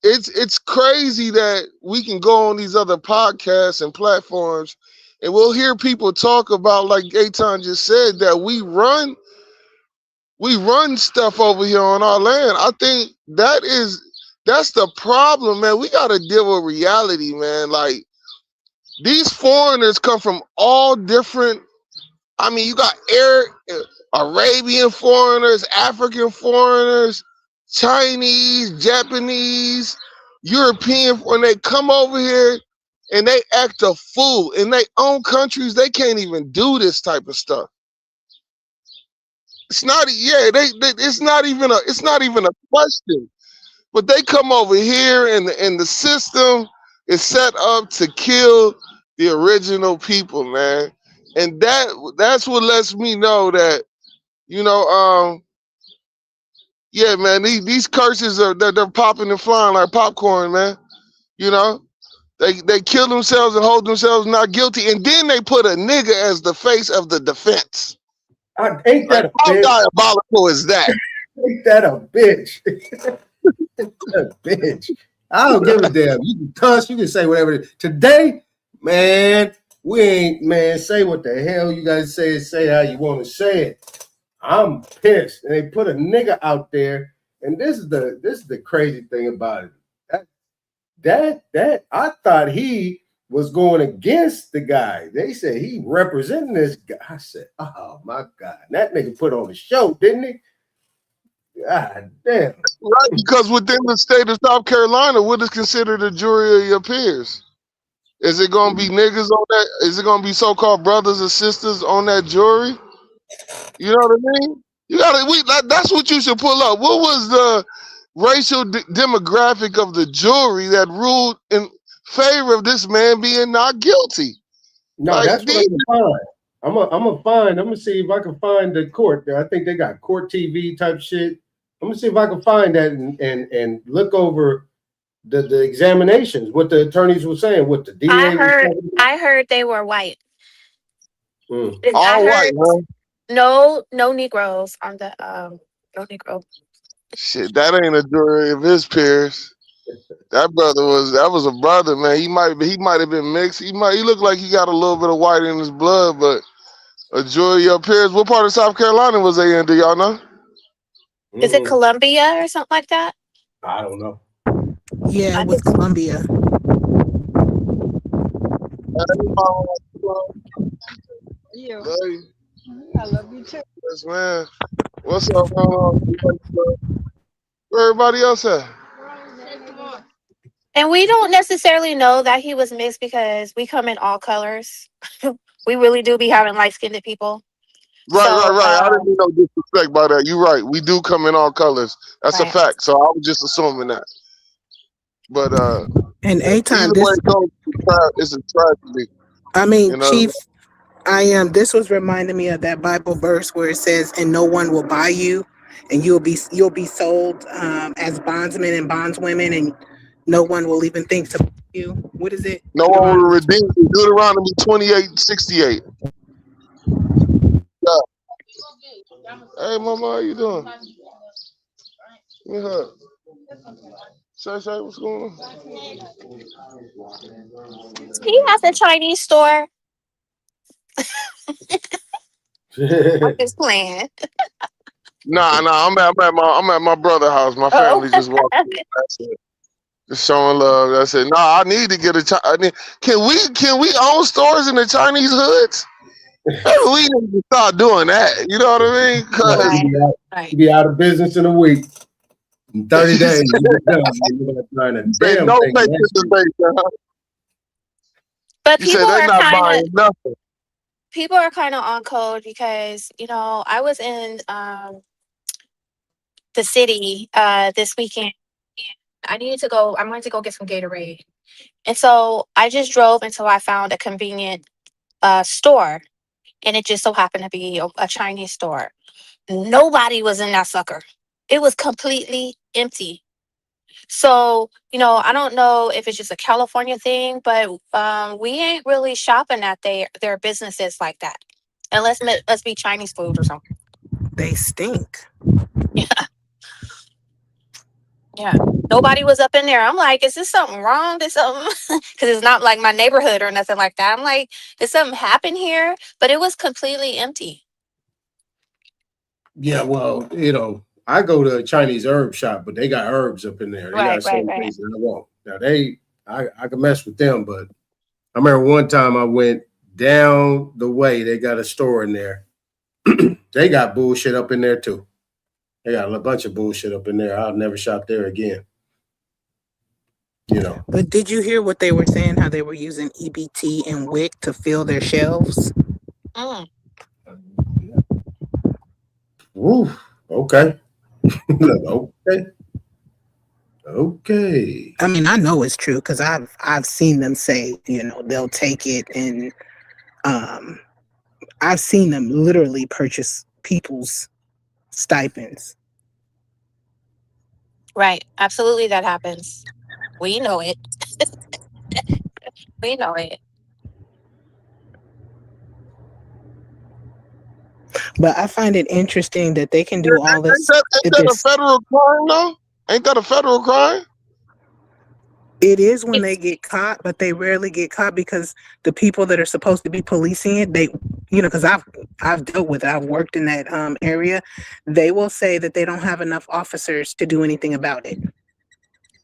it's crazy that we can go on these other podcasts and platforms, and we'll hear people talk about, like Aton just said, that we run stuff over here on our land. I think that's the problem, man. We got to deal with reality, man. Like, these foreigners come from all different. I mean, you got Arabian foreigners, African foreigners, Chinese, Japanese, European. When they come over here and they act a fool in their own countries, they can't even do this type of stuff. It's not. Yeah, it's not even a question. But they come over here, and the system is set up to kill the original people, man. And that's what lets me know that, Yeah, man, these curses are they're popping and flying like popcorn, man. You know, they kill themselves and hold themselves not guilty, and then they put a nigga as the face of the defense. Ain't that Like, a how bitch? diabolical is that? Ain't that a bitch? A bitch. I don't give a damn. You can cuss, you can say whatever. Today, man, we ain't, man, say what the hell you guys say how you want to say it. I'm pissed. And they put a nigga out there, and this is the crazy thing about it. That I thought he was going against the guy. They said he representing this guy. I said, oh my God. That nigga put on a show, didn't he? God damn. Right, because within the state of South Carolina, what is considered a jury of your peers? Is it gonna be niggas on that? Is it gonna be so-called brothers or sisters on that jury? You know what I mean? That's what you should pull up. What was the racial demographic of the jury that ruled in favor of this man being not guilty? No, Like, that's what I'm gonna find. I'm gonna see if I can find the court. I think they got court TV type shit. I'm gonna see if I can find that and look over the examinations, what the attorneys were saying, what the DA was saying. I heard they were white. Mm. All white, huh? No Negroes on the no Negro. Shit, that ain't a jury of his peers. That was a brother, man. He might have been mixed. He looked like he got a little bit of white in his blood, but a jury of peers. What part of South Carolina was they in? Do y'all know? Is it Columbia or something like that? I don't know. Yeah, with Columbia. You. I love you too. Yes, man. What's up, where everybody else at? And we don't necessarily know that he was mixed because we come in all colors. We really do be having light-skinned people. Right. I didn't mean no disrespect by that. You're right. We do come in all colors. That's a fact. So I was just assuming that. But and either way it goes, it's a tragedy. I mean, you know? Chief, this was reminding me of that Bible verse where it says, "And no one will buy you, and you'll be sold as bondsmen and bondswomen, and no one will even think to buy you." What is it? No one will redeem you. Deuteronomy 28:68. Yeah. Hey, mama, how you doing? Yeah. Say, what's going on? He has a Chinese store. I'm just playing. Nah. I'm at my brother's house. My family just walked in. That's it. Just showing love. That's it. Nah, I need to get Can we own stores in the Chinese hoods? We need to start doing that. You know what I mean? Cause be out of business in a week. In 30 days, But you said they're not buying nothing. People are kind of on code because, I was in the city this weekend. I wanted to go get some Gatorade. And so I just drove until I found a convenient store. And it just so happened to be a Chinese store. Nobody was in that sucker. It was completely empty. So, I don't know if it's just a California thing, but we ain't really shopping at their businesses like that. Unless let's be Chinese food or something. They stink. Yeah. Nobody was up in there. I'm like, is this something wrong? Because it's not like my neighborhood or nothing like that. I'm like, did something happen here? But it was completely empty. Yeah, well, I go to a Chinese herb shop, but they got herbs up in there. They got certain things that I want. Now I can mess with them, but I remember one time I went down the way. They got a store in there. They got bullshit up in there too. They got a bunch of bullshit up in there. I'll never shop there again. But did you hear what they were saying? How they were using EBT and WIC to fill their shelves? Woo. Okay. Okay. I mean, I know it's true because I've seen them say, they'll take it, and I've seen them literally purchase people's stipends. Right. Absolutely, that happens. We know it. We know it. But I find it interesting that they can Yeah, do all ain't this. that a federal crime though? Ain't that a federal crime? It is when they get caught, but they rarely get caught because the people that are supposed to be policing it, they, because I've dealt with it, I've worked in that area. They will say that they don't have enough officers to do anything about it.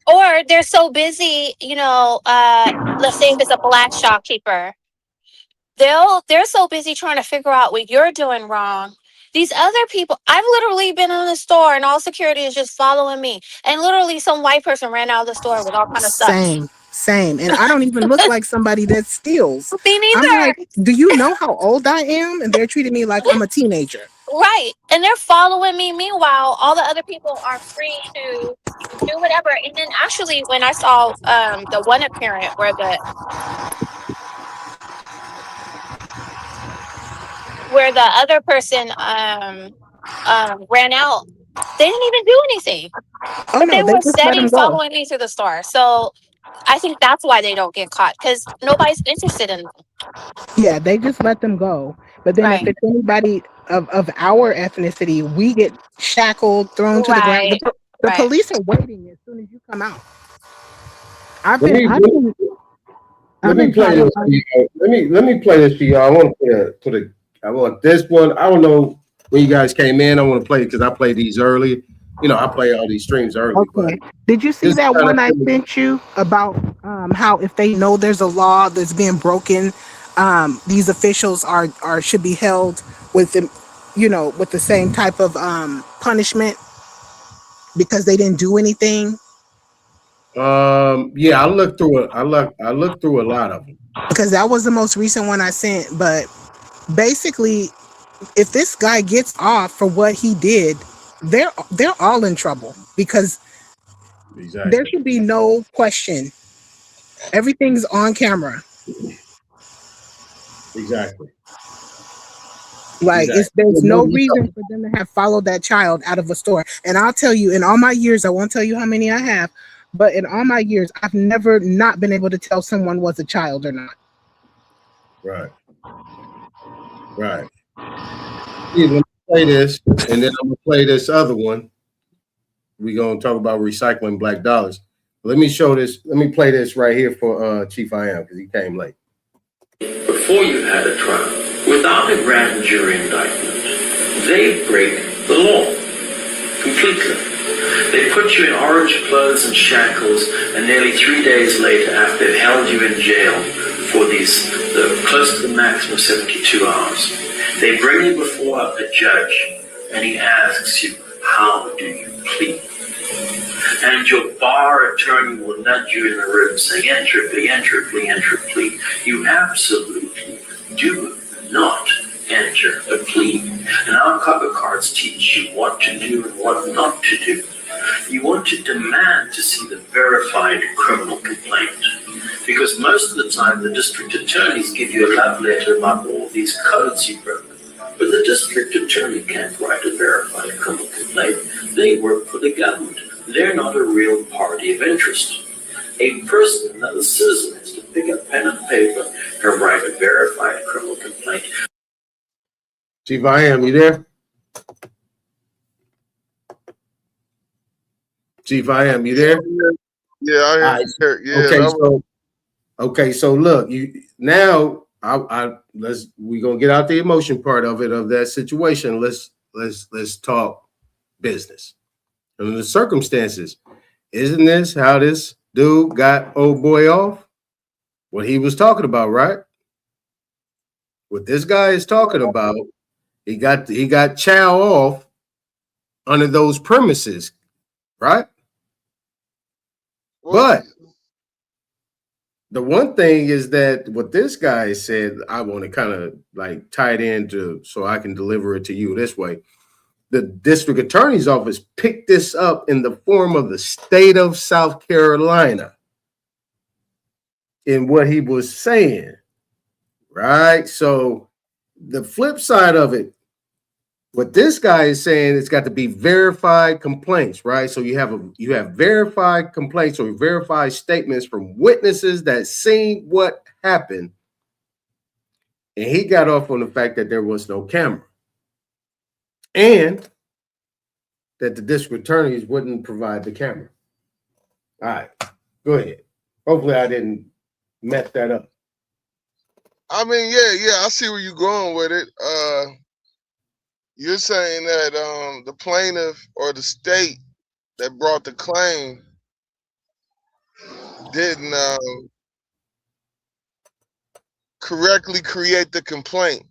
Or they're so busy, let's say if it's a black shopkeeper, they're so busy trying to figure out what you're doing wrong. These other people, I've literally been in the store and all security is just following me. And literally some white person ran out of the store with all kind of stuff. Same. And I don't even look like somebody that steals. Me I'm neither. like, do you know how old I am? And they're treating me like I'm a teenager. Right. And they're following me. Meanwhile, all the other people are free to do whatever. And then actually when I saw the one apparent where the other person ran out, they didn't even do anything. Oh But no, they they were just let steady them go. following me to the store. So I think that's why they don't get caught, because nobody's interested in them. Yeah, they just let them go. But then if Right. it's anybody of our ethnicity, we get shackled, thrown to the ground. Right. The Right. police are waiting as soon as you come out. I've Let been play this. For you. Let me play this for y'all. I want to I want this one. I don't know when you guys came in. I want to play it because I played these early. I play all these streams early. Okay. Did you see that one I sent you about how if they know there's a law that's being broken, these officials are should be held with the, with the same type of punishment because they didn't do anything? Yeah, I looked through it. I looked through a lot of them. Because that was the most recent one I sent. But basically, if this guy gets off for what he did, they're all in trouble because there should be no question. Everything's on camera. Exactly. Like there's no reason for them to have followed that child out of a store. And I'll tell you, in all my years, I won't tell you how many I have, but in all my years, I've never not been able to tell someone was a child or not. Right. Yeah, let me play this, and then I'm gonna play this other one. We're gonna talk about recycling black dollars. Let me show this. Let me play this right here for Chief I Am because he came late. Before you had a trial, without a grand jury indictment, they break the law completely. They put you in orange clothes and shackles, and nearly 3 days later, after they've held you in jail for close to the maximum 72 hours, they bring you before a judge, and he asks you, how do you plead? And your bar attorney will nudge you in the ribs saying, enter plea, enter plea, enter plea. You absolutely do not enter a plea. And our cover cards teach you what to do and what not to do. You want to demand to see the verified criminal complaint. Because most of the time the district attorneys give you a love letter about all these codes you broke. But the district attorney can't write a verified criminal complaint. They work for the government. They're not a real party of interest. A person, a citizen, has to pick up pen and paper and write a verified criminal complaint. Chief I Am, you there? Chief I Am, you there? Yeah, I hear. Yeah. Okay, so look, now we're gonna get out the emotion part of it, of that situation. Let's talk business. Under the circumstances, isn't this how this dude got old boy off? What he was talking about, right? What this guy is talking about, he got Chow off under those premises, right? But the one thing is that what this guy said, I want to kind of like tie it into so I can deliver it to you this way. The district attorney's office picked this up in the form of the state of South Carolina in what he was saying, right? So the flip side of it, What this guy is saying, it's got to be verified complaints, right? So you have verified complaints or verified statements from witnesses that seen what happened. And he got off on the fact that there was no camera. And that the district attorneys wouldn't provide the camera. All right, go ahead. Hopefully I didn't mess that up. I mean, yeah, I see where you're going with it. You're saying that the plaintiff or the state that brought the claim didn't correctly create the complaint.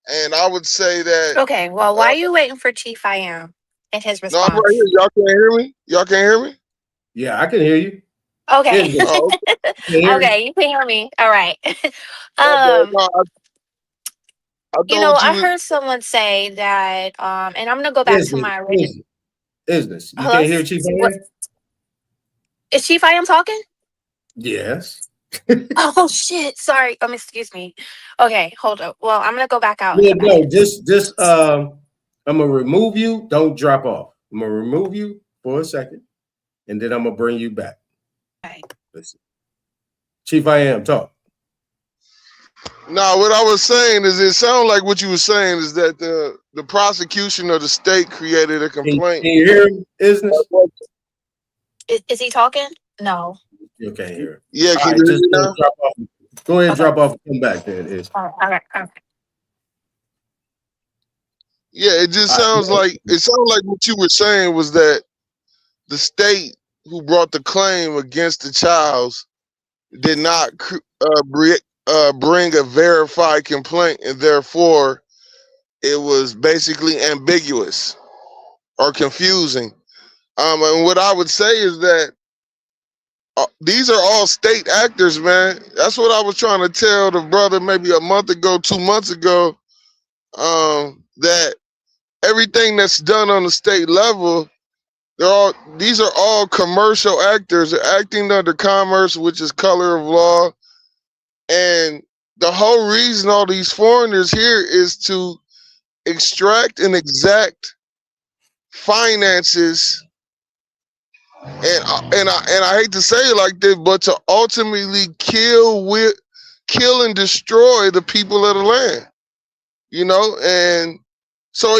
And I would say that. Okay, well, why are you waiting for Chief I Am and his No, response? I'm right here. Y'all can't hear me? Y'all can't hear me? Yeah, I can hear you. Okay. Oh, Okay, you can hear me. All right. okay. No, I heard someone say that, and I'm gonna go back to my original. Business. You Hello? can't hear Chief I Am? Is Chief I Am talking? Yes. Oh shit! Sorry. Excuse me. Okay, hold up. Well, I'm gonna go back out. Yeah, no, just I'm gonna remove you. Don't drop off. I'm gonna remove you for a second, and then I'm gonna bring you back. Okay. Listen. Chief I Am, talk. No, what I was saying is, it sounded like what you were saying is that the prosecution of the state created a complaint. Can you hear him? Is he talking? No. You can't hear him. Yeah, All right, just drop off. Go ahead and drop off and come back then. All right. Yeah, it just sounds like what you were saying was that the state who brought the claim against the Childs did not bring a verified complaint, and therefore it was basically ambiguous or confusing. And what I would say is that these are all state actors, man. That's what I was trying to tell the brother maybe a month ago, 2 months ago, that everything that's done on the state level, these are all commercial actors. They're acting under commerce, which is color of law. And the whole reason all these foreigners here is to extract and exact finances. And I hate to say it like this, but to ultimately kill and destroy the people of the land, and so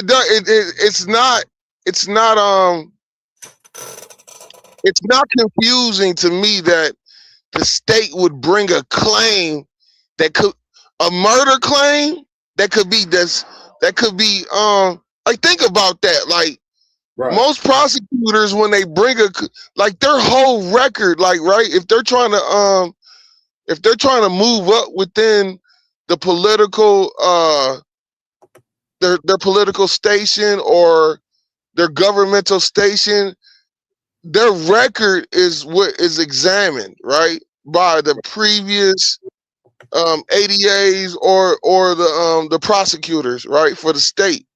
it's not confusing to me that the state would bring a claim a murder claim that could be like, think about that. Like, right. Most prosecutors, when they bring their whole record, right, if they're trying to move up within the political their political station or their governmental station, their record is what is examined, right, by the previous ADAs or the prosecutors, right, for the state.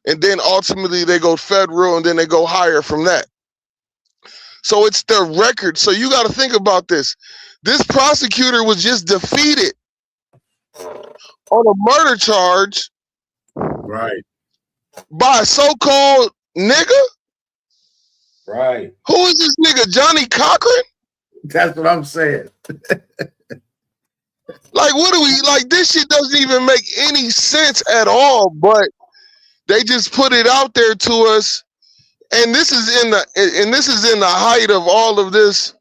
And then ultimately they go federal, and then they go higher from that. So it's their record. So you got to think about this. This prosecutor was just defeated on a murder charge, right, by a so-called nigga. Right. Who is this nigga, Johnny Cochran? That's what I'm saying. Like, what do we like? This shit doesn't even make any sense at all. But they just put it out there to us, and this is in the height of all of this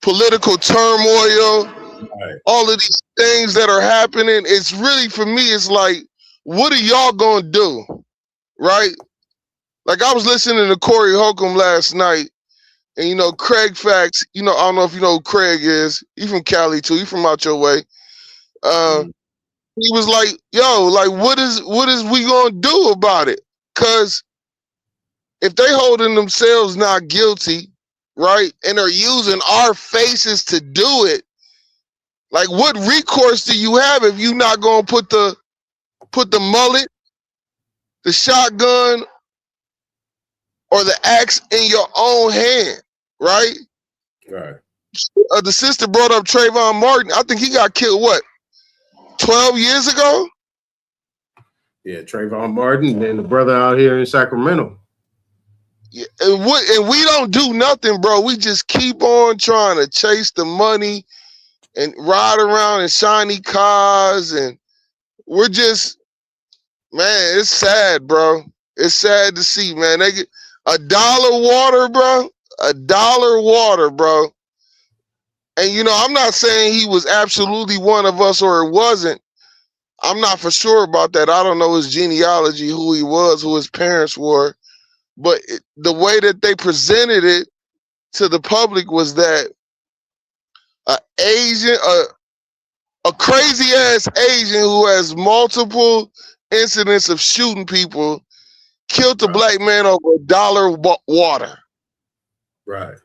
political turmoil, right, all of these things that are happening. It's really, for me, it's like, what are y'all gonna do, right? Like, I was listening to Corey Holcomb last night, and Craig Facts. I don't know if you know who Craig is. He from Cali too. He from out your way. He was like, yo, like, what is we gonna do about it? Because if they holding themselves not guilty, right, and are using our faces to do it, like, what recourse do you have if you not gonna put the mullet, the shotgun, or the axe in your own hand, right? Right. The sister brought up Trayvon Martin. I think he got killed, what, 12 years ago? Yeah, Trayvon Martin and the brother out here in Sacramento. Yeah, and we don't do nothing, bro. We just keep on trying to chase the money and ride around in shiny cars, and we're just, man, it's sad, bro. It's sad to see, man. They get $1 water, bro. $1 water, bro. And you know, I'm not saying he was absolutely one of us or it wasn't. I'm not for sure about that. I don't know his genealogy, who he was, who his parents were. But the way that they presented it to the public was that a crazy ass Asian who has multiple incidents of shooting people killed a black man over $1 water. Right.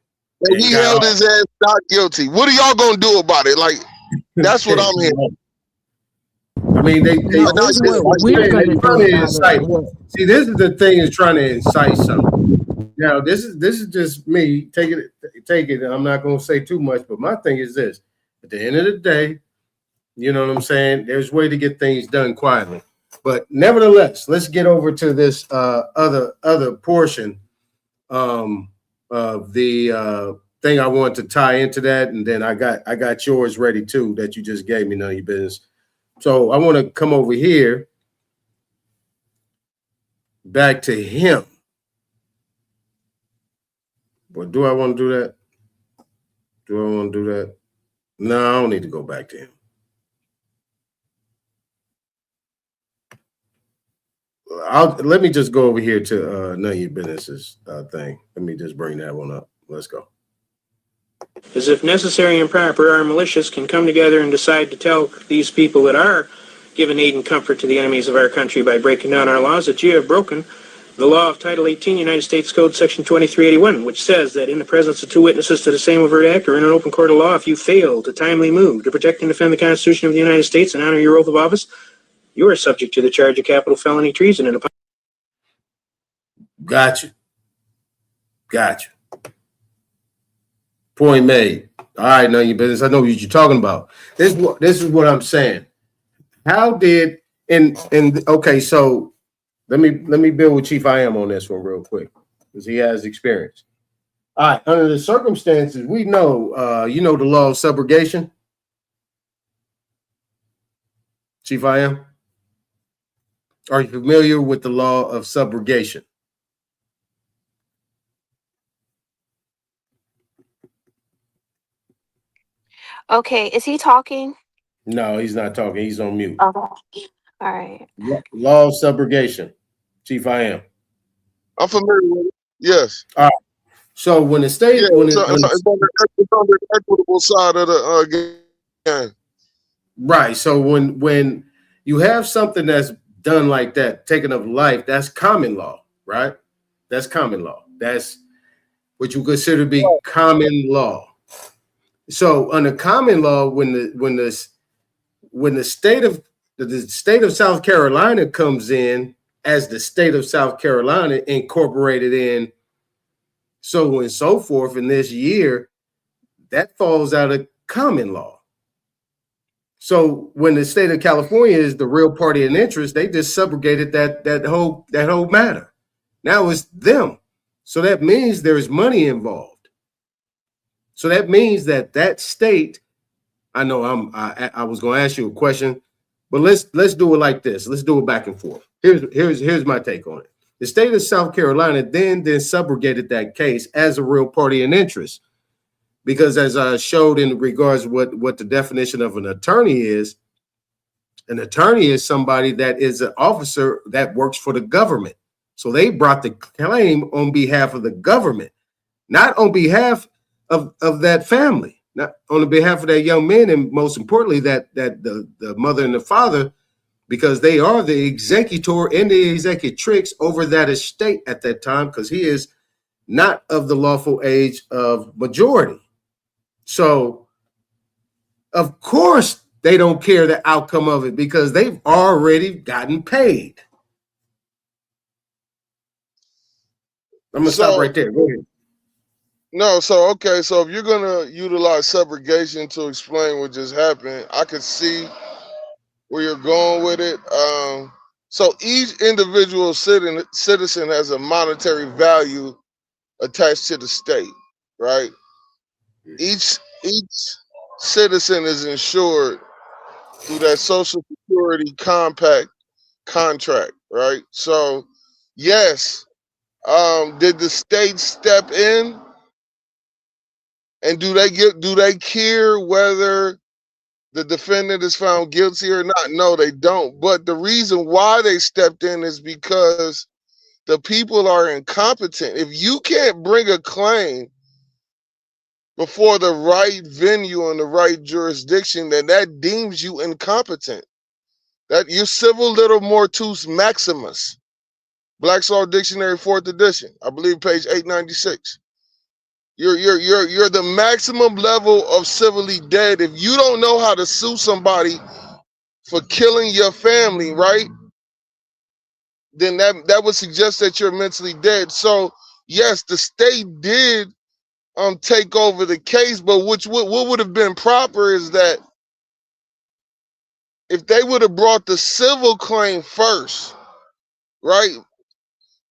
And he held his ass not guilty. What are y'all gonna do about it? Like, that's what I'm hearing. I mean, they're trying to incite. See, this is the thing, is trying to incite something. Now, this is just me. Take it. I'm not going to say too much, but my thing is this: at the end of the day, you know what I'm saying? There's a way to get things done quietly. But nevertheless, let's get over to this other portion of the thing I want to tie into that, and then I got yours ready too that you just gave me. None of your business. So I want to come over here back to him. But do I want to do that? Do I want to do that? No, I don't need to go back to him. Let me just go over here to None of Your Businesses thing. Let me just bring that one up. Let's go. As if necessary and proper, our militias can come together and decide to tell these people that are giving aid and comfort to the enemies of our country by breaking down our laws that you have broken the law of Title 18, United States Code, Section 2381, which says that in the presence of two witnesses to the same overt act or in an open court of law, if you fail to timely move to protect and defend the Constitution of the United States and honor your oath of office, you are subject to the charge of capital felony treason. And Gotcha. Point made. All right, None of Your Business. I know what you're talking about. This is what I'm saying. How did okay, so let me build with Chief I Am on this one real quick, because he has experience. All right, under the circumstances, we know you know the law of subrogation. Chief I Am. Are you familiar with the law of subrogation? Okay, is he talking? No, he's not talking. He's on mute. Okay. All right. Law of subrogation. Chief I Am. I'm familiar with it. Yes. All right. So when the state, it's on the equitable side of the game. Right. So when you have something that's done like that, taken of life, that's common law, right? That's common law. That's what you consider to be common law. So under common law, when the state of South Carolina comes in as the state of South Carolina incorporated in so on and so forth in this year, that falls out of common law. So when the state of California is the real party in interest, they just subrogated that whole matter. Now it's them. So that means there's money involved. So that means that state, I know I was going to ask you a question, but let's do it like this. Let's do it back and forth. Here's my take on it. The state of South Carolina then subrogated that case as a real party in interest, because as I showed in regards to what the definition of an attorney is somebody that is an officer that works for the government. So they brought the claim on behalf of the government, not on behalf of that family, not on the behalf of that young man, and most importantly, that the mother and the father, because they are the executor and the executrix over that estate at that time, because he is not of the lawful age of majority. So, of course, they don't care the outcome of it because they've already gotten paid. I'm gonna stop right there. Go ahead. No, so okay, so if you're gonna utilize subrogation to explain what just happened, I could see where you're going with it. So each individual citizen has a monetary value attached to the state, right? Each citizen is insured through that Social Security compact contract, right? So, yes, did the state step in, and do they care whether the defendant is found guilty or not? No, they don't. But the reason why they stepped in is because the people are incompetent. If you can't bring a claim before the right venue and the right jurisdiction, then that deems you incompetent. That you're civil little mortus maximus. Black's Law Dictionary, 4th edition, I believe, page 896. You're the maximum level of civilly dead. If you don't know how to sue somebody for killing your family, right? Then that would suggest that you're mentally dead. So yes, the state did take over the case, but what would have been proper is that if they would have brought the civil claim first, right?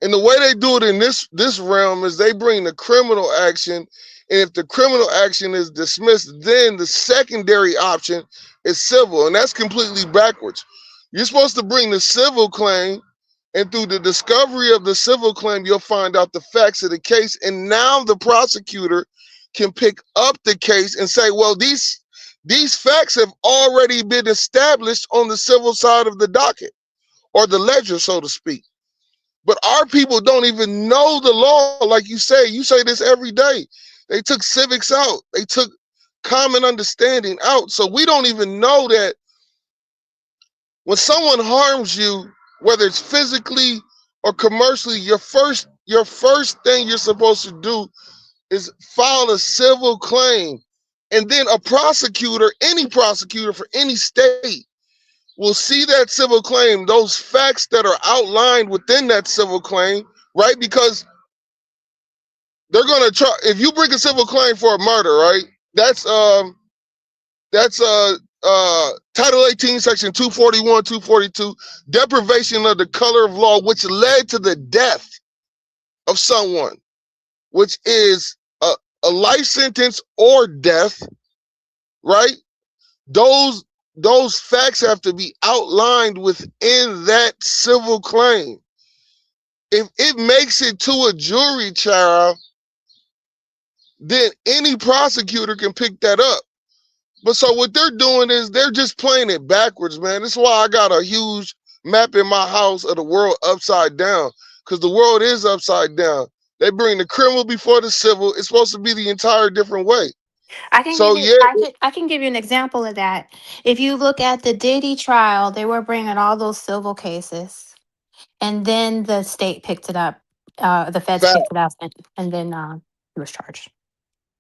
And the way they do it in this realm is they bring the criminal action, and if the criminal action is dismissed, then the secondary option is civil, and that's completely backwards. You're supposed to bring the civil claim, and through the discovery of the civil claim, you'll find out the facts of the case, and now the prosecutor can pick up the case and say, well, these facts have already been established on the civil side of the docket, or the ledger, so to speak. But our people don't even know the law. Like you say this every day. They took civics out. They took common understanding out. So we don't even know that when someone harms you, whether it's physically or commercially, your first thing you're supposed to do is file a civil claim. And then a prosecutor, any prosecutor for any state, will see that civil claim, those facts that are outlined within that civil claim, right? Because they're gonna try. If you bring a civil claim for a murder, right? That's Title 18, Section 241, 242, deprivation of the color of law, which led to the death of someone, which is a life sentence or death, right? Those facts have to be outlined within that civil claim. If it makes it to a jury trial, then any prosecutor can pick that up. But so what they're doing is they're just playing it backwards, man. That's why I got a huge map in my house of the world upside down, because the world is upside down. They bring the criminal before the civil. It's supposed to be the entire different way. I can So give you yeah, I can give you an example of that. If you look at the Diddy trial, they were bringing all those civil cases, and then the state picked it up. The feds fact. picked it up, and then he was charged.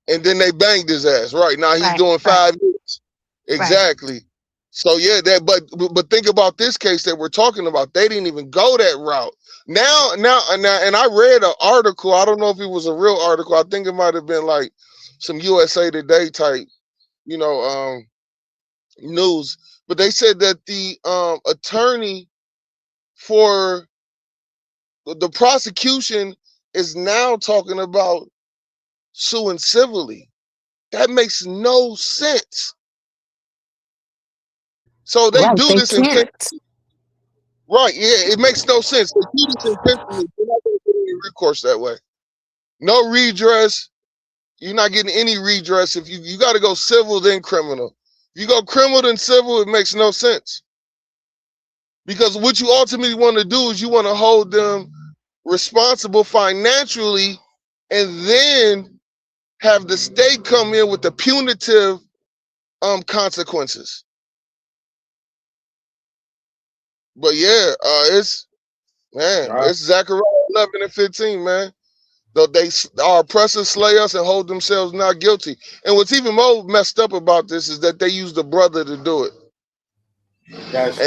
And then they banged his ass. Right now he's Right, doing right, 5 years. right. Exactly. So yeah, but think about this case that we're talking about. They didn't even go that route. Now, and I read an article. I don't know if it was a real article. I think it might have been like some USA Today type, news. But they said that the attorney for the prosecution is now talking about suing civilly. That makes no sense. So they Right, do they this intentionally. can't. Right, yeah, it makes no sense. They do this intentionally. You're not going to get any recourse that way. No redress. You're not getting any redress. If you got to go civil, then criminal. If you go criminal, then civil, it makes no sense. Because what you ultimately want to do is you want to hold them responsible financially, and then have the state come in with the punitive consequences. But yeah, it's Zechariah 11 and 15, man. Though our oppressors slay us and hold themselves not guilty. And what's even more messed up about this is that they use the brother to do it. That's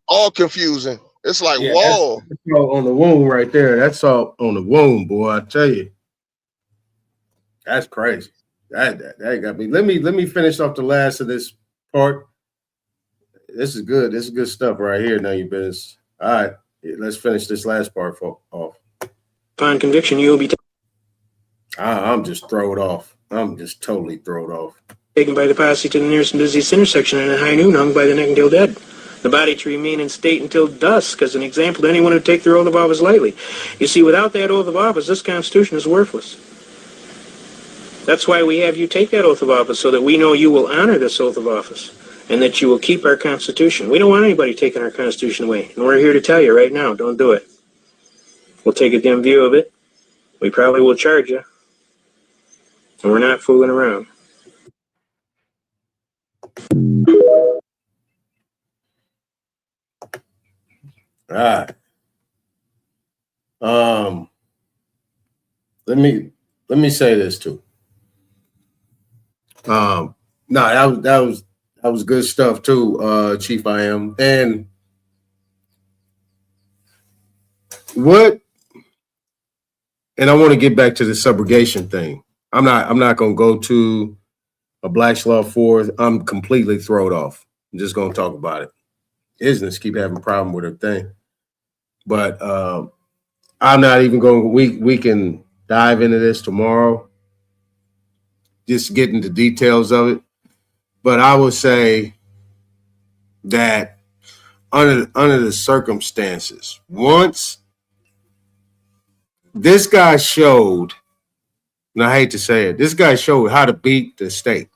all confusing. It's like, Yeah, whoa. that's on the wound right there. That's all on the wound, boy. I tell you, that's crazy. That got me. Let me finish off the last of this part. This is good. This is good stuff right here. Now your business. All right, let's finish this last part off. Upon conviction, you will be I'm just thrown off. I'm just totally thrown off. taken by the posse to the nearest and busiest intersection and at high noon hung by the neck until dead. The body to remain in state until dusk as an example to anyone who take their oath of office lightly. You see, without that oath of office, this Constitution is worthless. That's why we have you take that oath of office, so that we know you will honor this oath of office and that you will keep our Constitution. We don't want anybody taking our Constitution away, and we're here to tell you right now, don't do it. We'll take a dim view of it. We probably will charge you. And we're not fooling around. All right. Let me say this too. No, that was good stuff too, Chief I Am. And I want to get back to the subrogation thing. I'm not gonna go to a Black's Law 4. I'm completely thrown off. I'm just gonna talk about it. Business keep having a problem with her thing. But I'm not even going. We can dive into this tomorrow. Just get into details of it. But I would say that under the circumstances, once this guy showed, and I hate to say it, this guy showed how to beat the state.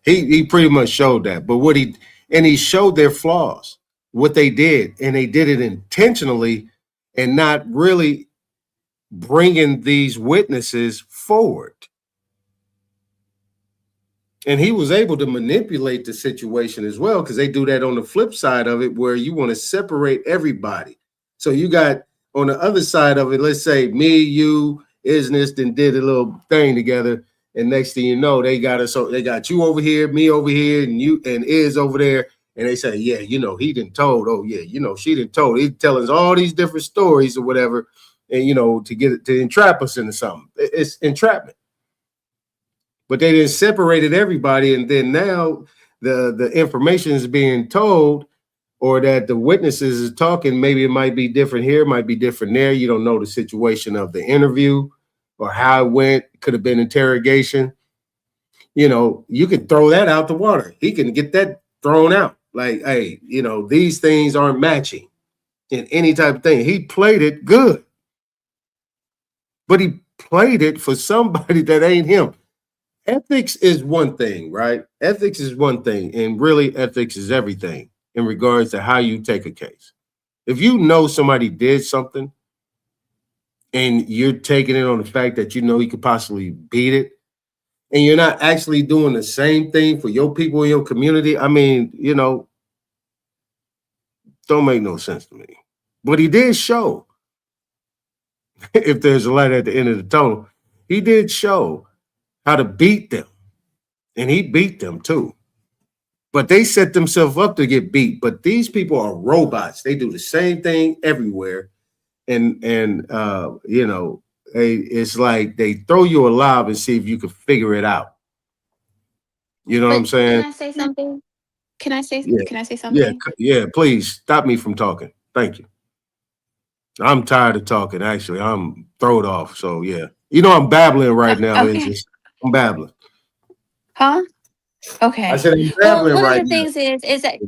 He pretty much showed that. But he showed their flaws, what they did, and they did it intentionally and not really bringing these witnesses forward. And he was able to manipulate the situation as well, because they do that on the flip side of it, where you want to separate everybody. So you got on the other side of it, let's say me, you, Isness, then did a little thing together. And next thing you know, they got us. So they got you over here, me over here, and you and Iz over there. And they say, yeah, he done told. Oh yeah, she done told. He's telling us all these different stories or whatever, and to entrap us into something. It's entrapment. But they didn't separated everybody, and then now the information is being told, or that the witnesses is talking. Maybe it might be different here, might be different there. You don't know the situation of the interview or how it went. Could have been interrogation. You could throw that out the water. He can get that thrown out. Like, hey, these things aren't matching in any type of thing. He played it good, but he played it for somebody that ain't him. Ethics is one thing, right? Ethics is one thing, and really ethics is everything in regards to how you take a case. If you know somebody did something and you're taking it on the fact that you could possibly beat it, and you're not actually doing the same thing for your people in your community, don't make no sense to me. But he did show, if there's a light at the end of the tunnel, he did show how to beat them. And he beat them too. But they set themselves up to get beat. But these people are robots. They do the same thing everywhere. And it's like they throw you a lob and see if you can figure it out. You know what I'm saying? Can I say something? Can I say Yeah, something? yeah, please stop me from talking. Thank you. I'm tired of talking, actually. I'm thrown off. So yeah. I'm babbling right now. Okay. I'm babbling. Huh? Okay. I said I'm Well, babbling one right of the now. things is that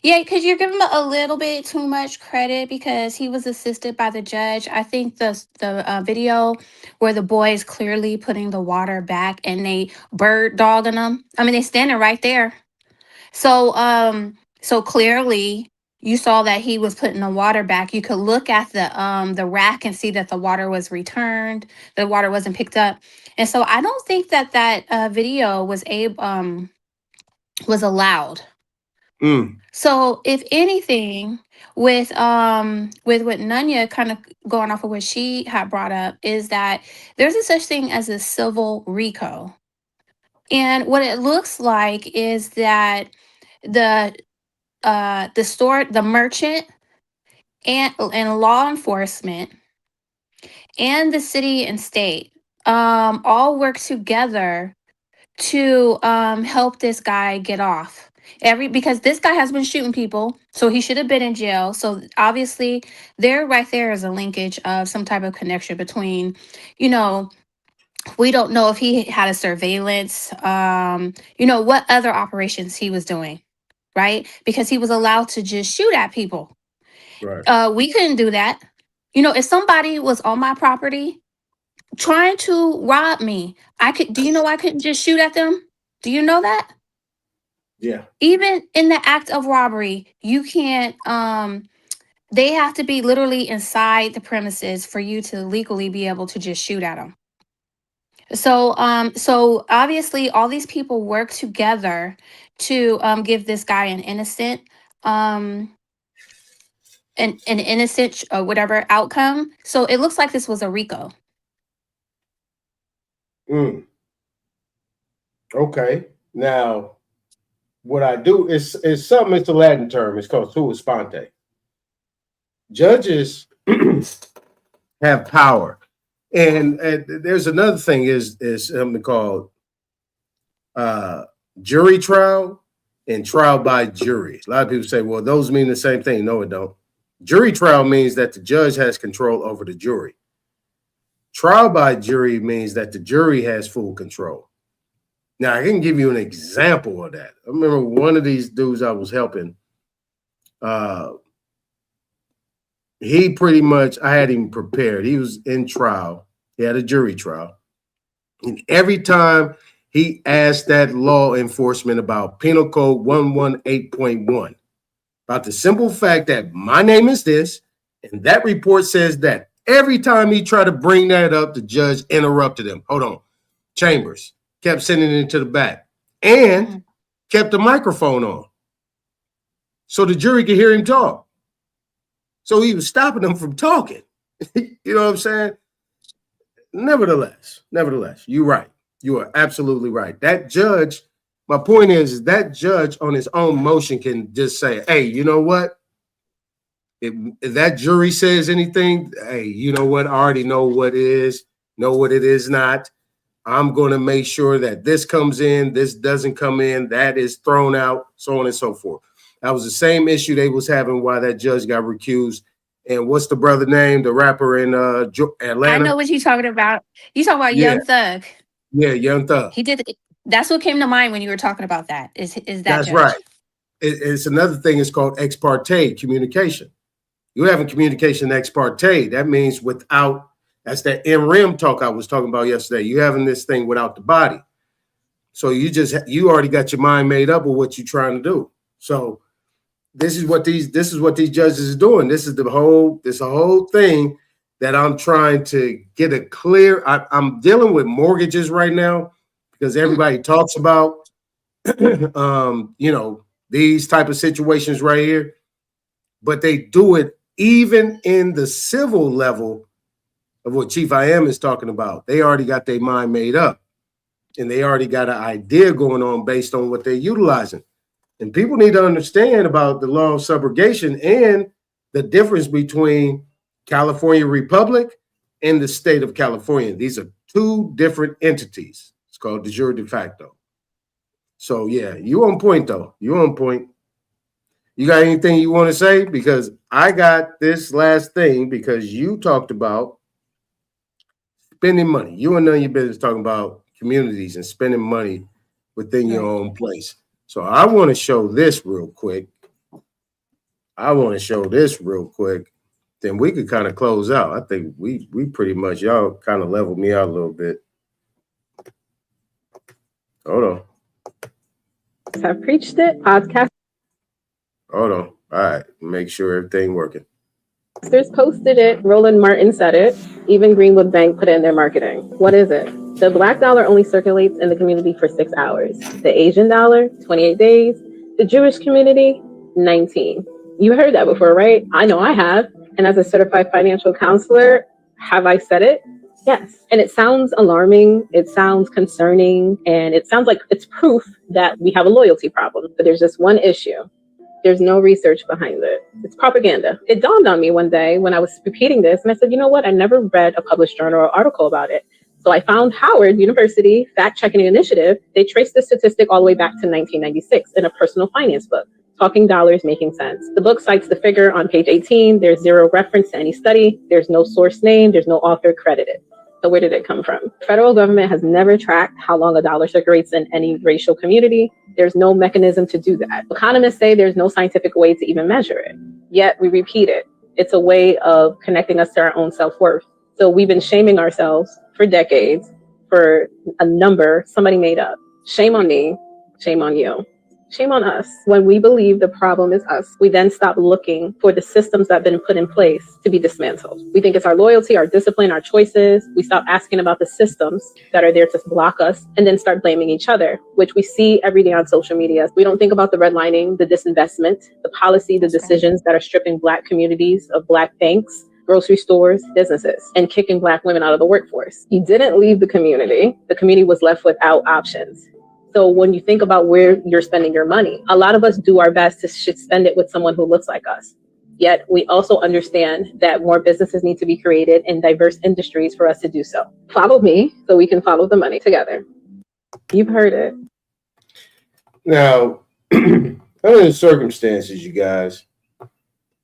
because you're giving him a little bit too much credit because he was assisted by the judge. I think the video where the boy is clearly putting the water back and they bird dogging them. I mean, they're standing right there. So clearly you saw that he was putting the water back. You could look at the rack and see that the water was returned. The water wasn't picked up. And so I don't think that video was allowed. So if anything, with what Nunya kind of going off of what she had brought up, is that there's a such thing as a civil RICO. And what it looks like is that the merchant and law enforcement and the city and state all work together to help this guy get off. Because this guy has been shooting people, so he should have been in jail. So obviously, right there is a linkage of some type of connection between, you know, we don't know if he had a surveillance, you know, what other operations he was doing, right? Because he was allowed to just shoot at people. Right. We couldn't do that. You know, if somebody was on my property trying to rob me, do you know I couldn't just shoot at them? Do you know that? Yeah. Even in the act of robbery, you can't, they have to be literally inside the premises for you to legally be able to just shoot at them. So obviously all these people work together to give this guy an innocent, an innocent whatever outcome. So it looks like this was a RICO. Okay. Now, what I do is something. It's a Latin term. It's called sua sponte. Judges have power, and there's another thing is something called jury trial and trial by jury. A lot of people say, well, those mean the same thing. No, it don't. Jury trial means that the judge has control over the jury. Trial by jury means that the jury has full control. Now, I can give you an example of that. I remember one of these dudes I was helping. He pretty much, I had him prepared. He was in trial. He had a jury trial. And every time he asked that law enforcement about Penal Code 118.1, about the simple fact that my name is this, and that report says that. Every time he tried to bring that up, the judge interrupted him. Hold on. Chambers kept sending it to the back and kept the microphone on so the jury could hear him talk. So he was stopping them from talking. You know what I'm saying? Nevertheless, you're right. You are absolutely right. That judge, my point is that judge on his own motion can just say, hey, you know what? If that jury says anything, hey, you know what? I already know what it is, know what it is not. I'm going to make sure that this comes in, this doesn't come in, that is thrown out, so on and so forth. That was the same issue they was having while that judge got recused. And what's the brother name? The rapper in Atlanta. I know what you're talking about. You talking about Young Thug. Yeah, Young Thug. He did. That's what came to mind when you were talking about that. Is that that's judge. Right? It's another thing. It's called ex parte communication. You're having communication ex parte. That means without. That's that in-rim talk I was talking about yesterday. You're having this thing without the body. So you already got your mind made up of what you're trying to do. So this is what these judges are doing. This is the whole thing that I'm trying to get a clear. I'm dealing with mortgages right now because everybody talks about these type of situations right here, but they do it even in the civil level of what Chief I Am is talking about. They already got their mind made up and they already got an idea going on based on what they're utilizing. And people need to understand about the law of subrogation and the difference between California Republic and the state of California. These are two different entities. It's called de jure de facto. So yeah, you on point though. You on point. You got anything you want to say? Because I got this last thing because you talked about spending money. You and none of your business talking about communities and spending money within your own place. So I want to show this real quick. Then we could kind of close out. I think we pretty much, y'all kind of leveled me out a little bit. Hold on. I've preached it. Podcast. Hold on. All right. Make sure everything working. Pastors posted it. Roland Martin said it. Even Greenwood Bank put it in their marketing. What is it? The black dollar only circulates in the community for 6 hours. The Asian dollar, 28 days. The Jewish community, 19. You heard that before, right? I know I have. And as a certified financial counselor, have I said it? Yes. And it sounds alarming. It sounds concerning. And it sounds like it's proof that we have a loyalty problem. But there's just one issue. There's no research behind it. It's propaganda. It dawned on me one day when I was repeating this, and I said, you know what? I never read a published journal or article about it. So I found Howard University fact-checking initiative. They traced the statistic all the way back to 1996 in a personal finance book, Talking Dollars Making Sense. The book cites the figure on page 18. There's zero reference to any study. There's no source name. There's no author credited. So where did it come from? Federal government has never tracked how long a dollar circulates in any racial community. There's no mechanism to do that. Economists say there's no scientific way to even measure it. Yet we repeat it. It's a way of connecting us to our own self-worth. So we've been shaming ourselves for decades for a number somebody made up. Shame on me, shame on you. Shame on us. When we believe the problem is us, we then stop looking for the systems that have been put in place to be dismantled. We think it's our loyalty, our discipline, our choices. We stop asking about the systems that are there to block us and then start blaming each other, which we see every day on social media. We don't think about the redlining, the disinvestment, the policy, the decisions that are stripping Black communities of Black banks, grocery stores, businesses, and kicking Black women out of the workforce. You didn't leave the community was left without options. So when you think about where you're spending your money, a lot of us do our best to spend it with someone who looks like us. Yet we also understand that more businesses need to be created in diverse industries for us to do so. Follow me so we can follow the money together. You've heard it. Now, under the circumstances, you guys,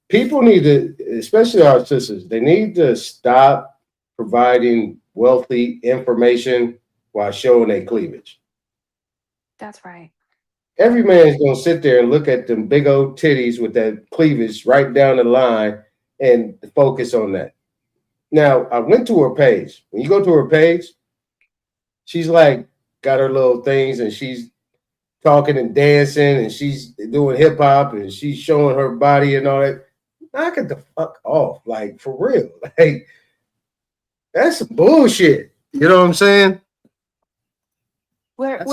people need to, especially our sisters, they need to stop providing wealthy information while showing their cleavage. That's right. Every man's gonna sit there and look at them big old titties with that cleavage right down the line and focus on that. Now, I went to her page. When you go to her page, she's like got her little things and she's talking and dancing and she's doing hip hop and she's showing her body and all that. Knock it the fuck off, like for real. Like that's some bullshit. You know what I'm saying? We're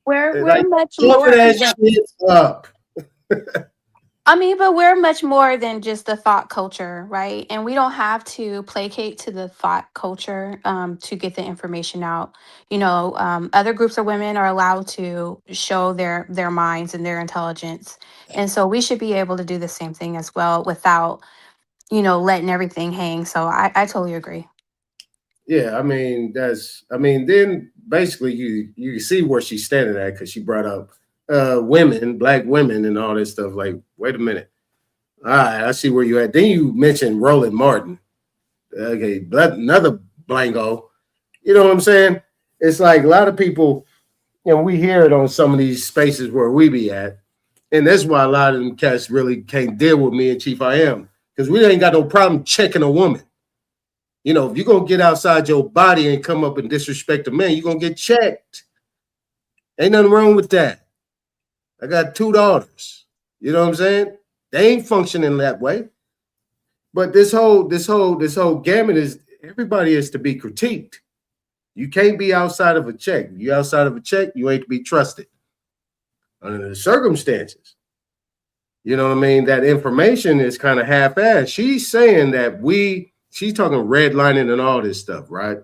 Like, much cover more that than, shit up. I mean, but we're much more than just the thought culture, right? And we don't have to placate to the thought culture to get the information out. You know, other groups of women are allowed to show their minds and their intelligence, and so we should be able to do the same thing as well without, you know, letting everything hang. So I totally agree. Yeah, then basically you see where she's standing at because she brought up women, Black women, and all this stuff. Like, wait a minute. All right, I see where you at. Then you mentioned Roland Martin. Okay, another blanco. You know what I'm saying? It's like a lot of people, you know, we hear it on some of these spaces where we be at. And that's why a lot of them cats really can't deal with me and Chief I Am. Because we ain't got no problem checking a woman. You know, if you're going to get outside your body and come up and disrespect a man, you're going to get checked. Ain't nothing wrong with that. I got 2 daughters. You know what I'm saying? They ain't functioning that way. But this whole gamut is everybody is to be critiqued. You can't be outside of a check. If you're outside of a check, you ain't to be trusted. Under the circumstances. You know what I mean? That information is kind of half-assed. She's saying that she's talking redlining and all this stuff, right?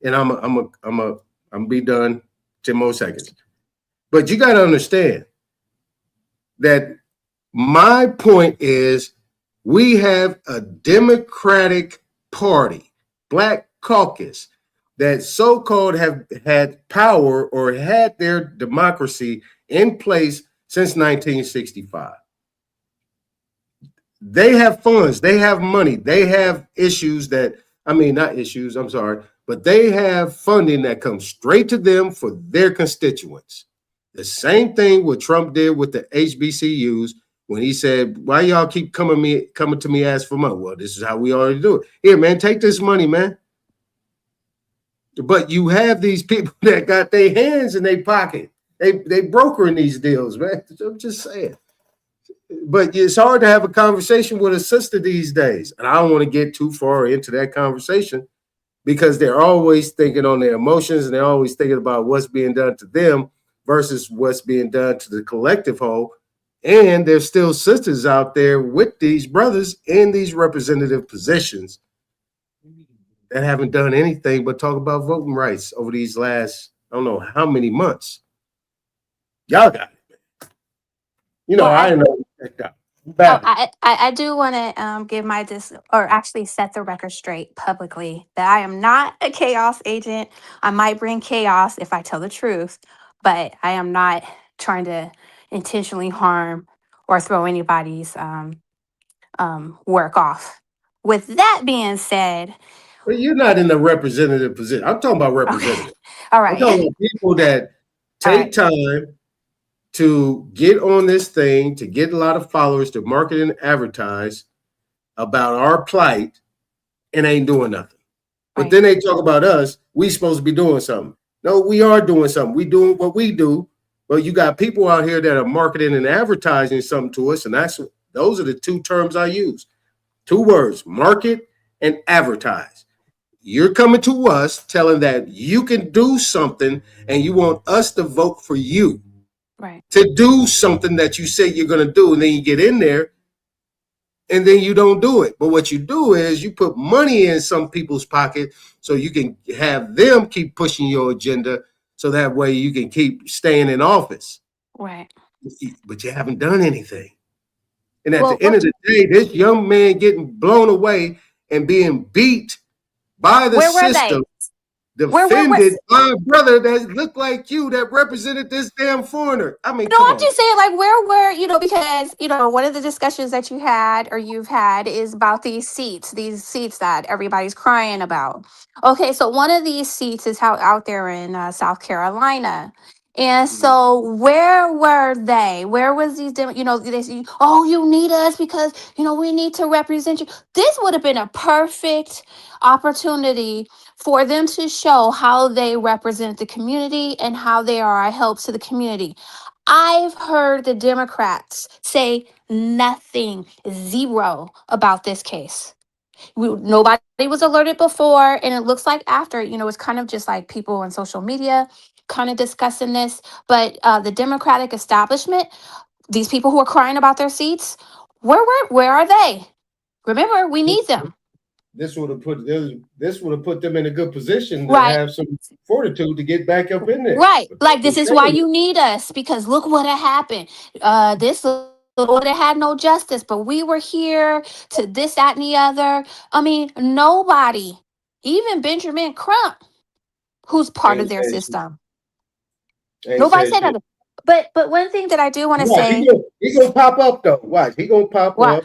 And I'm be done 10 more seconds. But you got to understand that my point is we have a Democratic Party, Black Caucus, that so-called have had power or had their democracy in place since 1965. They have funds, they have money, they have issues that, not issues, I'm sorry, but they have funding that comes straight to them for their constituents. The same thing what Trump did with the HBCUs when he said, why y'all keep coming to me ask for money? Well, this is how we already do it. Here, man, take this money, man. But you have these people that got their hands in their pocket. They brokering these deals, man. I'm just saying. But it's hard to have a conversation with a sister these days. And I don't want to get too far into that conversation because they're always thinking on their emotions and they're always thinking about what's being done to them versus what's being done to the collective whole. And there's still sisters out there with these brothers in these representative positions that haven't done anything but talk about voting rights over these last, I don't know how many months. Y'all got it. You know, I know. Oh, I do want to give my or actually set the record straight publicly that I am not a chaos agent. I might bring chaos if I tell the truth, but I am not trying to intentionally harm or throw anybody's work off. With that being said, But you're not in the representative position. I'm talking about okay, representative. all I'm right, talking about people that all take right, time to get on this thing, to get a lot of followers, to market and advertise about our plight and ain't doing nothing. But right, then they talk about us, we supposed to be doing something. No, we are doing something. We doing what we do. But you got people out here that are marketing and advertising something to us, and those are the two terms I use. Two words: market and advertise. You're coming to us telling that you can do something and you want us to vote for you right, to do something that you say you're going to do. And then you get in there and then you don't do it. But what you do is you put money in some people's pocket so you can have them keep pushing your agenda so that way you can keep staying in office. right. But you haven't done anything. And at Well, the end of the day, this young man getting blown away and being beat by the where were they? system, Where? defended by a brother that looked like you that represented this damn foreigner. I mean, No, come I'm on. just saying, like, where were, because, one of the discussions that you had or you've had is about these seats that everybody's crying about. Okay, so one of these seats is out there in South Carolina. And so where were they? Where was these, they say, oh, you need us because, we need to represent you. This would have been a perfect opportunity for them to show how they represent the community and how they are a help to the community. I've heard the Democrats say nothing, zero about this case. Nobody was alerted before, and it looks like after, it's kind of just like people on social media kind of discussing this. But the Democratic establishment, these people who are crying about their seats, where are they? Remember, we need them. This would have put them in a good position to Right. have some fortitude to get back up in there. Right. But Like, they this is why saying it. you need us, because look what had happened. This would have had no justice, but we were here to this, that, and the other. I mean, nobody, even Benjamin Crump, who's part of Ain't their saying shit. system, Ain't nobody saying said shit. nothing. But one thing that I do want to Watch, say, he gonna pop up though. Watch, he gonna pop what? up.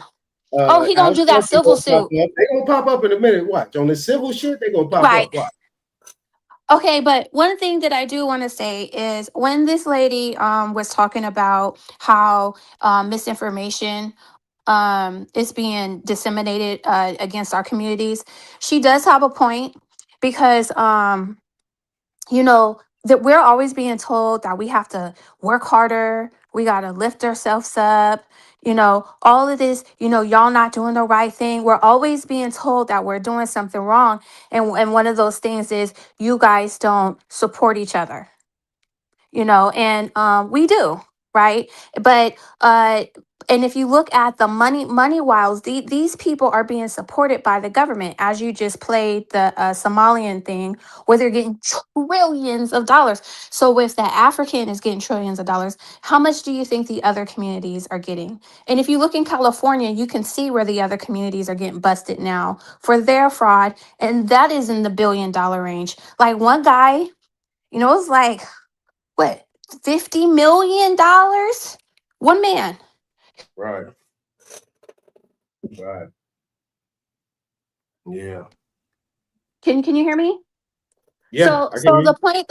Oh, he gonna Al do that Sharpton civil gonna pop suit, up. They gonna pop up in a minute. Watch, on the civil shit, they gonna pop right? up. Watch. Okay, but one thing that I do want to say is when this lady was talking about how misinformation is being disseminated against our communities, she does have a point because that we're always being told that we have to work harder, we got to lift ourselves up, all of this, y'all not doing the right thing. We're always being told that we're doing something wrong, and one of those things is you guys don't support each other, and we do, right? But and if you look at the money wise, these people are being supported by the government, as you just played the Somalian thing where they're getting trillions of dollars. So if the African is getting trillions of dollars, how much do you think the other communities are getting? And if you look in California, you can see where the other communities are getting busted now for their fraud, and that is in the $1 billion range. Like one guy, it's like, what, $50 million? One man. Right. Right. Yeah. Can you hear me? Yeah. I can So hear the point.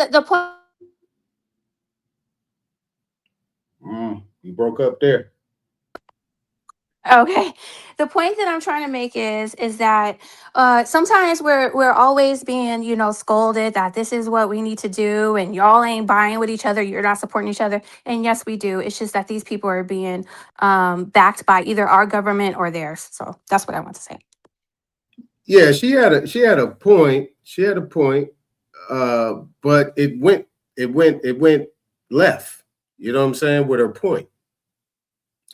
you. You broke up there. Okay, the point that I'm trying to make is that sometimes we're always being scolded that this is what we need to do and y'all ain't buying with each other, you're not supporting each other, and yes we do. It's just that these people are being backed by either our government or theirs. So that's what I want to say. Yeah, she had a point. She had a point. But it went left. You know what I'm saying? With her point.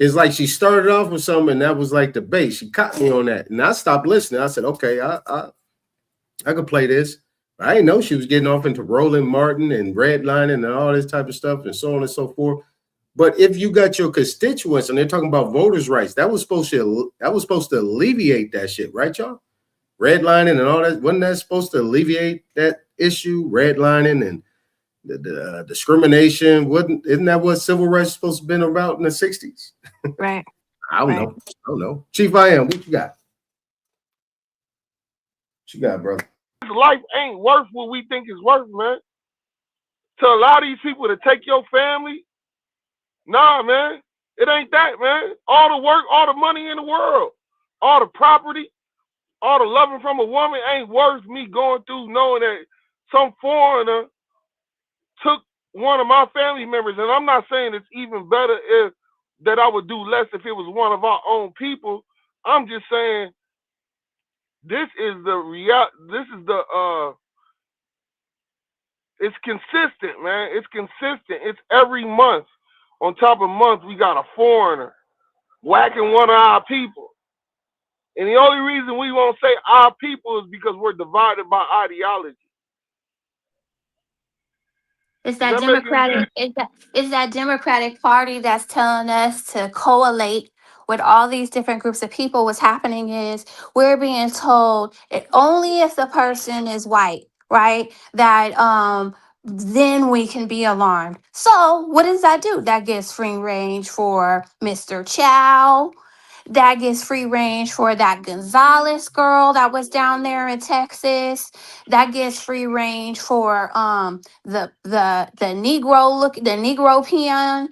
It's like she started off with something, and that was like the base. She caught me on that, and I stopped listening. I said, "Okay, I could play this." But I didn't know she was getting off into Roland Martin and redlining and all this type of stuff, and so on and so forth. But if you got your constituents and they're talking about voters' rights, that was supposed to alleviate that shit, right, y'all? Redlining and all that, wasn't that supposed to alleviate that issue? Redlining and the discrimination, isn't that what civil rights supposed to have been about in the 60s? Right. I don't know. Chief, I am. What you got? What you got, brother? Life ain't worth what we think it's worth, man. To allow these people to take your family, nah, man. It ain't that, man. All the work, all the money in the world, all the property, all the loving from a woman ain't worth me going through knowing that some foreigner took one of my family members. And I'm not saying it's even better if that I would do less if it was one of our own people. I'm just saying this is it's consistent, man. It's consistent. It's every month. On top of month, we got a foreigner whacking one of our people. And the only reason we won't say our people is because we're divided by ideology. It's that Democratic Party that's telling us to coalesce with all these different groups of people. What's happening is we're being told that only if the person is white, right? That then we can be alarmed. So what does that do? That gives free range for Mr. Chow. That gives free range for that Gonzalez girl that was down there in Texas. That gives free range for the Negro peon,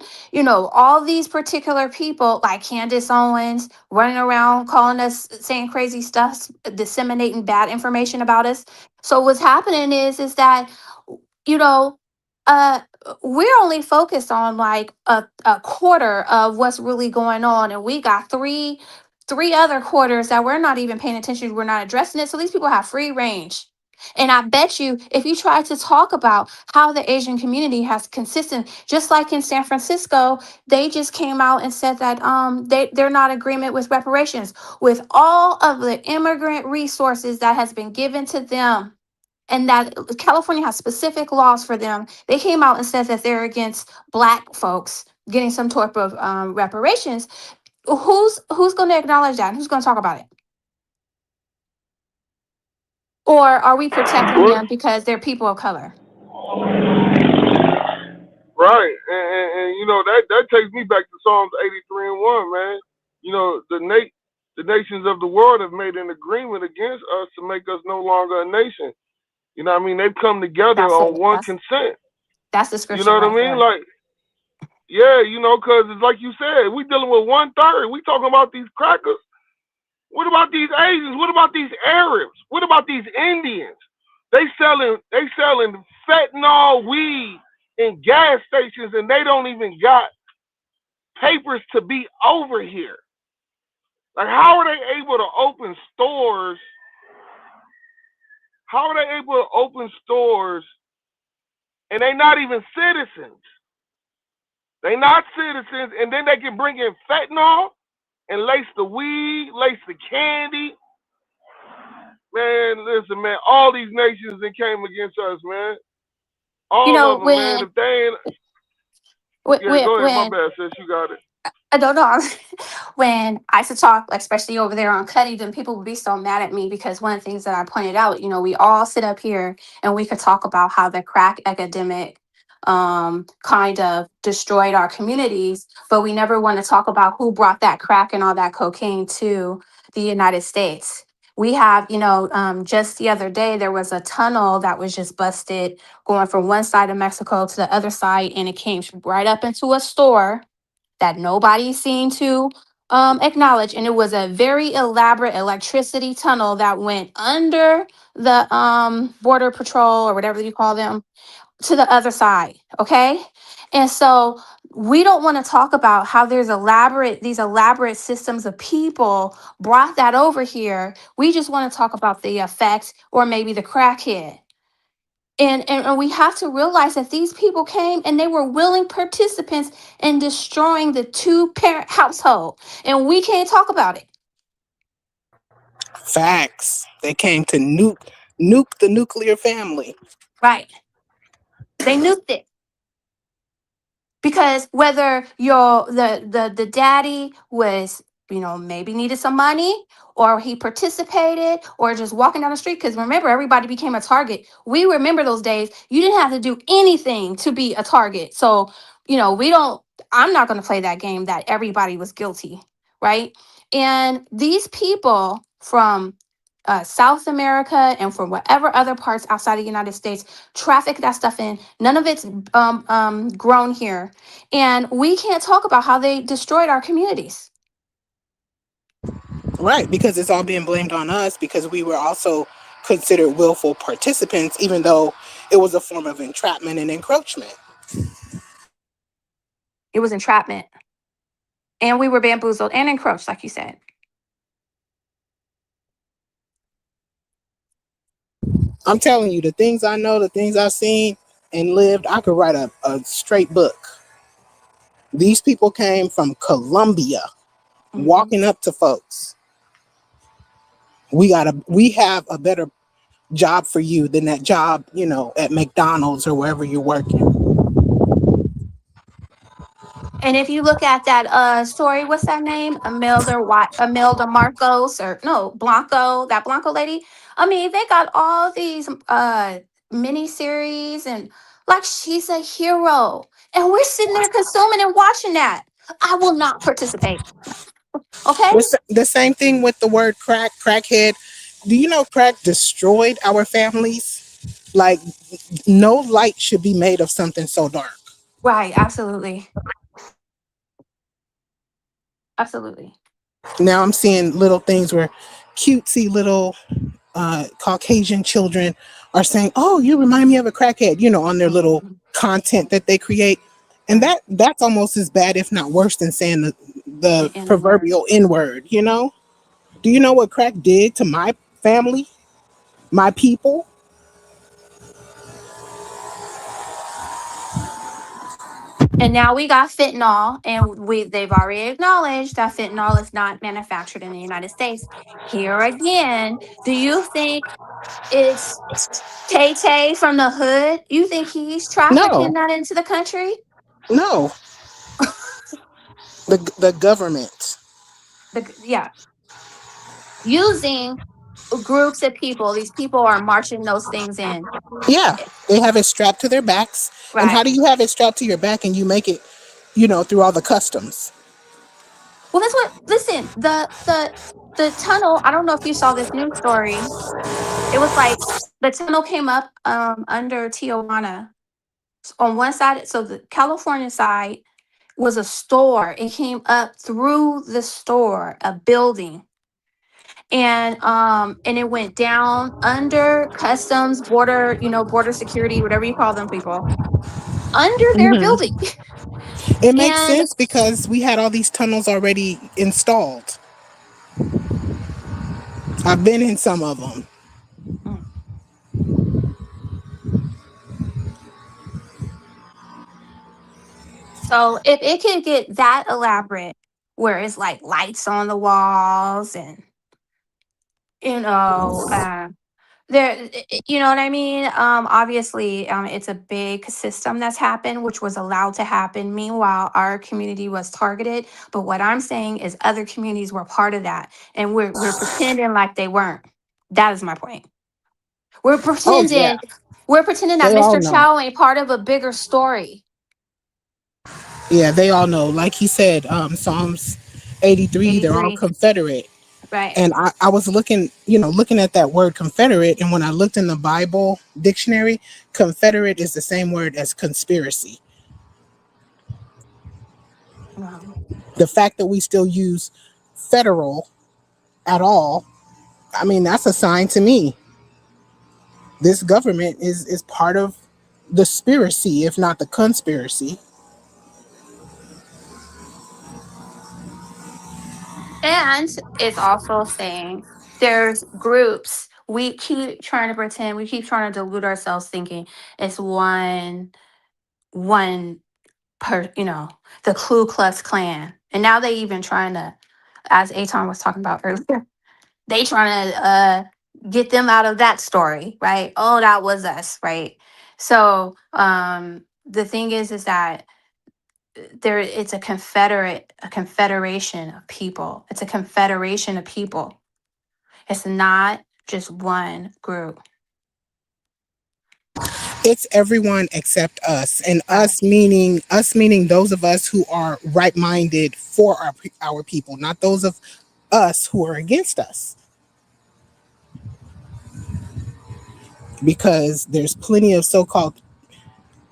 all these particular people like Candace Owens running around calling us, saying crazy stuff, disseminating bad information about us. So what's happening is that you know uh we're only focused on like a quarter of what's really going on, and we got three other quarters that we're not even paying attention to, we're not addressing it. So these people have free range. And I bet you if you try to talk about how the Asian community has consistent, just like in San Francisco, they just came out and said that they're not in agreement with reparations, with all of the immigrant resources that has been given to them, and that California has specific laws for them. They came out and said that they're against Black folks getting some type of reparations. Who's going to acknowledge that? Who's going to talk about it? Or are we protecting them because they're people of color? Right, and that takes me back to Psalms 83 and 1, man. The nations of the world have made an agreement against us to make us no longer a nation. You know what I mean? They've come together on one consent. That's the scripture. You know what I mean? Like, yeah, because it's like you said, we dealing with 1/3. We talking about these crackers. What about these Asians? What about these Arabs? What about these Indians? They selling fentanyl weed in gas stations, and they don't even got papers to be over here. Like, how are they able to open stores? How are they able to open stores and they not even citizens? They not citizens, and then they can bring in fentanyl and lace the weed, lace the candy. Man, listen, man, all these nations that came against us, man. All of them, man. If they ain't... go ahead, my bad, sis, you got it. I don't know. When I used to talk, especially over there on Cuddy, then people would be so mad at me because one of the things that I pointed out, we all sit up here and we could talk about how the crack epidemic kind of destroyed our communities, but we never want to talk about who brought that crack and all that cocaine to the United States. We have, just the other day, there was a tunnel that was just busted going from one side of Mexico to the other side, and it came right up into a store that nobody seemed to acknowledge. And it was a very elaborate electricity tunnel that went under the border patrol or whatever you call them to the other side. Okay. And so we don't want to talk about how these elaborate systems of people brought that over here. We just want to talk about the effect, or maybe the crackhead. And we have to realize that these people came and they were willing participants in destroying the two-parent household. And we can't talk about it. Facts. They came to nuke the nuclear family. Right. They nuked it. Because whether the daddy was, maybe needed some money, or he participated, or just walking down the street, because remember, everybody became a target. We remember those days. You didn't have to do anything to be a target. So, I'm not going to play that game that everybody was guilty, right? And these people from South America and from whatever other parts outside of the United States traffic that stuff in. None of it's grown here, and we can't talk about how they destroyed our communities. Right, because it's all being blamed on us because we were also considered willful participants, even though it was a form of entrapment and encroachment. It was entrapment, and we were bamboozled and encroached, like you said. I'm telling you, the things I know, the things I've seen and lived, I could write a straight book. These people came from Colombia, walking up to folks. We have a better job for you than that job, at McDonald's or wherever you're working. And if you look at that story, what's that name? Imelda Marcos, or no, Blanco, that Blanco lady. I mean, they got all these mini series, and like, she's a hero. And we're sitting there consuming and watching that. I will not participate. Okay? The same thing with the word crackhead. Do you know crack destroyed our families? Like, no light should be made of something so dark. Right, absolutely. Absolutely. Now I'm seeing little things where cutesy little Caucasian children are saying, "Oh, you remind me of a crackhead," on their little content that they create. And that's almost as bad, if not worse, than saying the proverbial N-word, Do you know what crack did to my family, my people? And now we got fentanyl, and they've already acknowledged that fentanyl is not manufactured in the United States. Here again, do you think it's Tay Tay from the hood? You think he's trafficking No, that into the country? no. The government. Yeah. Using groups of people. These people are marching those things in. Yeah, they have it strapped to their backs. And how Right. do you have it strapped to your back and you make it, through all the customs? Well, that's what. Listen, the tunnel. I don't know if you saw this news story. It was like the tunnel came up under Tijuana on one side. So the California side was a store. It came up through the store, a building, and it went down under customs, border, border security, whatever you call them people, under their building. It makes And sense because we had all these tunnels already installed. I've been in some of them. so if it could get that elaborate, where it's like lights on the walls, and you know, there, you know what I mean? Obviously, it's a big system that's happened, which was allowed to happen. Meanwhile, our community was targeted. But what I'm saying is other communities were part of that, and we're pretending like they weren't. That is my point. We're Oh yeah, pretending we're pretending that they all Mr. know. Chow ain't part of a bigger story. Yeah, they all know. Like he said, Psalms 83, they're all 83. Confederate. Right. And I was looking at that word Confederate, and when I looked in the Bible dictionary, Confederate is the same word as conspiracy. Wow. The fact that we still use federal at all, I mean, that's a sign to me. This government is part of the spiracy, if not the conspiracy. And it's also saying there's groups. We keep trying to pretend, we keep trying to delude ourselves thinking it's one the Ku Klux Klan. And now they even trying to, as Aton was talking about earlier, they trying to get them out of that story, right? Oh, that was us, right? So the thing is that it's a confederation of people. It's a confederation of people. It's not just one group. It's everyone except us, and us meaning those of us who are right-minded for our people, not those of us who are against us. Because there's plenty of so-called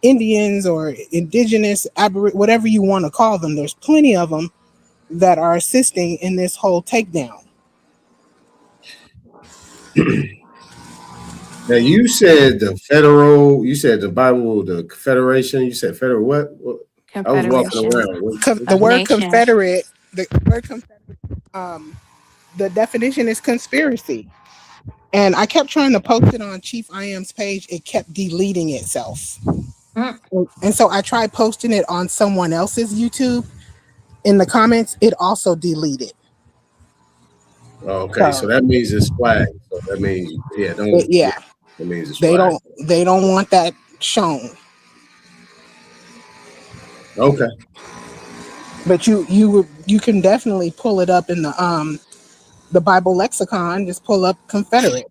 Indians or indigenous, whatever you want to call them, there's plenty of them that are assisting in this whole takedown. Now you said the Bible, the Confederation, you said federal what? I was walking Confederation around. The of word nations. Confederate, the definition is conspiracy. And I kept trying to post it on Chief IM's page. It kept deleting itself. And so I tried posting it on someone else's YouTube. In the comments, it also deleted. Okay, so that means it's flagged. So that means, that means it's flagged. They don't want that shown. Okay. But you can definitely pull it up in the Bible lexicon. Just pull up Confederate.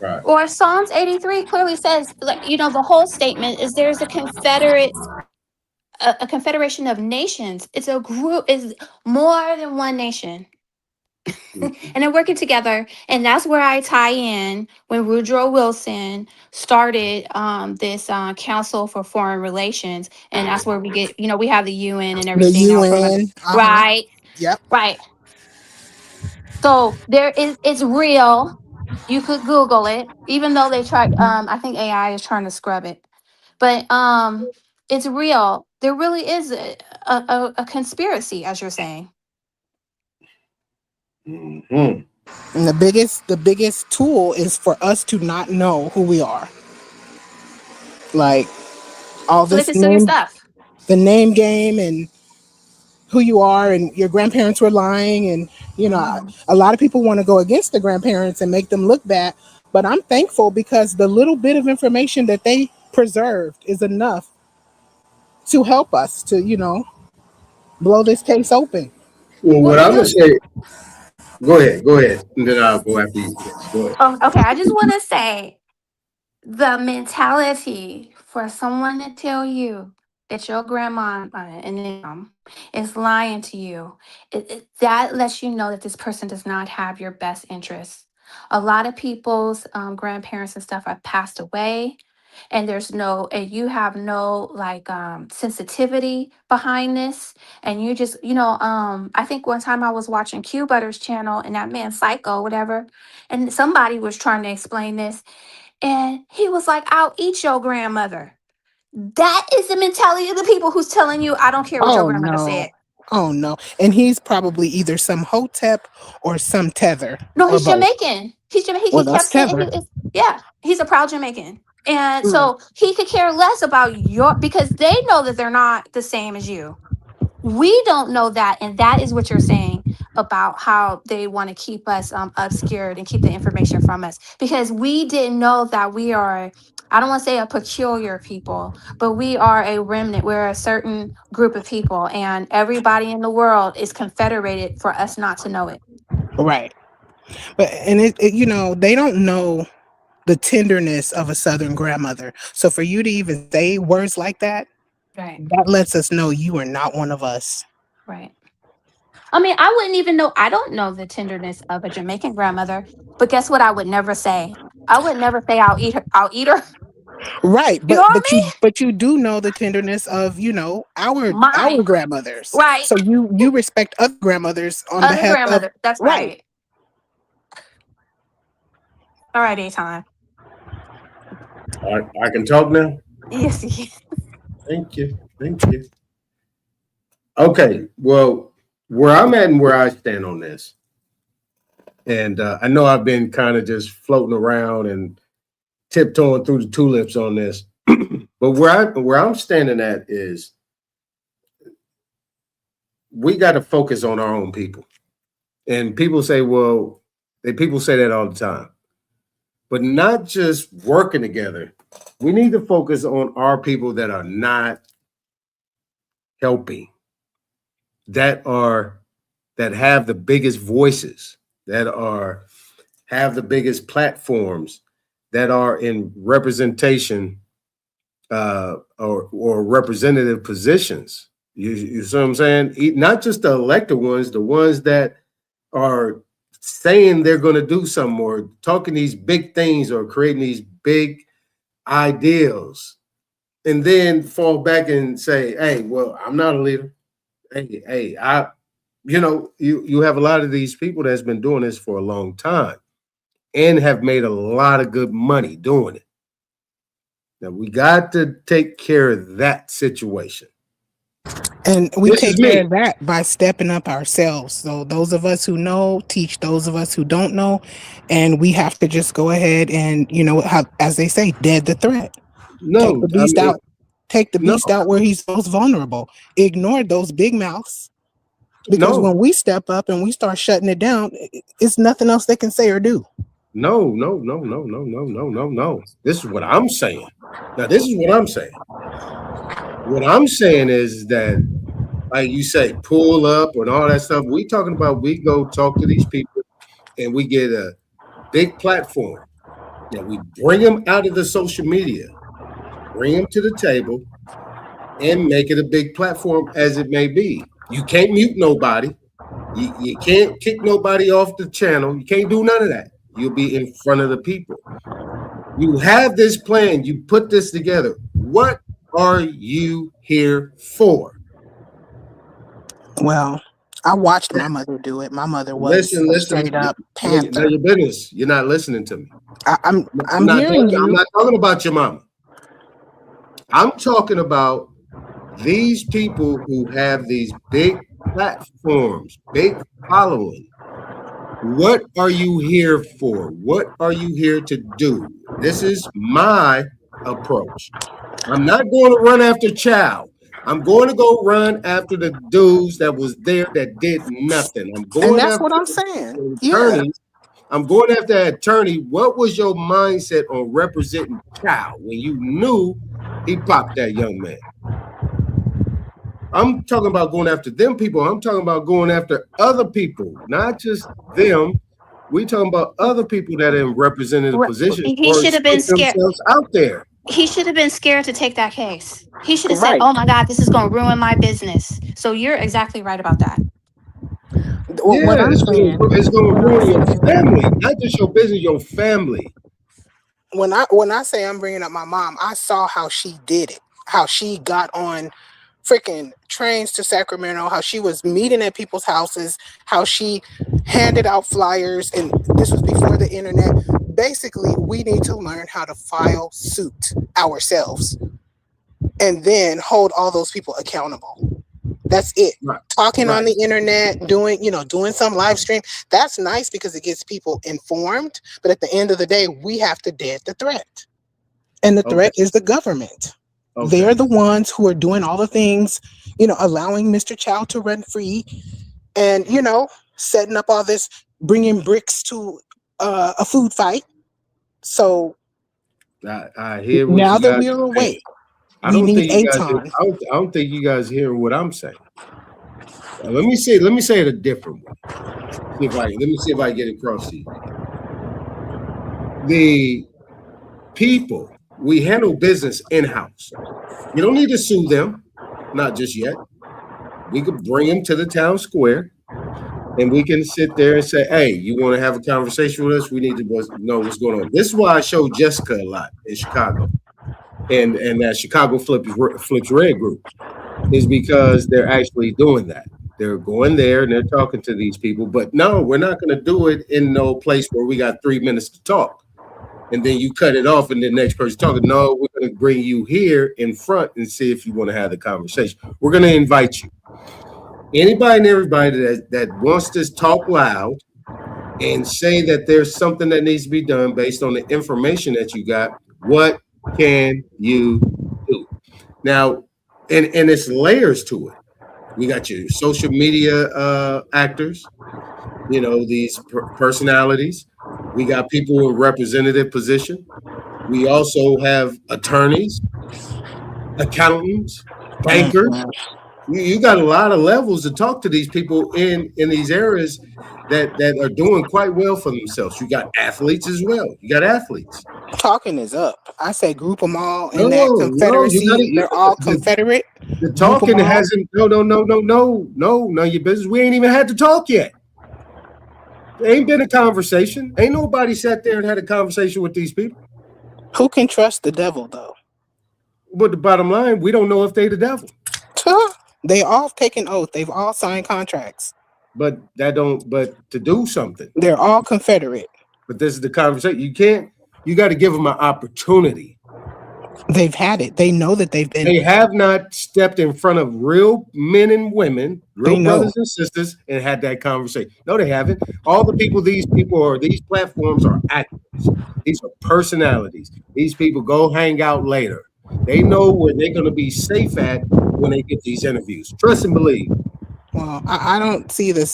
Right. Or Psalms 83 clearly says, the whole statement is there's a confederation of nations. It's a group, is more than one nation. And they're working together. And that's where I tie in when Woodrow Wilson started this Council for Foreign Relations. And that's where we get, we have the UN and The everything now. UN. Right. Yep. Right. So it's real. You could Google it, even though they tried, I think AI is trying to scrub it. But it's real. There really is a conspiracy, as you're saying. And the biggest tool is for us to not know who we are. Like all So they this can steal your stuff. the name game and who you are, and your grandparents were lying, and a lot of people want to go against the grandparents and make them look bad. But I'm thankful because the little bit of information that they preserved is enough to help us to blow this case open. Well, what I'm gonna say, go ahead, and then I'll go after you. Yes, go ahead. Oh, okay. I just want to say the mentality for someone to tell you that your grandma is lying to you, that lets you know that this person does not have your best interests. A lot of people's grandparents and stuff have passed away, and you have no sensitivity behind this, and you just I think one time I was watching Q Butter's channel, and that man Psycho whatever, and somebody was trying to explain this, and he was like, I'll eat your grandmother. That is the mentality of the people who's telling you, I don't care what your grandmother said. Oh no. And he's probably either some Hotep or some Tether. No, he's or both. Jamaican. He's Jamaican. Well, He that's kept saying, Tether. he's a proud Jamaican. And so he could care less about because they know that they're not the same as you. We don't know that. And that is what you're saying about how they want to keep us obscured and keep the information from us, because we didn't know that we are, I don't want to say a peculiar people, but we are a remnant. We're a certain group of people, and everybody in the world is confederated for us not to know it. Right. But they don't know the tenderness of a Southern grandmother. So for you to even say words like that, right, that lets us know you are not one of us. Right. I mean, I wouldn't even know. I don't know the tenderness of a Jamaican grandmother, but guess what? I would never say. I would never say I'll eat her. I'll eat her. Right. You know what I mean? But you do know the tenderness of, our grandmothers. Right. So you respect other grandmothers on Other behalf grandmother. of. That's right. All right, Aton. I can talk now? Yes. Thank you. Okay, well, where I'm at and where I stand on this, and I know I've been kind of just floating around and tiptoeing through the tulips on this, but where I'm standing at is we got to focus on our own people. And people say that all the time, but not just working together. We need to focus on our people that are not helping, that have the biggest voices, that have the biggest platforms, that are in representation or representative positions. You see what I'm saying? Not just the elected ones, the ones that are saying they're going to do something or talking these big things or creating these big ideals, and then fall back and say, hey, well, I'm not a leader. Hey, you have a lot of these people that's been doing this for a long time and have made a lot of good money doing it. Now we got to take care of that situation. And we This take is me. care of that by stepping up ourselves. So those of us who know, teach those of us who don't know, and we have to just go ahead and, as they say, dead the threat. Take the beast out. Take the beast out where he's most vulnerable. Ignore those big mouths, because when we step up and we start shutting it down, it's nothing else they can say or do. No. This is what I'm saying. Now, this is what I'm saying. What I'm saying is that, like you say, pull up and all that stuff. We talking about, we go talk to these people and we get a big platform. We bring them out of the social media, bring them to the table, and make it a big platform as it may be. You can't mute nobody. You can't kick nobody off the channel. You can't do none of that. You'll be in front of the people. You have this plan. You put this together. What are you here for? Well, I watched my mother do it. My mother was Listen. straight up panther. Know your business. You're not listening to me. I'm hearing you. I'm not talking about your mama. I'm talking about these people who have these big platforms, big following. What are you here for? What are you here to do? This is my approach. I'm not going to run after Chow. I'm going to go run after the dudes that was there that did nothing. I'm going and that's after what I'm saying. attorneys. I'm going after that attorney. What was your mindset on representing Chow when you knew he popped that young man? I'm talking about going after them people. I'm talking about going after other people, not just them. We talking about other people that are in representative positions. He should have been scared. Themselves out there. He should have been scared to take that case. He should have said, "Oh my God, this is going to ruin my business." So you're exactly right about that. What I'm saying, it's going to ruin your family, not just your business, your family. When I say I'm bringing up my mom, I saw how she did it, how she got on freaking trains to Sacramento, how she was meeting at people's houses, how she handed out flyers, and this was before the internet. Basically, we need to learn how to file suit ourselves and then hold all those people accountable. That's it. Right. Talking on the internet, doing some live stream, that's nice because it gets people informed, but at the end of the day, we have to dead the threat. And the threat is the government. Okay. They're the ones who are doing all the things, allowing Mr. Chow to run free and, setting up all this, bringing bricks to a food fight. So I hear what now you that guys we're away, I don't think you guys hear what I'm saying. Let me say it a different way. Let me see if I get it across to you. The people, we handle business in-house. You don't need to sue them, not just yet. We could bring them to the town square and we can sit there and say, hey, you want to have a conversation with us? We need to know what's going on. This is why I show Jessica a lot in Chicago and that Chicago Flips Red group, is because they're actually doing that. They're going there and they're talking to these people. But no, we're not going to do it in no place where we got 3 minutes to talk. And then you cut it off and the next person talking. No, we're going to bring you here in front and see if you want to have the conversation. We're going to invite you. Anybody and everybody that wants to talk loud and say that there's something that needs to be done based on the information that you got, what can you do? Now, and it's layers to it. We got your social media actors, these personalities. We got people in representative position. We also have attorneys, accountants, bankers, You got a lot of levels to talk to these people in these areas that are doing quite well for themselves. You got athletes as well. You got athletes. Talking is up. I say group them all in that No, you got confederacy. They're all to. Confederate. The Group them talking all. hasn't. No, none of your business. We ain't even had to talk yet. There ain't been a conversation. Ain't nobody sat there and had a conversation with these people. Who can trust the devil though? But the bottom line, we don't know if they the devil. They all taken oath. They've all signed contracts. But that don't. But to do something, they're all Confederate. But this is the conversation. You can't. You got to give them an opportunity. They've had it. They know that they've been. They have not stepped in front of real men and women, real brothers and sisters, and had that conversation. No, they haven't. All the people, these platforms are actors. These are personalities. These people go hang out later. They know where they're going to be safe at when they get these interviews. Trust and believe. Well, I don't see the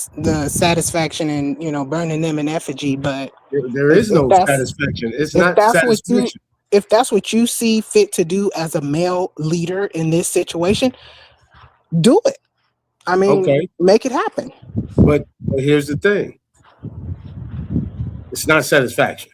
satisfaction in burning them in effigy, but there is no satisfaction. It's not satisfaction. If that's what you see fit to do as a male leader in this situation, do it. I mean, make it happen. But here's the thing. It's not satisfaction.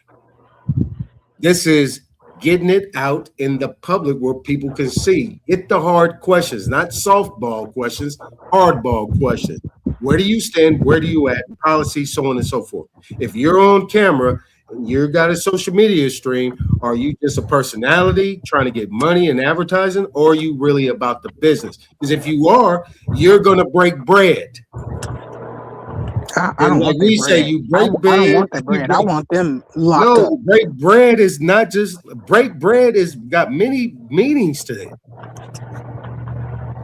This is getting it out in the public where people can see. Get the hard questions, not softball questions, hardball questions. Where do you stand? Where do you at? Policy, so on and so forth. If you're on camera and you got a social media stream, are you just a personality trying to get money and advertising, or are you really about the business? Because if you are, you're going to break bread. I don't want we bread. say you break bread. I don't want that bread. I want them locked up. No, break bread is not just break bread. Is got many meanings to it.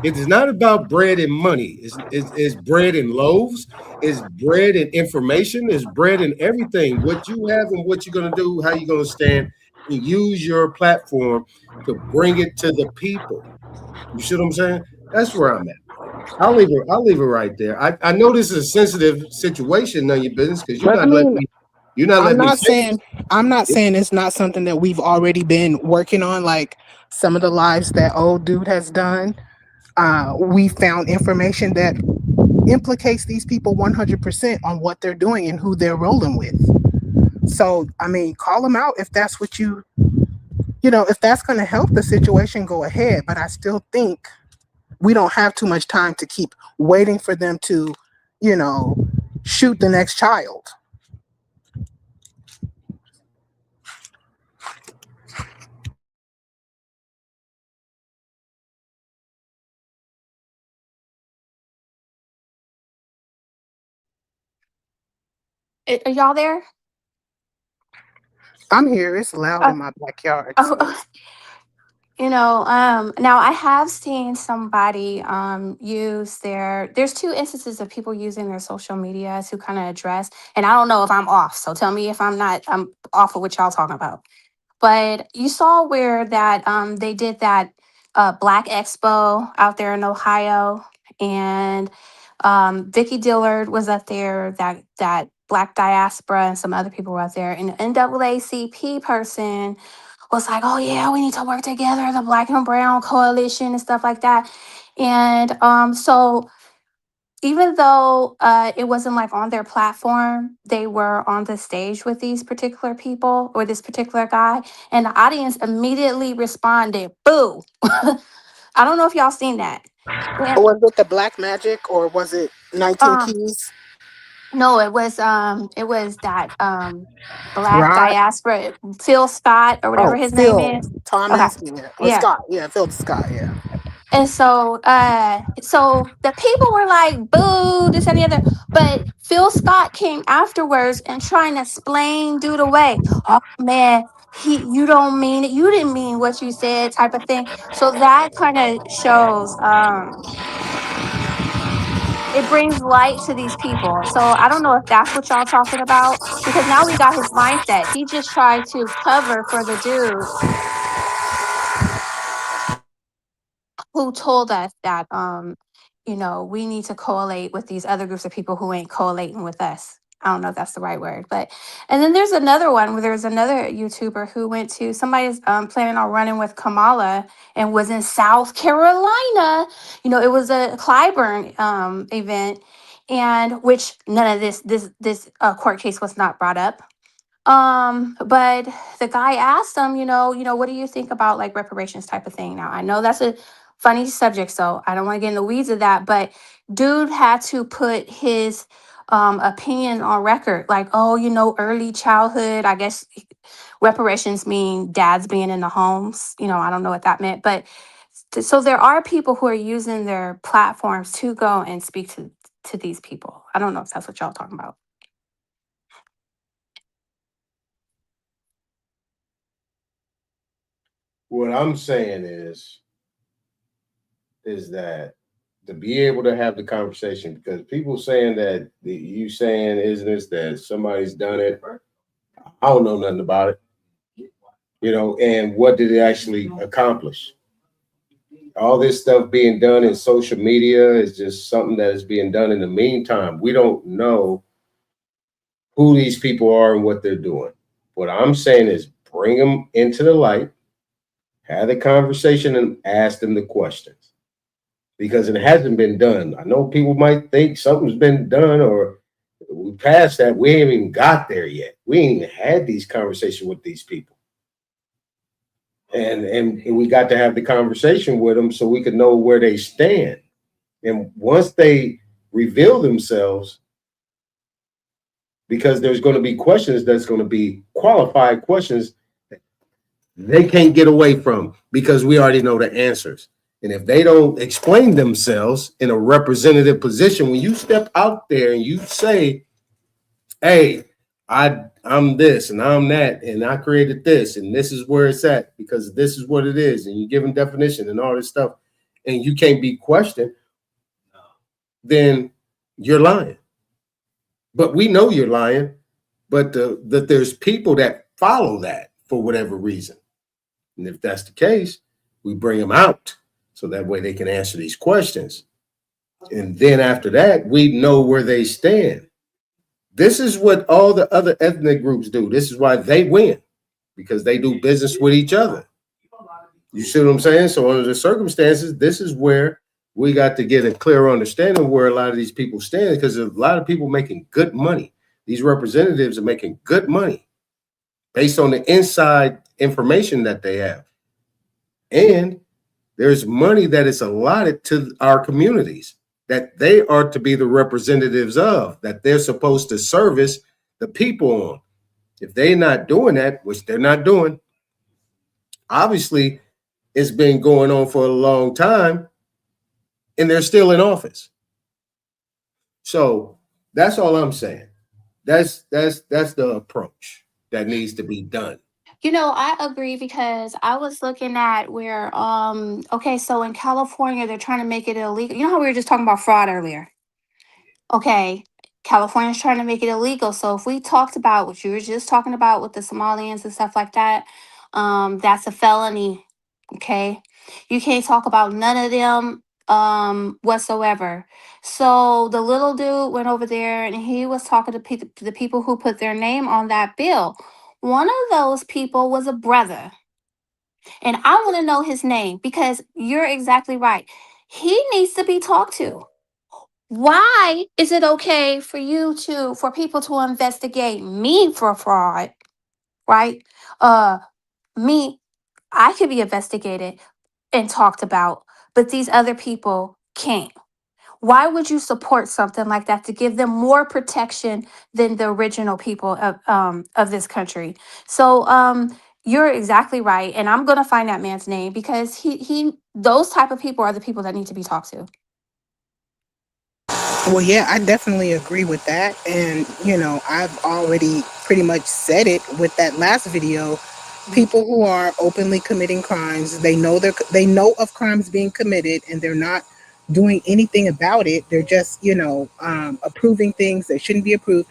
It is not about bread and money. It's bread and loaves. It's bread and information. It's bread and everything. What you have and what you're gonna do, how you're gonna stand, and use your platform to bring it to the people. You see what I'm saying? That's where I'm at. I'll leave it right there. I know this is a sensitive situation on your business because you're not letting me. You're not letting me. I'm not saying it's not something that we've already been working on. Like some of the lives that old dude has done, we found information that implicates these people 100% on what they're doing and who they're rolling with. So I mean, call them out if that's what if that's going to help the situation. Go ahead, but I still think we don't have too much time to keep waiting for them to, shoot the next child. Are y'all there? I'm here. It's loud in my backyard. So. Now I have seen somebody use there's two instances of people using their social media to kind of address, and I don't know if I'm off, so tell me if I'm off of what y'all talking about. But you saw where that they did that Black Expo out there in Ohio, and Vicky Dillard was up there, that Black diaspora and some other people were out there, and the NAACP person was like, oh yeah, we need to work together, the Black and Brown Coalition and stuff like that. And so even though it wasn't like on their platform, they were on the stage with these particular people or this particular guy, and the audience immediately responded, boo. I don't know if y'all seen that. Was it the Black Magic or was it 19 Keys? No, it was that Black diaspora, Phil Scott or whatever his name is. Thomas, Scott, Phil Scott, And so so the people were like, boo, this and the other. But Phil Scott came afterwards and trying to explain dude away. Oh man, you don't mean it, you didn't mean what you said, type of thing. So that kind of shows it brings light to these people. So I don't know if that's what y'all talking about, because now we got his mindset. He just tried to cover for the dude who told us that we need to correlate with these other groups of people who ain't correlating with us. I don't know if that's the right word, but and then there's another one where there's another YouTuber who went to somebody's planning on running with Kamala and was in South Carolina. You know, it was a Clyburn event, and which none of this court case was not brought up. But the guy asked him, what do you think about like reparations type of thing? Now I know that's a funny subject, so I don't want to get in the weeds of that, but dude had to put his opinion on record, like, oh, early childhood, I guess reparations mean dads being in the homes. I don't know what that meant, but so there are people who are using their platforms to go and speak to these people. I don't know if that's what y'all talking about. What I'm saying is that to be able to have the conversation, because people saying that you saying isn't this that somebody's done it. I don't know nothing about it. And what did it actually accomplish? All this stuff being done in social media is just something that is being done in the meantime. We don't know who these people are and what they're doing. What I'm saying is bring them into the light, have the conversation, and ask them the questions. Because it hasn't been done. I know people might think something's been done or we passed that. We ain't even got there yet. We ain't even had these conversations with these people. And we got to have the conversation with them so we could know where they stand. And once they reveal themselves, because there's going to be questions that's going to be qualified questions they can't get away from because we already know the answers. And if they don't explain themselves in a representative position, when you step out there and you say, hey, I'm this and I'm that, and I created this, and this is where it's at because this is what it is, and you give them definition and all this stuff, and you can't be questioned, then you're lying. But we know you're lying, but that there's people that follow that for whatever reason. And if that's the case, we bring them out so that way they can answer these questions. And then after that, we know where they stand. This is what all the other ethnic groups do. This is why they win, because they do business with each other. You see what I'm saying? So under the circumstances, this is where we got to get a clear understanding of where a lot of these people stand, because there's a lot of people making good money. These representatives are making good money based on the inside information that they have. And there's money that is allotted to our communities that they are to be the representatives of, that they're supposed to service the people on. If they're not doing that, which they're not doing, obviously it's been going on for a long time and they're still in office. So that's all I'm saying. That's the approach that needs to be done. I agree because I was looking at where, okay, so in California, they're trying to make it illegal. You know how we were just talking about fraud earlier? Okay, California's trying to make it illegal. So if we talked about what you were just talking about with the Somalians and stuff like that, that's a felony. Okay, you can't talk about none of them whatsoever. So the little dude went over there and he was talking to the people who put their name on that bill. One of those people was a brother. And I want to know his name because you're exactly right. He needs to be talked to. Why is it okay for people to investigate me for fraud, right? Me, I could be investigated and talked about, but these other people can't. Why would you support something like that to give them more protection than the original people of this country? So you're exactly right, and I'm gonna find that man's name because he those type of people are the people that need to be talked to. Well, yeah, I definitely agree with that. And, I've already pretty much said it with that last video. People who are openly committing crimes, they know of crimes being committed and they're not doing anything about it. They're just, approving things that shouldn't be approved.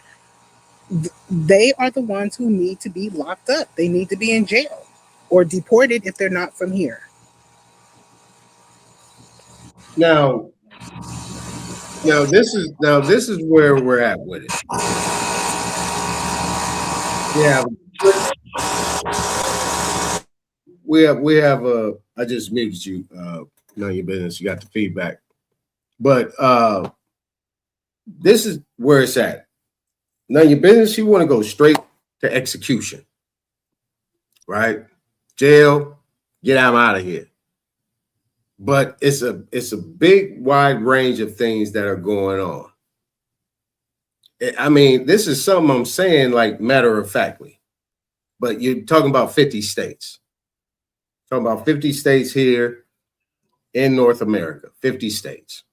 They are the ones who need to be locked up. They need to be in jail or deported if they're not from here. Now this is where we're at with it. Yeah, we have I just muted you. None of your business. You got the feedback, but this is where it's at. None of your business. You want to go straight to execution, right? Jail. Get them out of here. But it's a big wide range of things that are going on. I mean, this is something I'm saying like matter of factly, but you're talking about 50 states. Talking about 50 states here in North America, 50 states,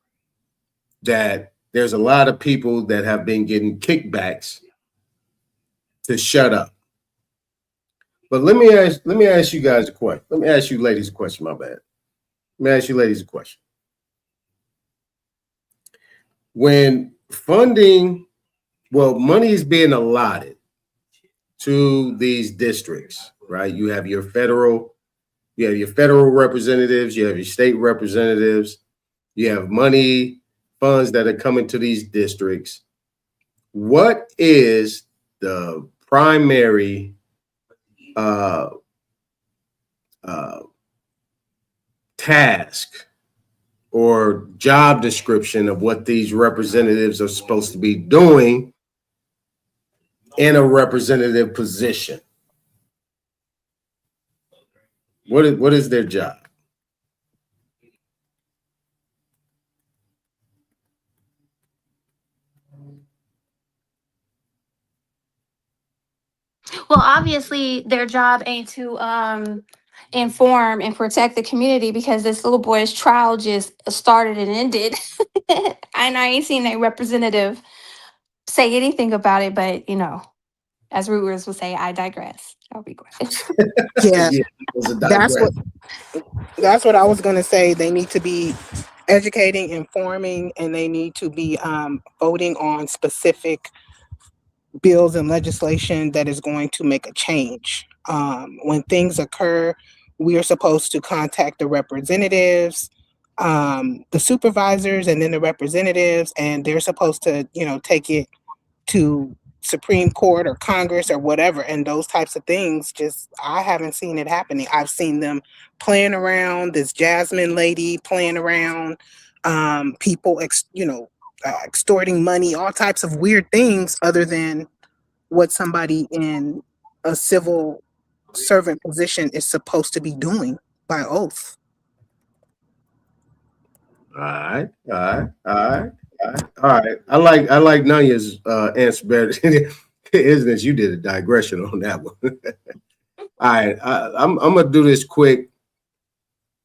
that there's a lot of people that have been getting kickbacks to shut up. But let me ask you guys a question. Let me ask you ladies a question, my bad. Let me ask you ladies a question. When funding, well, money is being allotted to these districts, right? You have your federal representatives, you have your state representatives, you have money, funds that are coming to these districts. What is the primary task or job description of what these representatives are supposed to be doing in a representative position? What is their job? Well, obviously, their job ain't to inform and protect the community because this little boy's trial just started and ended. And I ain't seen a representative say anything about it, but you know, as Rutgers would say, I digress. I'll be quiet. Yeah, Yeah, it was a that's digress. what I was gonna say. They need to be educating, informing, and they need to be voting on specific bills and legislation that is going to make a change. When things occur, we are supposed to contact the representatives, the supervisors, and then the representatives, and they're supposed to, take it to Supreme Court or Congress or whatever. And those types of things, I haven't seen it happening. I've seen them playing around, this Jasmine lady playing around, people, extorting money, all types of weird things other than what somebody in a civil servant position is supposed to be doing by oath. All right. I like Nanya's answer better, isn't it? You did a digression on that one. All right, I'm gonna do this quick.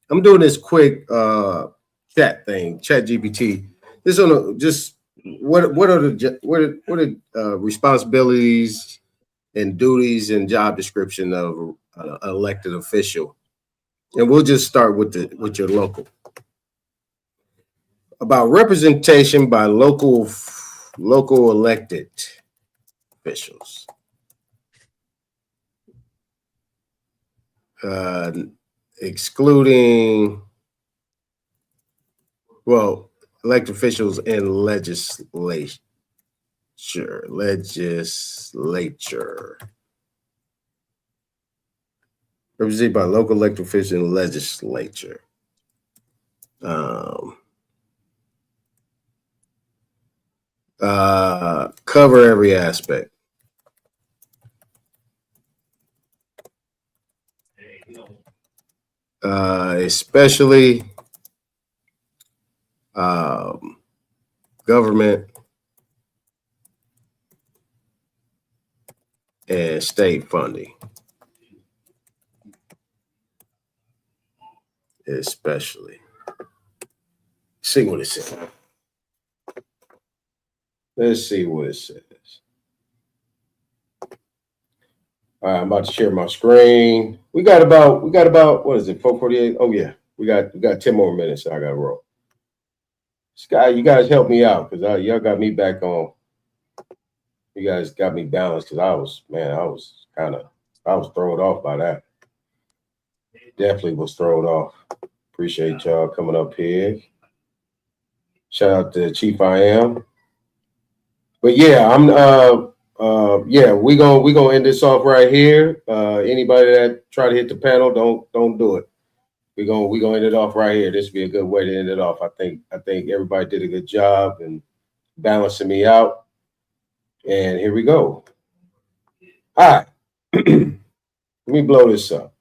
I'm doing this quick chat thing, Chat GPT. This on just what are responsibilities and duties and job description of an elected official, and we'll just start with your local. About representation by local elected officials. Excluding, elected officials in legislature. Represented by local elected officials in legislature. Cover every aspect. Especially government and state funding. Especially. See what it says. Let's see what it says. All right, I'm about to share my screen. We got about what is it, 4:48? Oh yeah, we got 10 more minutes. So I gotta roll. Sky, you guys help me out because y'all got me back on. You guys got me balanced because I was thrown off by that. Definitely was thrown off. Appreciate y'all coming up here. Shout out to Chief I Am. But yeah, Yeah, we gonna end this off right here. Anybody that try to hit the panel, don't do it. We gonna end it off right here. This would be a good way to end it off. I think everybody did a good job in balancing me out. And here we go. All right. Let me blow this up.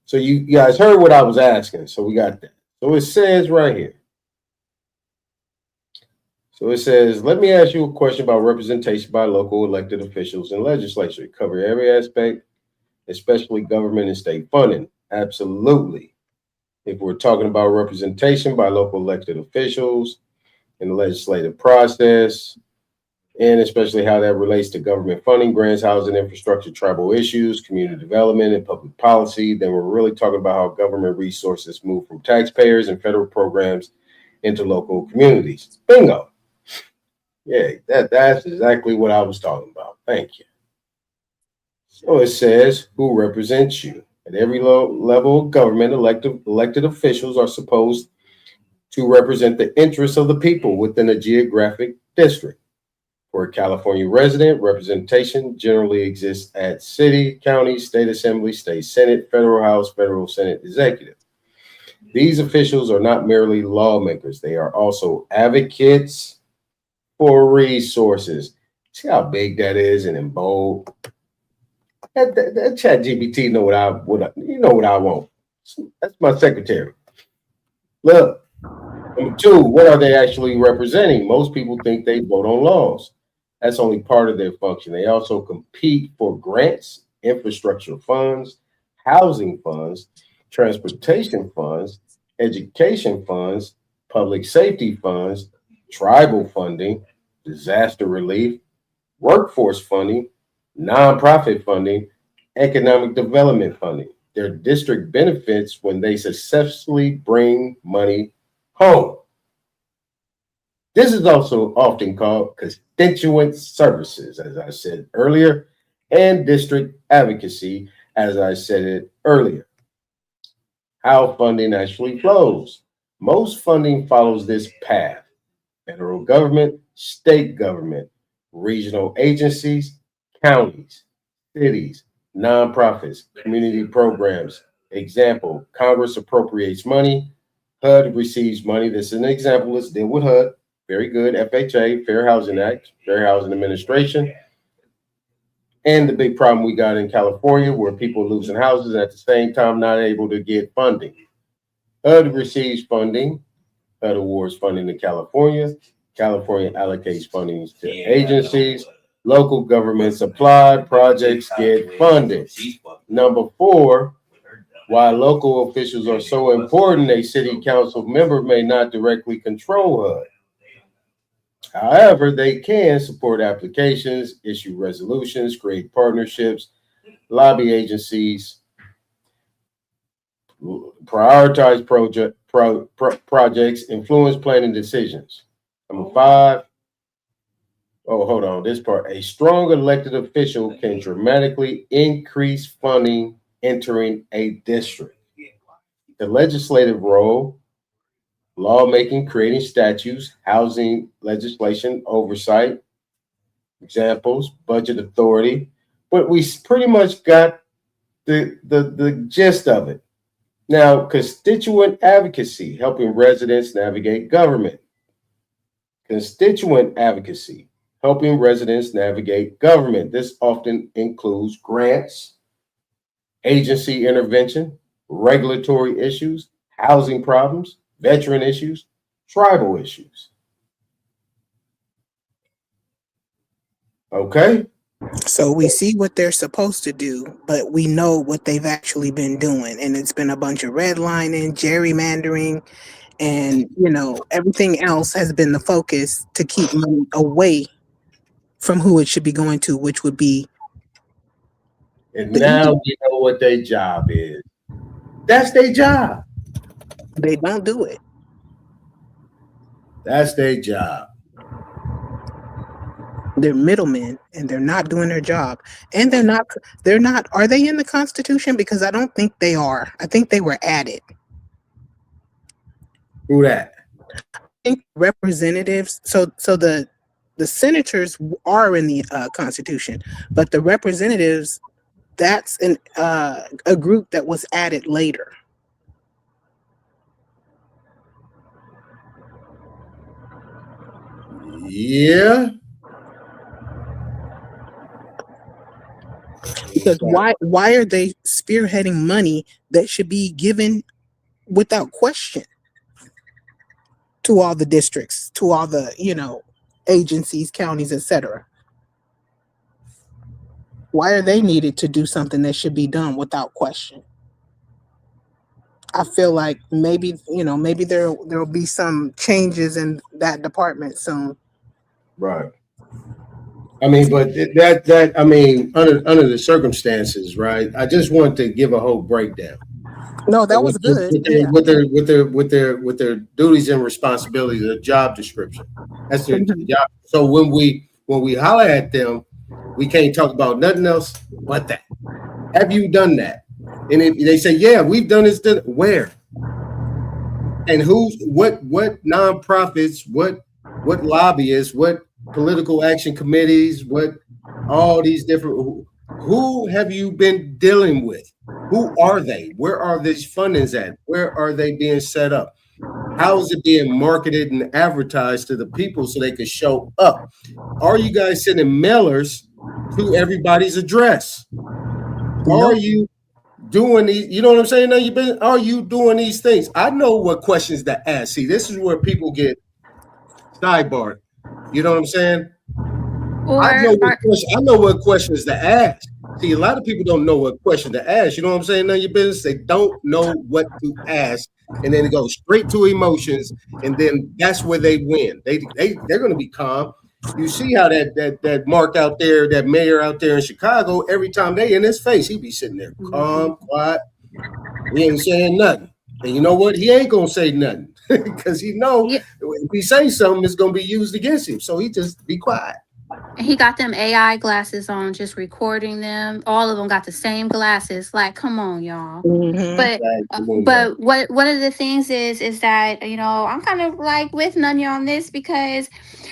So you guys heard what I was asking. So we got that. So it says right here. So it says, let me ask you a question about representation by local elected officials and legislature. Cover every aspect, especially government and state funding. Absolutely. If we're talking about representation by local elected officials in the legislative process, and especially how that relates to government funding, grants, housing, infrastructure, tribal issues, community development, and public policy, then we're really talking about how government resources move from taxpayers and federal programs into local communities. Bingo. Yeah, that's exactly what I was talking about. Thank you. So it says, who represents you? At every level of government, elected officials are supposed to represent the interests of the people within a geographic district. For a California resident, representation generally exists at city, county, state assembly, state senate, federal house, federal senate, executive. These officials are not merely lawmakers. They are also advocates for resources. See how big that is and in bold? That chat GPT know what I want. That's my secretary. Look, number two, what are they actually representing? Most people think they vote on laws. That's only part of their function. They also compete for grants, infrastructure funds, housing funds, transportation funds, education funds, public safety funds, tribal funding, disaster relief, workforce funding, nonprofit funding, economic development funding. Their district benefits when they successfully bring money home. This is also often called constituent services, as I said earlier, and district advocacy, as I said it earlier. How funding actually flows. Most funding follows this path: federal government, state government, regional agencies, counties, cities, nonprofits, community programs. Example, Congress appropriates money, HUD receives money. This is an example. Let's deal with HUD. Very good. FHA, Fair Housing Act, Fair Housing Administration. And the big problem we got in California where people are losing houses and at the same time not able to get funding. HUD receives funding. HUD awards funding to California. California allocates funding to agencies. Local governments apply. Projects get funded. Number four, while local officials are so important, a city council member may not directly control HUD. However, they can support applications, issue resolutions, create partnerships, lobby agencies, prioritize projects, influence planning decisions. Number five, hold on, this part. A strong elected official can dramatically increase funding entering a district. The legislative role, lawmaking, creating statutes, housing legislation, oversight, examples, budget authority, but we pretty much got the gist of it. Now, constituent advocacy, helping residents navigate government. Constituent advocacy, helping residents navigate government. This often includes grants, agency intervention, regulatory issues, housing problems, veteran issues, tribal issues. Okay. So we see what they're supposed to do, but we know what they've actually been doing. And it's been a bunch of redlining, gerrymandering, and, everything else has been the focus to keep money away from who it should be going to, which would be. And now we know what their job is. That's their job. They don't do it. That's their job. They're middlemen and they're not doing their job. And they're not, are they in the Constitution? Because I don't think they are. I think they were added. Who that? I think representatives. So the The senators are in the Constitution, but the representatives, that's a group that was added later. Yeah. Because why are they spearheading money that should be given without question to all the districts, to all the, agencies, counties, etc.? Why are they needed to do something that should be done without question? I feel like maybe there'll be some changes in that department soon. Right. I mean, but under the circumstances, right? I just want to give a whole breakdown. No, that was good. With their duties and responsibilities, their job description. That's their job. So when we holler at them, we can't talk about nothing else but that. Have you done that? And they say, yeah, we've done this. Where? And what nonprofits, what lobbyists, what political action committees, what all these different, who have you been dealing with? Who are they? Where are these fundings at? Where are they being set up? How is it being marketed and advertised to the people so they can show up? Are you guys sending mailers to everybody's address? Are you doing these? You know what I'm saying? Are you doing these things? I know what questions to ask. See, this is where people get sidebarred. You know what I'm saying? I know what questions to ask. See, a lot of people don't know what question to ask. You know what I'm saying? None of your business. They don't know what to ask, and then they go straight to emotions, and then that's where they win. They're going to be calm. You see how that Mark out there, that mayor out there in Chicago, every time they in his face, he be sitting there calm, quiet. He ain't saying nothing. And you know what? He ain't gonna say nothing because he know if he say something, it's gonna be used against him. So he just be quiet. He got them AI glasses on, just recording them. All of them got the same glasses. Like, come on, y'all. But what one of the things is that, I'm kind of like with Nunya on this, because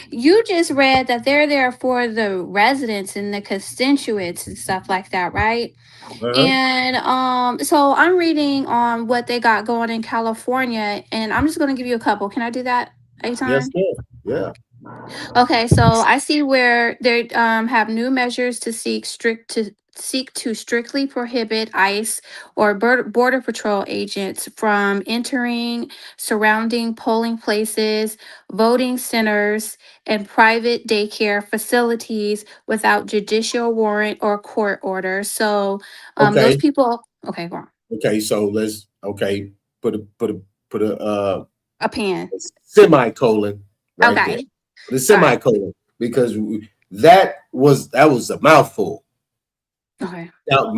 you just read that they're there for the residents and the constituents and stuff like that, right? And so I'm reading on what they got going in California, and I'm just going to give you a couple. Can I do that, Aton? Yes, sir. Yeah. Okay, so I see where they have new measures to seek to strictly prohibit ICE or Border Patrol agents from entering surrounding polling places, voting centers, and private daycare facilities without judicial warrant or court order. So those people. Okay, go on. Okay, so let's put a pen. Semicolon right there. The semicolon, because that was a mouthful. Okay. Now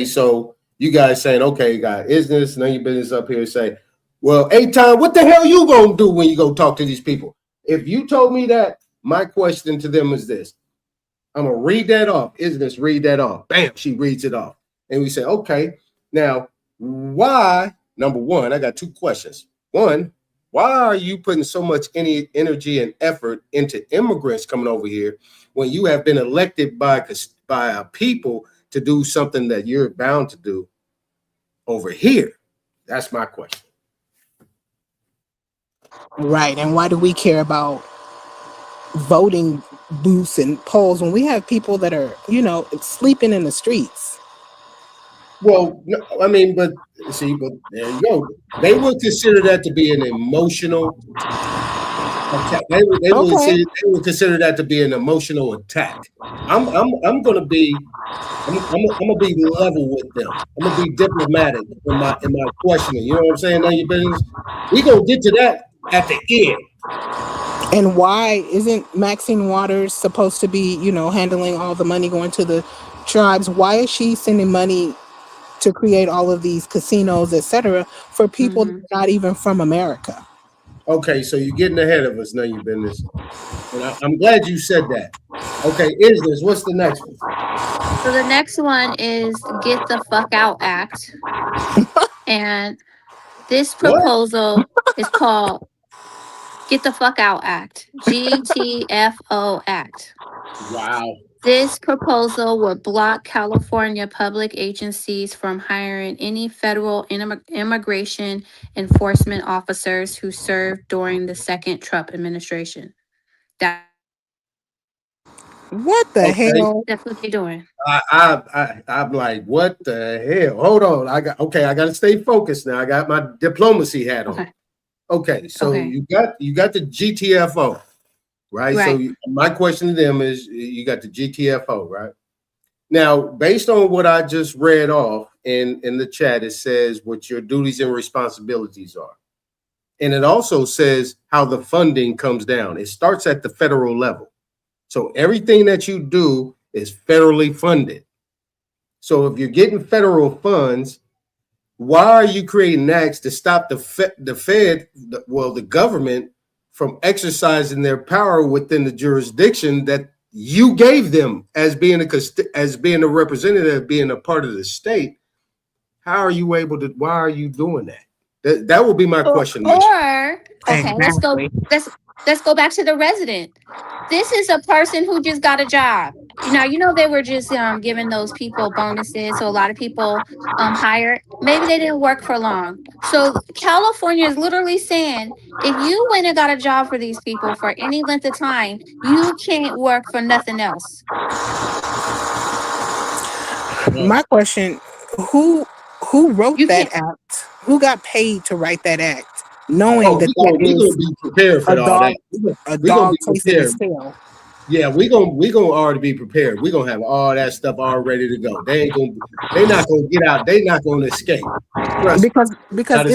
so you guys saying, okay, got business, none of your business up here say, well, Aton, what the hell you gonna do when you go talk to these people? If you told me that, my question to them is this. I'm gonna read that off. Read that off. Bam, she reads it off. And we say, okay, now why? Number one, I got two questions. One, why are you putting so much energy and effort into immigrants coming over here when you have been elected by a people to do something that you're bound to do over here? That's my question. Right. And why do we care about voting booths and polls when we have people that are, sleeping in the streets? Well, no, I mean, but there you go. They would consider that to be an emotional attack. They would consider that to be an emotional attack. I'm gonna be level with them. I'm gonna be diplomatic in my questioning. You know what I'm saying? None of your business. We gonna get to that at the end. And why isn't Maxine Waters supposed to be, handling all the money going to the tribes? Why is she sending money to create all of these casinos, etc., for people that are not even from America? Okay, so you're getting ahead of us, none of your business. And I'm glad you said that. Okay, what's the next one? So the next one is Get the Fuck Out Act. And this proposal is called Get the Fuck Out Act, GTFO Act. Wow. This proposal would block California public agencies from hiring any federal immigration enforcement officers who served during the second Trump administration. What the Okay. hell? That's what they're doing. I'm like, what the hell? Hold on. I got to stay focused now. I got my diplomacy hat on. Okay, so you got the GTFO, right? So my question to them is, you got the GTFO, right? Now, based on what I just read off in the chat, it says what your duties and responsibilities are. And it also says how the funding comes down. It starts at the federal level. So everything that you do is federally funded. So if you're getting federal funds, why are you creating acts to stop the government from exercising their power within the jurisdiction that you gave them as being a representative, being a part of the state? Why are you doing that? That would be my question. Let's go back to the resident. This is a person who just got a job. You know they were just giving those people bonuses, so a lot of people hired. Maybe they didn't work for long. So California is literally saying, if you went and got a job for these people for any length of time, you can't work for nothing else. My question: Who wrote that act? Who got paid to write that act, knowing that we're gonna be prepared for all that. A dog chasing his tail. Yeah, we gonna already be prepared. We're gonna have all that stuff all ready to go. They're not gonna get out. They're not gonna escape. Because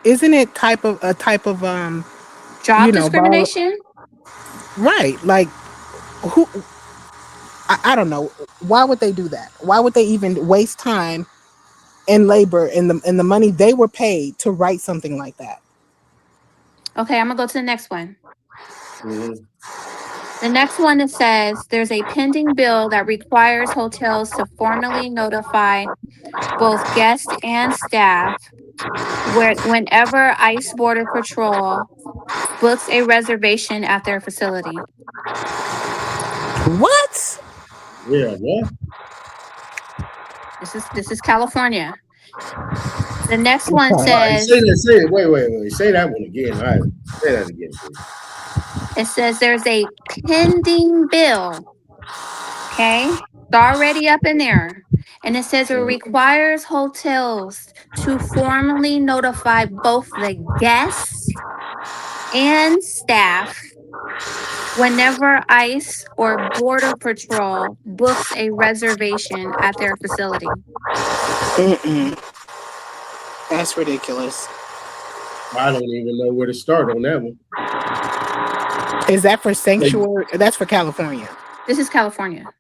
isn't it a type of job discrimination? Right. Like who I don't know. Why would they do that? Why would they even waste time and labor and the money they were paid to write something like that? Okay, I'm gonna go to the next one. The next one, it says there's a pending bill that requires hotels to formally notify both guests and staff whenever ICE Border Patrol books a reservation at their facility. What? Yeah, what? This is California. The next one says. Say it. Wait. Say that one again. All right. Say that again, please. It says there's a pending bill. Okay. It's already up in there. And it says it requires hotels to formally notify both the guests and staff whenever ICE or Border Patrol books a reservation at their facility. That's ridiculous. I don't even know where to start on that one. Is that for sanctuary? That's for California. This is California.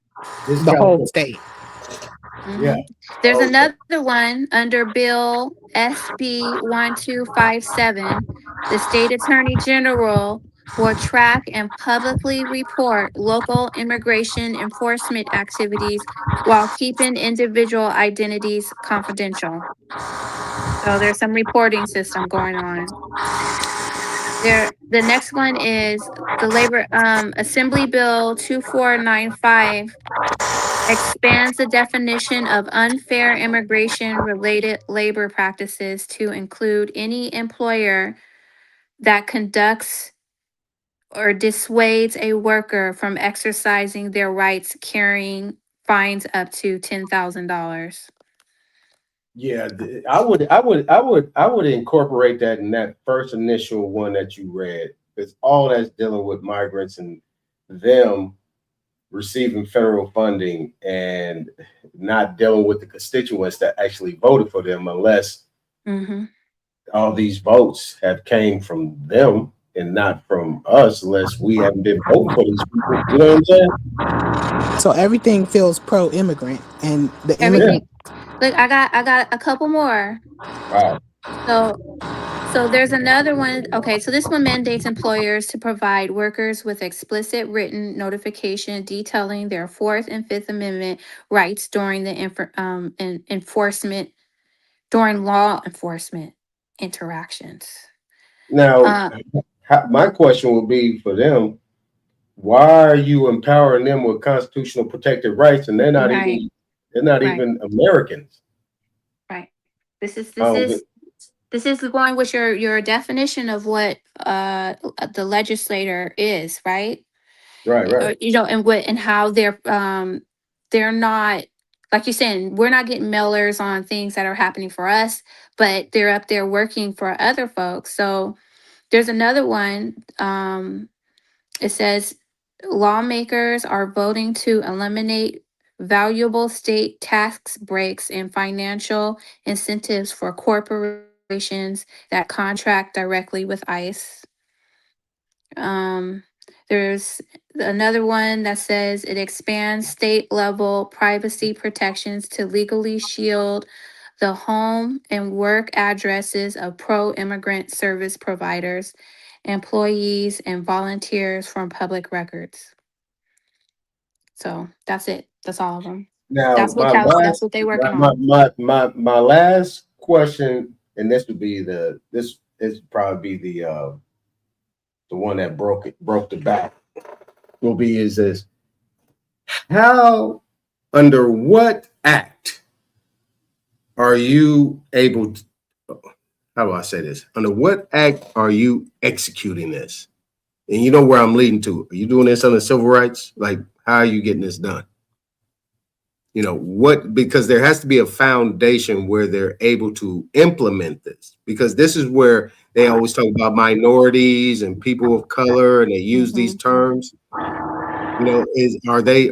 The whole state. Mm-hmm. Yeah. There's another one under Bill SB 1257. The state attorney general will track and publicly report local immigration enforcement activities while keeping individual identities confidential. So there's some reporting system going on. The next one is the Labor Assembly Bill 2495 expands the definition of unfair immigration related labor practices to include any employer that conducts or dissuades a worker from exercising their rights, carrying fines up to $10,000. Yeah, I would incorporate that in that first initial one that you read. It's all that's dealing with migrants and them receiving federal funding and not dealing with the constituents that actually voted for them, unless all these votes have came from them and not from us, unless we haven't been voting for these people. You know what I'm saying? So everything feels pro-immigrant, and the everything. Look, I got a couple more. Wow. So there's another one. Okay, so this one mandates employers to provide workers with explicit written notification detailing their Fourth and Fifth Amendment rights during the law enforcement interactions. Now, my question would be for them: why are you empowering them with constitutional protected rights, and they're not Right, right, even Americans? right. This is I this don't is get- this is going with your definition of what the legislator is, right? right, right. You know, and what and how they're not, like you're saying, we're not getting mailers on things that are happening for us, but they're up there working for other folks. So there's another one. It says lawmakers are voting to eliminate valuable state tax breaks and financial incentives for corporations that contract directly with ICE. There's another one that says it expands state level privacy protections to legally shield the home and work addresses of pro immigrant service providers, employees, and volunteers from public records. So that's it. That's all of them. Now, That's what they're working on. my last question, and this would be this would probably be the one that broke the back, will be is this: how, under what act are you able to, how do I say this? Under what act are you executing this? And you know where I'm leading to. Are you doing this under civil rights? Like, how are you getting this done? You know, what, because there has to be a foundation where they're able to implement this, because this is where they always talk about minorities and people of color, and they use these terms. You know, are they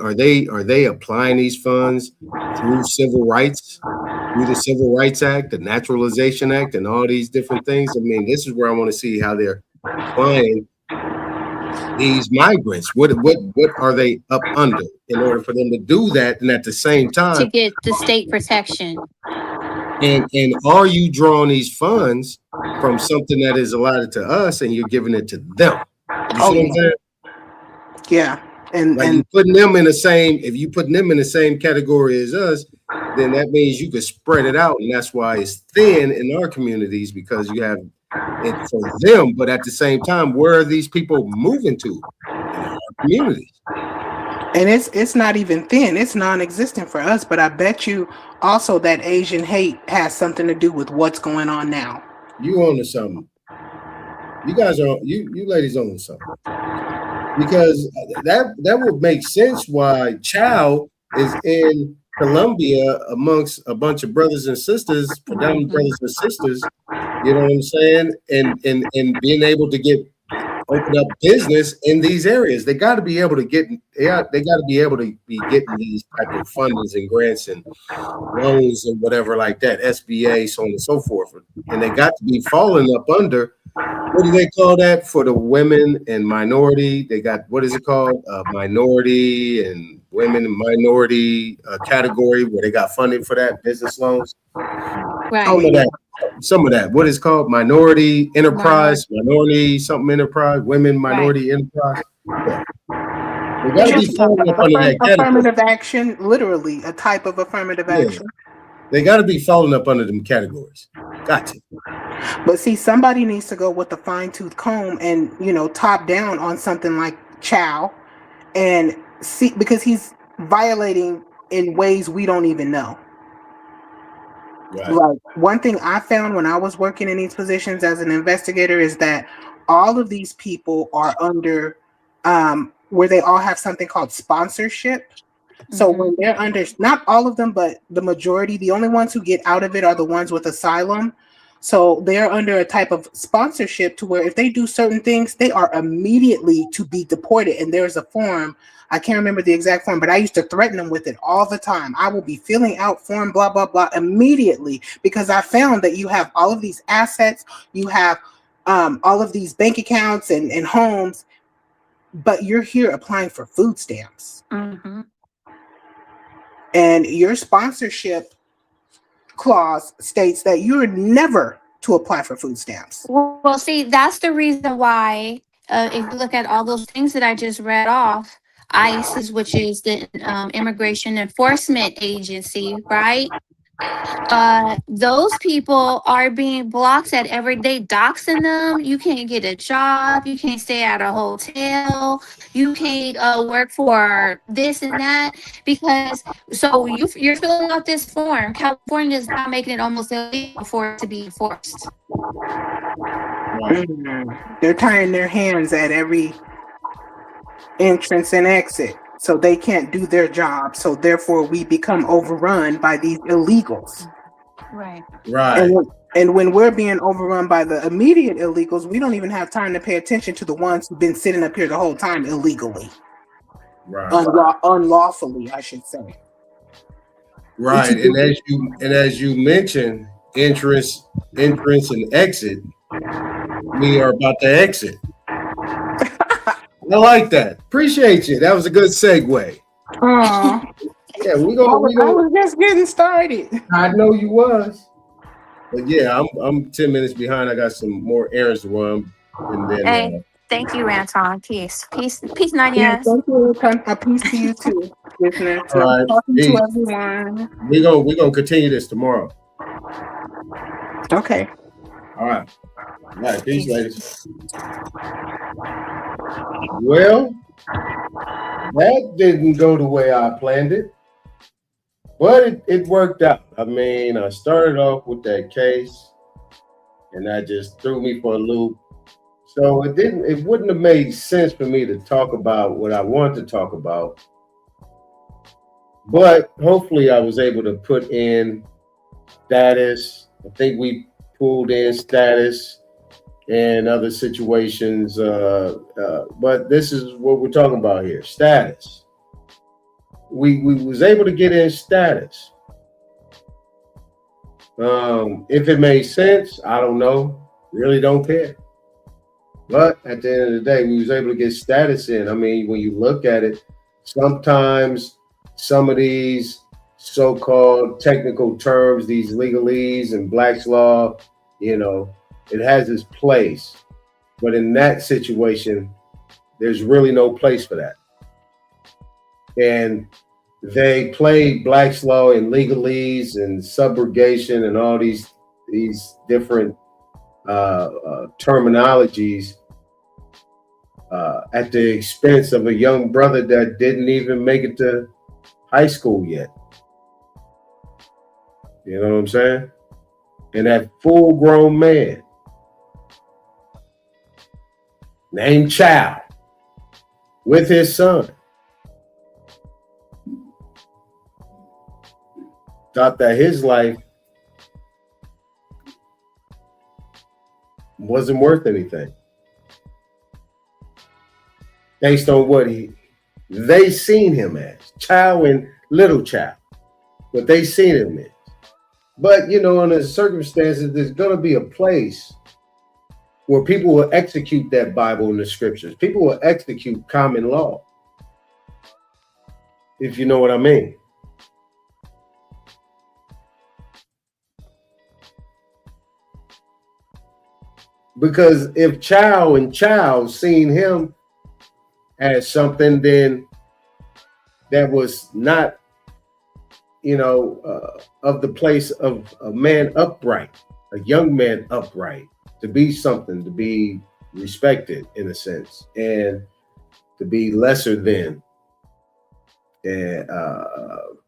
applying these funds through civil rights, through the Civil Rights Act, the Naturalization Act, and all these different things? I mean, this is where I want to see how they're applying these migrants. What are they up under in order for them to do that? And at the same To time, get the state protection. and are you drawing these funds from something that is allotted to us and you're giving it to them? You see what I'm saying? Yeah. Like, you putting them in the same, if you putting them in the same category as us, then that means you could spread it out. And that's why it's thin in our communities, because you have it for them. But at the same time, where are these people moving to in our communities? And it's not even thin, it's non-existent for us, but I bet you also that Asian hate has something to do with what's going on now. You on to something. You guys are, you ladies on to something. Because that would make sense why Chow is in Colombia amongst a bunch of brothers and sisters, predominant brothers and sisters, you know what I'm saying? And being able to open up business in these areas. They got to be able to getting these type of fundings and grants and loans and whatever like that, SBA, so on and so forth. And they got to be falling up under, what do they call that for the women and minority? They got, what is it called? Minority and women and minority category, where they got funding for that, business loans. Right. Some of that. What is called minority enterprise, minority something enterprise, women minority enterprise. Yeah. They got to be falling up under that category. Affirmative action, literally a type of affirmative action. They got to be falling up under them categories. Gotcha. But see, somebody needs to go with the fine-tooth comb and, top down on something like Chow, and see, because he's violating in ways we don't even know. Right. Like, one thing I found when I was working in these positions as an investigator is that all of these people are under where they all have something called sponsorship. So when they're under, not all of them, but the majority, the only ones who get out of it are the ones with asylum. So they're under a type of sponsorship to where if they do certain things, they are immediately to be deported. And there's a form, I can't remember the exact form, but I used to threaten them with it all the time. I will be filling out form, blah, blah, blah, immediately, because I found that you have all of these assets, you have all of these bank accounts and homes, but you're here applying for food stamps. And your sponsorship clause states that you're never to apply for food stamps. Well, see, that's the reason why, if you look at all those things that I just read off, ICE, which is the Immigration Enforcement Agency, right? Those people are being blocked at every day, doxing them. You can't get a job. You can't stay at a hotel. You can't work for this and that because you're filling out this form. California is now making it almost illegal for it to be enforced. They're tying their hands at every entrance and exit, so they can't do their job. So therefore, we become overrun by these illegals. Right. Right. And when we're being overrun by the immediate illegals, we don't even have time to pay attention to the ones who've been sitting up here the whole time illegally. Right. Unlawfully, I should say. Right. And as you mentioned, entrance and exit, we are about to exit. I like that. Appreciate you. That was a good segue. Yeah, we I was just getting started. I know you was. But yeah, I'm 10 minutes behind. I got some more errands to run. And then Hey, thank you, Anton. Peace. Peace, Nanyas. Yeah, thank you. A peace to you too, listener. all right. Talking Peace. to everyone. We're gonna continue this tomorrow. Okay. All right. All right, peace, ladies. Well, that didn't go the way I planned it, but it worked out. I mean, I started off with that case, and that just threw me for a loop. So it wouldn't have made sense for me to talk about what I wanted to talk about. But hopefully I was able to put in status. I think we pulled in status and other situations. But this is what we're talking about here, status. We was able to get in status. If it made sense, I don't know. Really don't care. But at the end of the day, we was able to get status in. I mean, when you look at it, sometimes some of these so-called technical terms, these legalese and Black's law, it has its place. But in that situation, there's really no place for that. And they played Black's law and legalese and subrogation and all these different terminologies at the expense of a young brother that didn't even make it to high school yet. You know what I'm saying? And that full-grown man named Chow with his son thought that his life wasn't worth anything based on what they seen him as, Chow and Little Chow, what they seen him as. But in the circumstances, there's going to be a place where people will execute that Bible and the scriptures. People will execute common law, if you know what I mean. Because if Chow and Chow seen him as something, then that was not, of the place of a man upright, a young man upright, to be something, to be respected in a sense, and to be lesser than, and to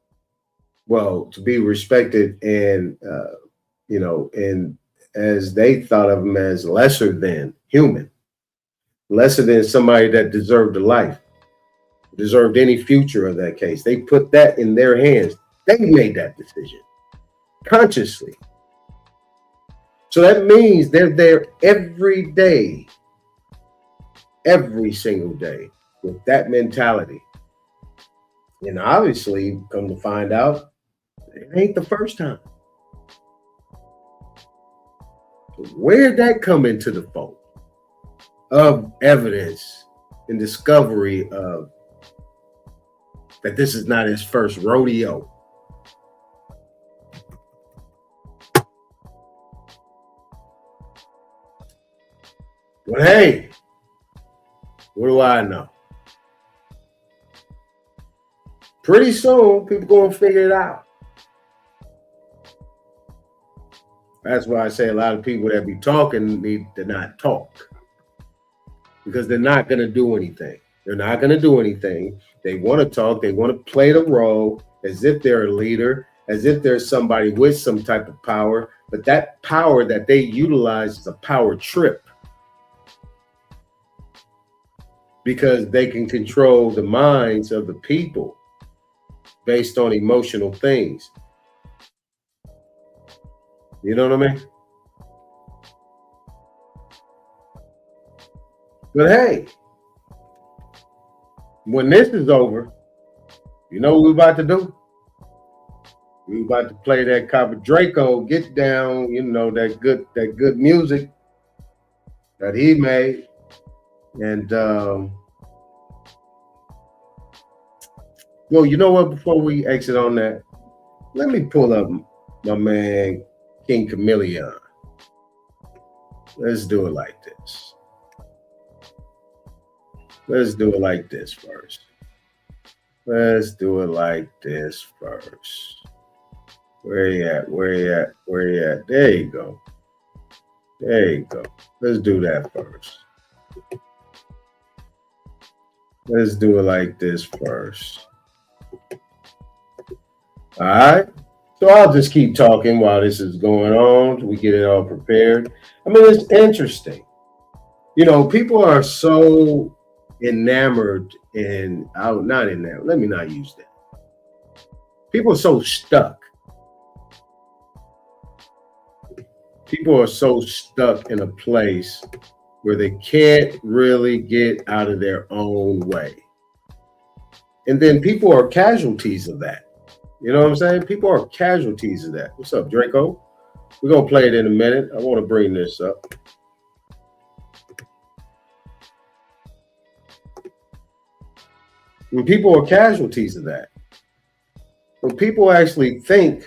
be respected and and as they thought of him as lesser than human, lesser than somebody that deserved a life, deserved any future of that case. They put that in their hands. They made that decision consciously. So that means they're there every day, every single day with that mentality. And obviously, come to find out, it ain't the first time. Where'd that come into the fold of evidence and discovery of that this is not his first rodeo? But hey, what do I know? Pretty soon, people gonna figure it out. That's why I say a lot of people that be talking need to not talk, because they're not going to do anything. They're not going to do anything. They want to talk. They want to play the role as if they're a leader, as if there's somebody with some type of power. But that power that they utilize is a power trip, because they can control the minds of the people based on emotional things. You know what I mean? But hey, when this is over, you know what we're about to do? We're about to play that Copper Draco Get Down, you know, that good music that he made. And well, you know what? Before we exit on that, let me pull up my man King Chameleon. Let's do it like this. Let's do it like this first. Let's do it like this first. Where you at? Where you at? Where you at? There you go. There you go. Let's do that first. Let's do it like this first. All right. So I'll just keep talking while this is going on till we get it all prepared. I mean, it's interesting. You know, people are so enamored in, not enamored, let me not use that. People are so stuck. People are so stuck in a place where they can't really get out of their own way. And then people are casualties of that. You know what I'm saying? People are casualties of that. What's up, Draco? We're going to play it in a minute. I want to bring this up. When people are casualties of that, when people actually think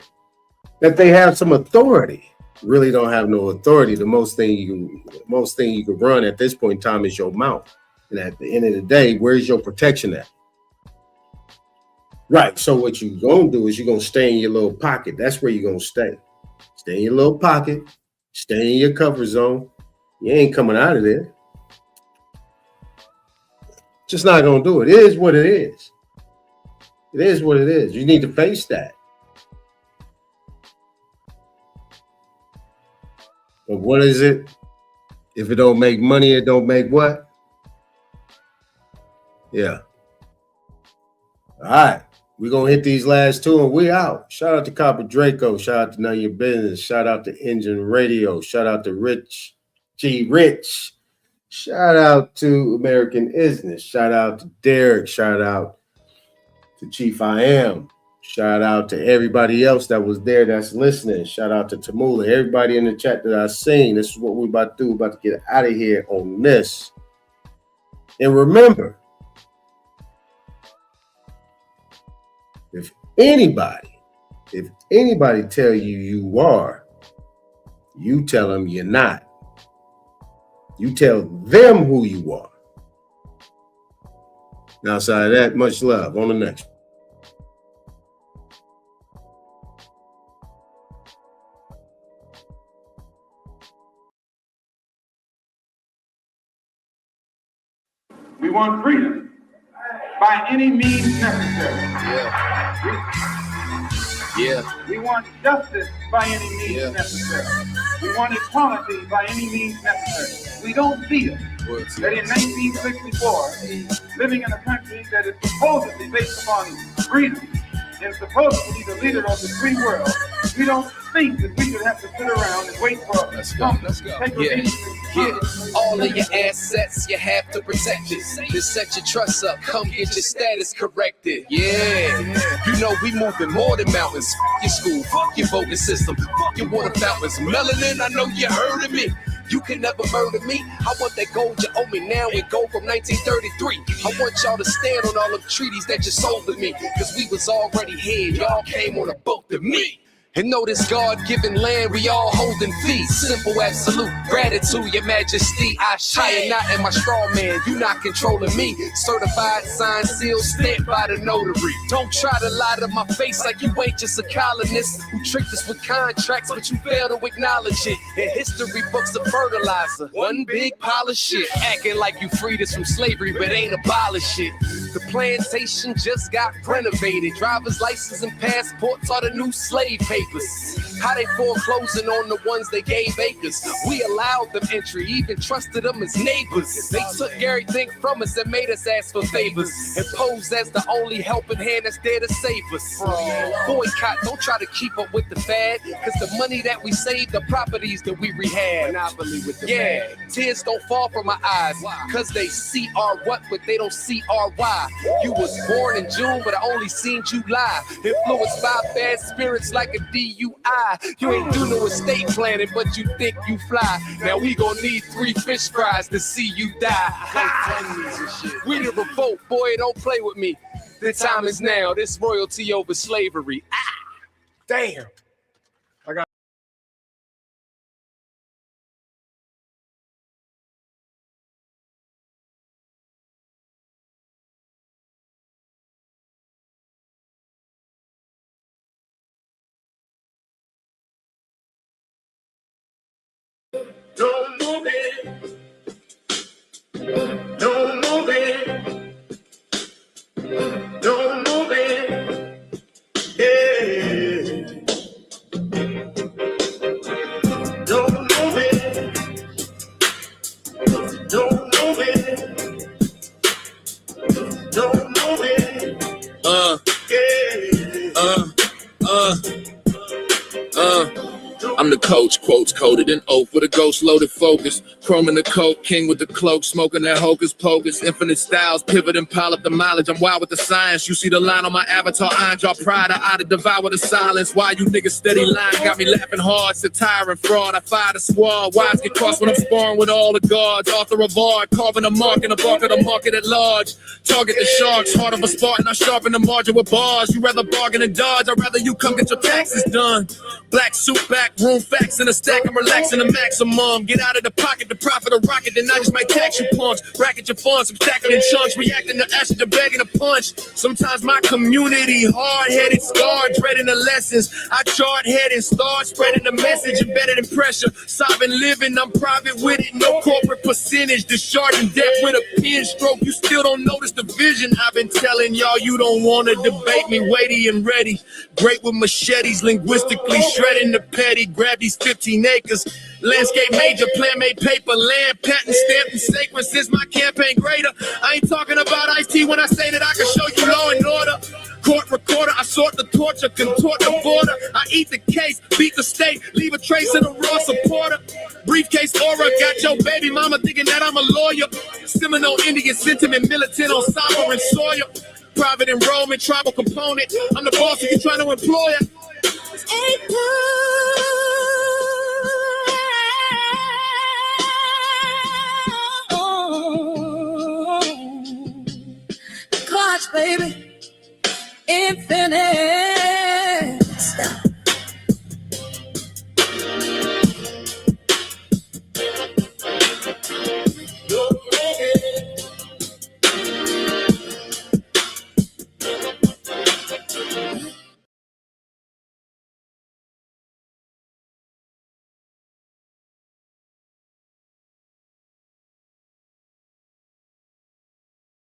that they have some authority, really don't have no authority. The most thing you can run at this point in time is your mouth. And at the end of the day, where's your protection at? Right. So what you're going to do is you're going to stay in your little pocket. That's where you're going to stay. Stay in your little pocket. Stay in your comfort zone. You ain't coming out of there. Just not going to do it. It is what it is. It is what it is. You need to face that. But what is it? If it don't make money, it don't make what? Yeah. All right. We're going to hit these last two and we out. Shout out to Copper Draco. Shout out to None of Your Business. Shout out to Engine Radio. Shout out to Rich G. Rich. Shout out to American Isness. Shout out to Derek. Shout out to Chief I Am. Shout out to everybody else that was there that's listening. Shout out to Tamula. Everybody in the chat that I've seen. This is what we're about to do. We're about to get out of here on this. And remember, if anybody tell you you are, you tell them you're not. You tell them who you are. Now, outside of that, much love. On the next. We want freedom by any means necessary. We want justice by any means necessary. We want equality by any means necessary. We don't feel that in 1964, living in a country that is supposedly based upon freedom and supposedly the leader of the free world, we don't think that we should have to sit around and wait for all of your assets, you have to protect it. To set your trust up, come get your status corrected. Yeah, you know we moving more than mountains. Fuck your school, fuck your voting system, fuck your water fountains. Melanin, I know you heard of me. You can never murder me. I want that gold you owe me now and gold from 1933. I want y'all to stand on all the treaties that you sold to me. Cause we was already here, y'all came on a boat to me. And know this God-given land we all holding feet. Simple, absolute gratitude, your majesty. I am not in my straw man, you not controlling me. Certified, signed, sealed, stamped by the notary. Don't try to lie to my face like you ain't just a colonist who tricked us with contracts, but you fail to acknowledge it. And history books of fertilizer, one big pile of shit. Acting like you freed us from slavery, but ain't abolished it. The plantation just got renovated. Driver's license and passports are the new slave papers. How they foreclosing on the ones they gave acres. We allowed them entry, even trusted them as neighbors. They took everything from us and made us ask for favors, and posed as the only helping hand that's there to save us. Boycott, don't try to keep up with the fad, cause the money that we save, the properties that we rehab. Monopoly with the fad. Tears don't fall from my eyes, cause they see our what, but they don't see our why. You was born in June, but I only seen July. Influenced by bad spirits like a DUI. You ain't do no estate planning, but you think you fly. Now we gon' need 3 fish fries to see you die. We the revolt, boy, don't play with me. The time is now, this royalty over slavery. Damn. Don't move it. Don't move it. Don't move it. Yeah. Don't move it. Don't move it. Don't move it. I'm the coach, quotes coded in oak with a ghost loaded focus. Chrome in the coat, king with the cloak, smoking that hocus pocus. Infinite styles, pivot and pile up the mileage. I'm wild with the science. You see the line on my avatar, iron jaw pride. I ought to devour the silence. Why you niggas steady lying? Got me laughing hard, satire and fraud. I fire the squad. Wise get crossed when I'm sparring with all the guards. Author of art, carving a mark in the bark of the market at large. Target the sharks, heart of a Spartan. I sharpen the margin with bars. You rather bargain and dodge. I'd rather you come get your taxes done. Black suit back, room facts in a stack. I'm relaxing the maximum. Get out of the pocket, the profit of rocket. Then I just might tax you punch. Bracket your funds, I'm stacking in chunks. Reacting to ashes, you're begging to punch. Sometimes my community, hard-headed, scarred, dreading the lessons. I chart head and start spreading the message, embedded in pressure. Sobbing living, I'm private with it, no corporate percentage. Discharging debt with a pen stroke. You still don't notice the vision. I've been telling y'all you don't want to debate me. Weighty and ready. Great with machetes, linguistically shredding the petty. Grab these 15 acres. Landscape major, plan made paper. Land patent stamped and sacred since my campaign greater. I ain't talking about Ice-T when I say that I can show you law and order. Court recorder, I sort the torture, contort the border. I eat the case, beat the state, leave a trace in a raw supporter. Briefcase aura, got your baby mama thinking that I'm a lawyer. Seminole Indian sentiment, militant on Summer and Sawyer. Private enrollment, tribal component. I'm the boss if you trying to employ it. Clutch, baby, infinite.